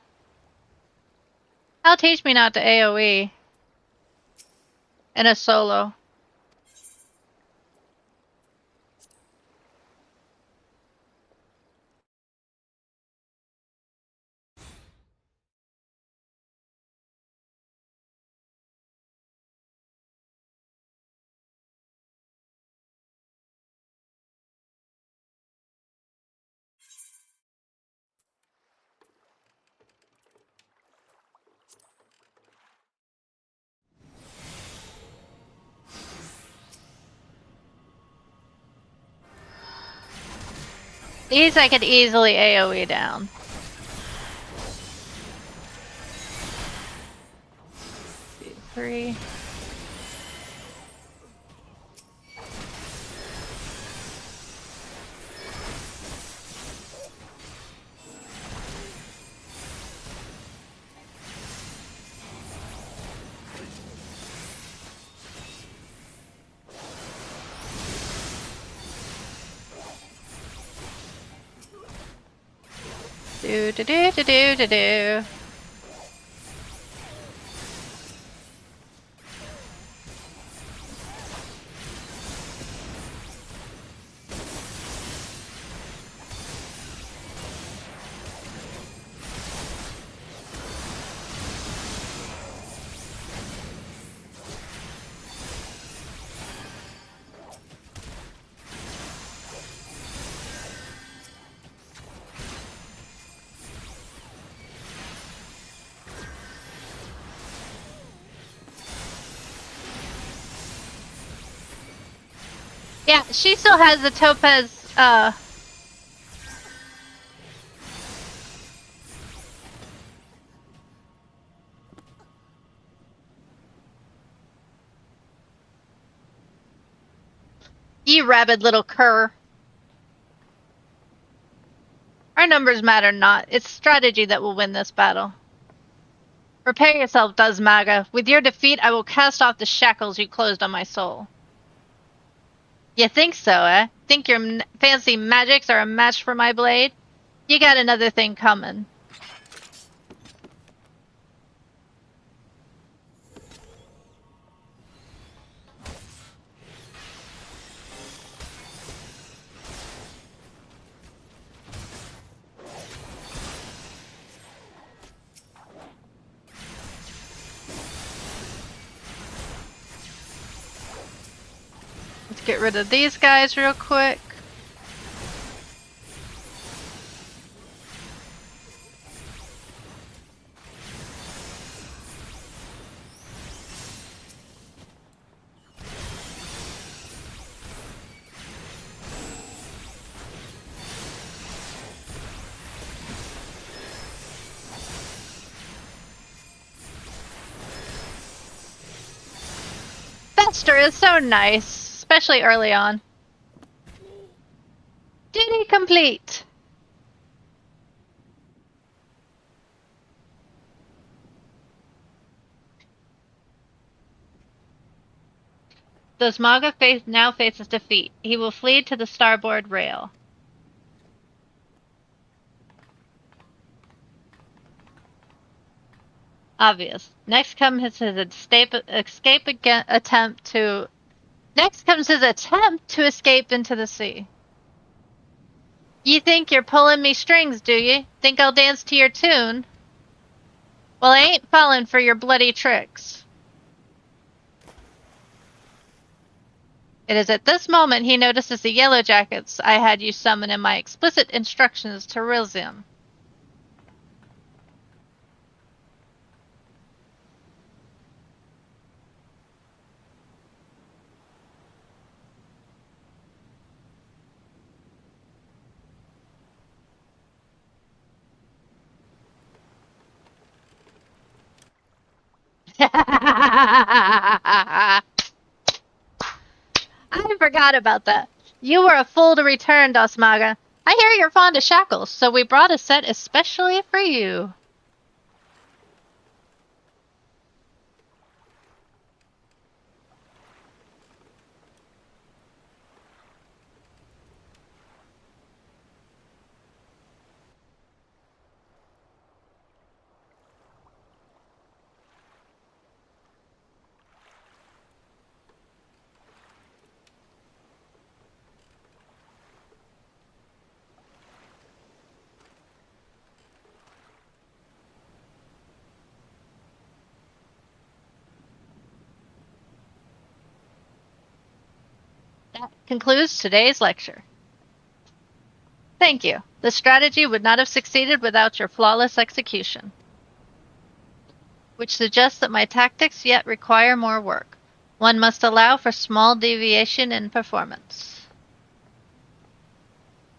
That'll teach me not to AoE. In a solo. These I could easily AoE down. Two, three. Do do do do do do do. Yeah, she still has the topaz, You rabid little cur. Our numbers matter not. It's strategy that will win this battle. Prepare yourself, Duzmaga. With your defeat, I will cast off the shackles you closed on my soul. You think so, eh? Think your fancy magics are a match for my blade? You got another thing coming. Let's get rid of these guys real quick. master is so nice, especially early on. Duty complete. The Smaga now faces defeat. He will flee to the starboard rail. Obvious. Next comes his escape attempt to escape into the sea. You think you're pulling me strings, do you? Think I'll dance to your tune? Well, I ain't falling for your bloody tricks. It is at this moment he notices the yellow jackets I had you summon in my explicit instructions to Rilzium. I forgot about that. You were a fool to return, Dosmaga. I hear you're fond of shackles, so we brought a set especially for you. That concludes today's lecture. Thank you. The strategy would not have succeeded without your flawless execution, which suggests that my tactics yet require more work. One must allow for small deviation in performance.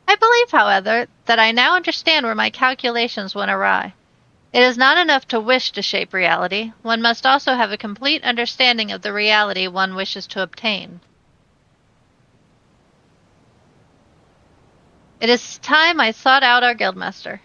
I believe, however, that I now understand where my calculations went awry. It is not enough to wish to shape reality. One must also have a complete understanding of the reality one wishes to obtain. It is time I sought out our guildmaster.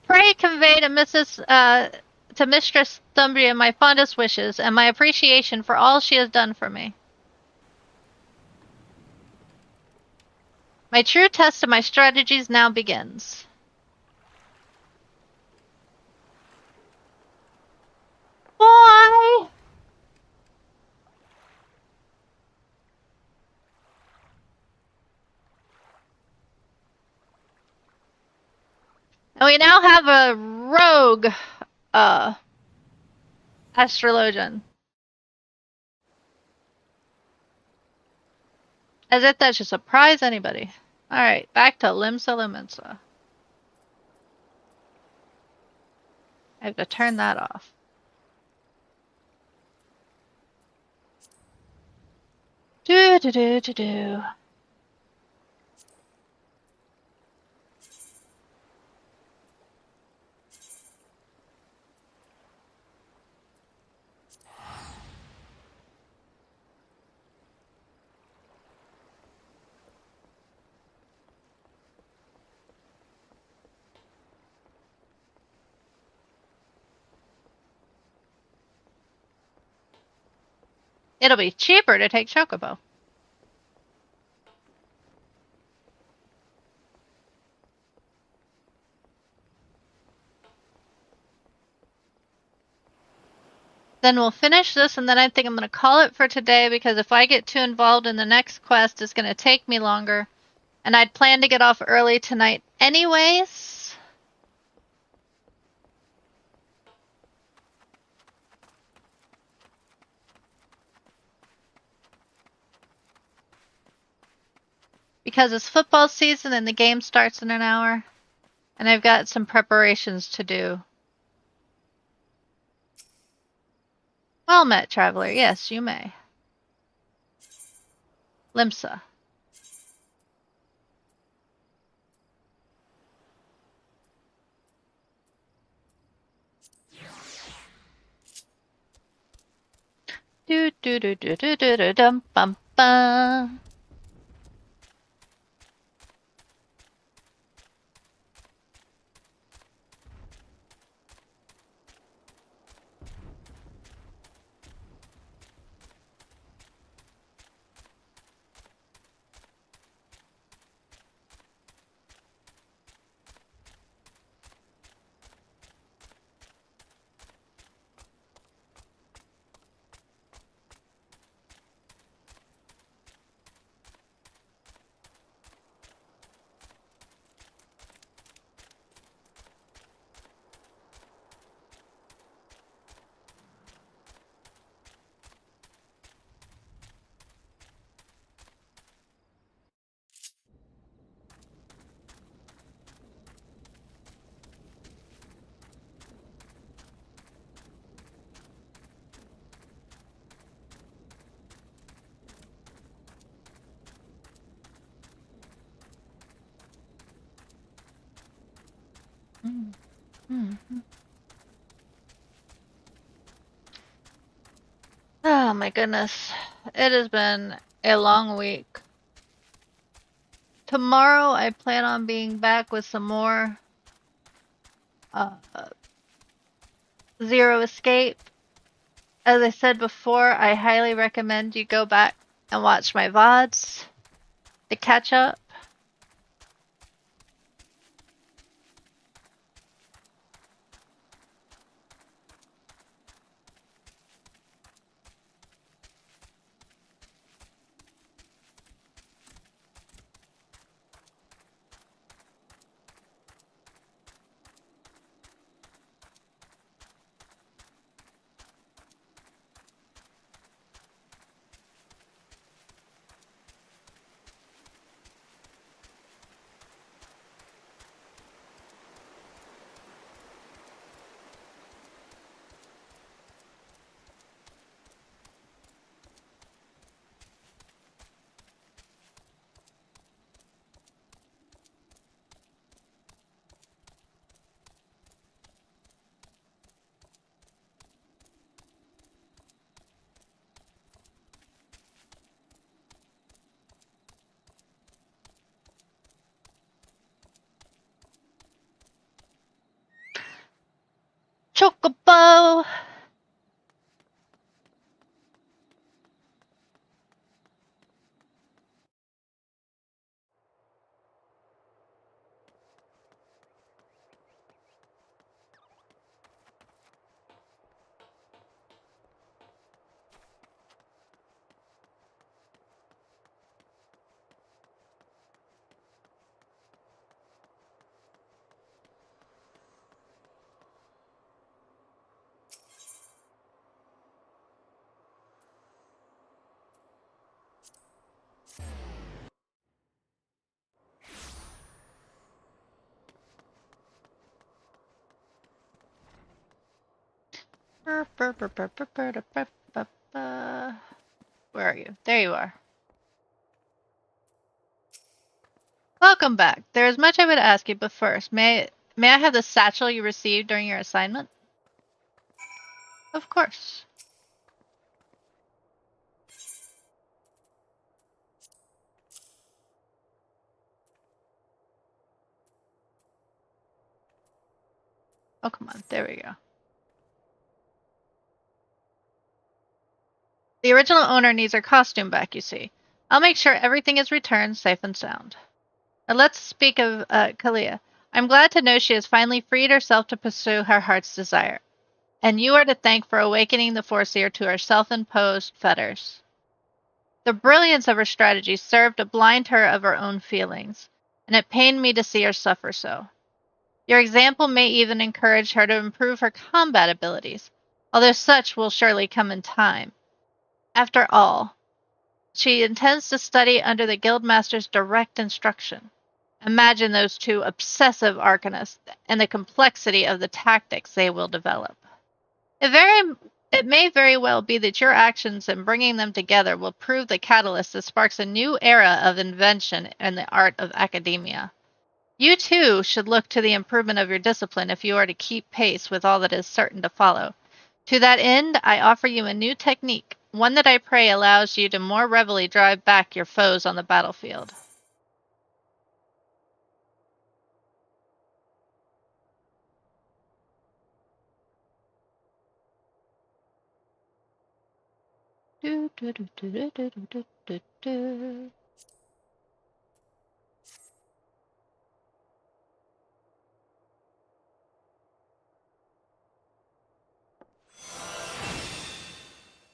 Pray convey to Mistress Thumbria my fondest wishes and my appreciation for all she has done for me. My true test of my strategies now begins. Why? And we now have a rogue astrologian. As if that should surprise anybody. Alright, back to Limsa Limensa. I have to turn that off. Do. It'll be cheaper to take Chocobo. Then we'll finish this, and then I think I'm going to call it for today, because if I get too involved in the next quest, it's going to take me longer. And I'd planned to get off early tonight anyways. Because it's football season and the game starts in an hour. And I've got some preparations to do. Well met, traveler. Yes, you may. Limsa. Do do do do do do do dum bum bum. Oh my goodness. It has been a long week. Tomorrow I plan on being back with some more Zero Escape. As I said before, I highly recommend you go back and watch my VODs to catch up. Chocobo! Where are you? There you are. Welcome back. There is much I would ask you, but first, may I have the satchel you received during your assignment? Of course. Oh, come on. There we go. The original owner needs her costume back, you see. I'll make sure everything is returned safe and sound. Now let's speak of Kalia. I'm glad to know she has finally freed herself to pursue her heart's desire. And you are to thank for awakening the Foreseer to her self-imposed fetters. The brilliance of her strategy served to blind her of her own feelings, and it pained me to see her suffer so. Your example may even encourage her to improve her combat abilities, although such will surely come in time. After all, she intends to study under the Guildmaster's direct instruction. Imagine those two obsessive arcanists and the complexity of the tactics they will develop. It very It may very well be that your actions in bringing them together will prove the catalyst that sparks a new era of invention in the art of academia. You too should look to the improvement of your discipline if you are to keep pace with all that is certain to follow. To that end, I offer you a new technique, one that I pray allows you to more readily drive back your foes on the battlefield.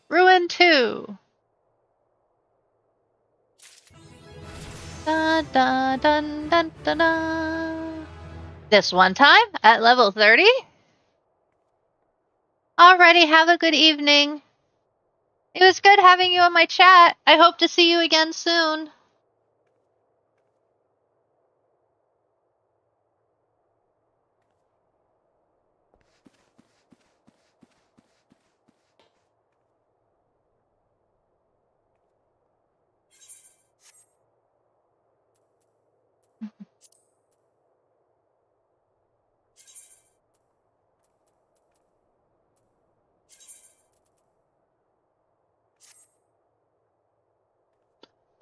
Ruin 2. Dun, dun, dun, dun, dun, dun. This one time at level 30? Alrighty, have a good evening. It was good having you in my chat. I hope to see you again soon.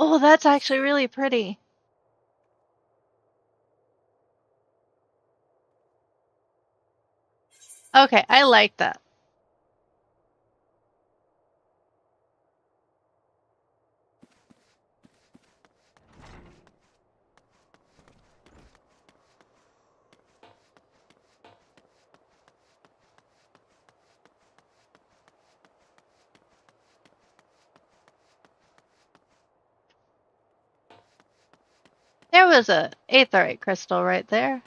Oh, that's actually really pretty. Okay, I like that. There was a aetheryte crystal right there.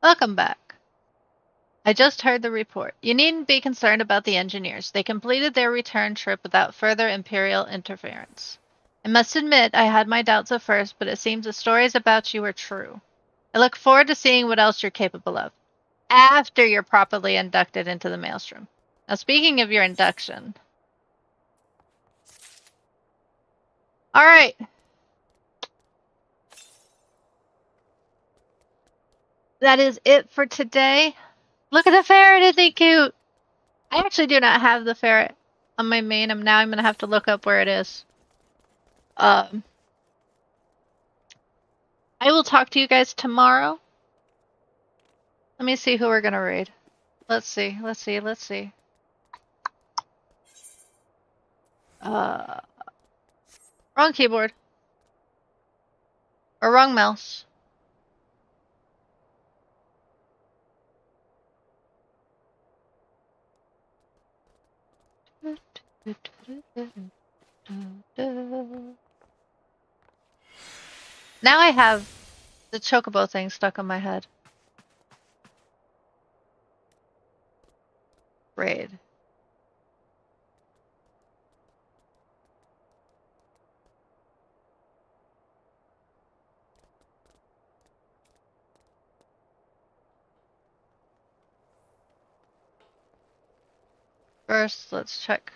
Welcome back. I just heard the report. You needn't be concerned about the engineers. They completed their return trip without further Imperial interference. I must admit, I had my doubts at first, but it seems the stories about you are true. I look forward to seeing what else you're capable of, after you're properly inducted into the Maelstrom. Now, speaking of your induction... Alright! That is it for today. Look at the ferret, isn't he cute? I actually do not have the ferret on my main. I'm going to have to look up where it is. I will talk to you guys tomorrow. Let me see who we're going to raid. Let's see. Wrong keyboard. Or wrong mouse. Now I have the chocobo thing stuck on my head. Raid. First, let's check.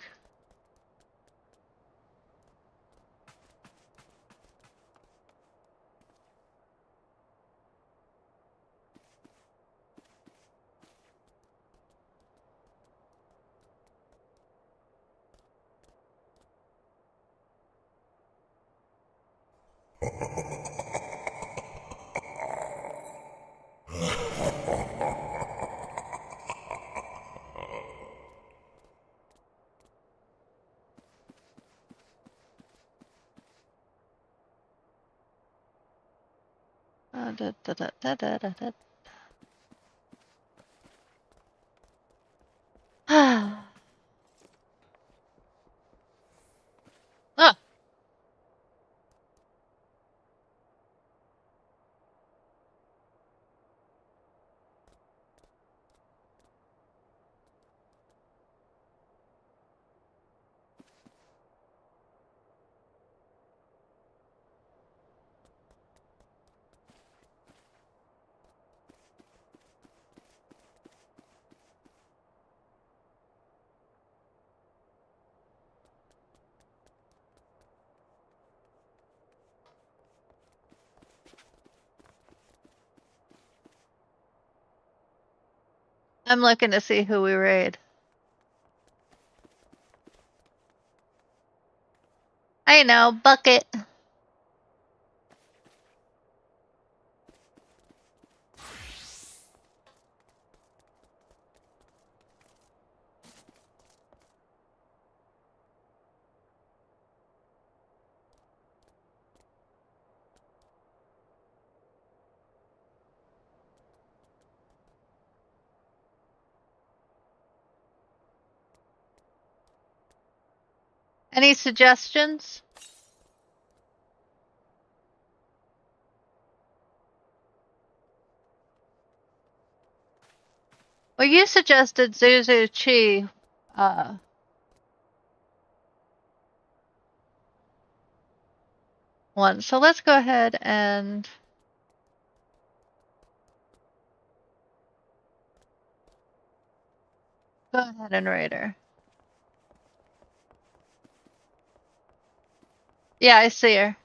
Ah. I'm looking to see who we raid. I know, Bucket. Any suggestions? Well, you suggested Zuzu Chi, one. So let's go ahead and raid her. Yeah, I see her.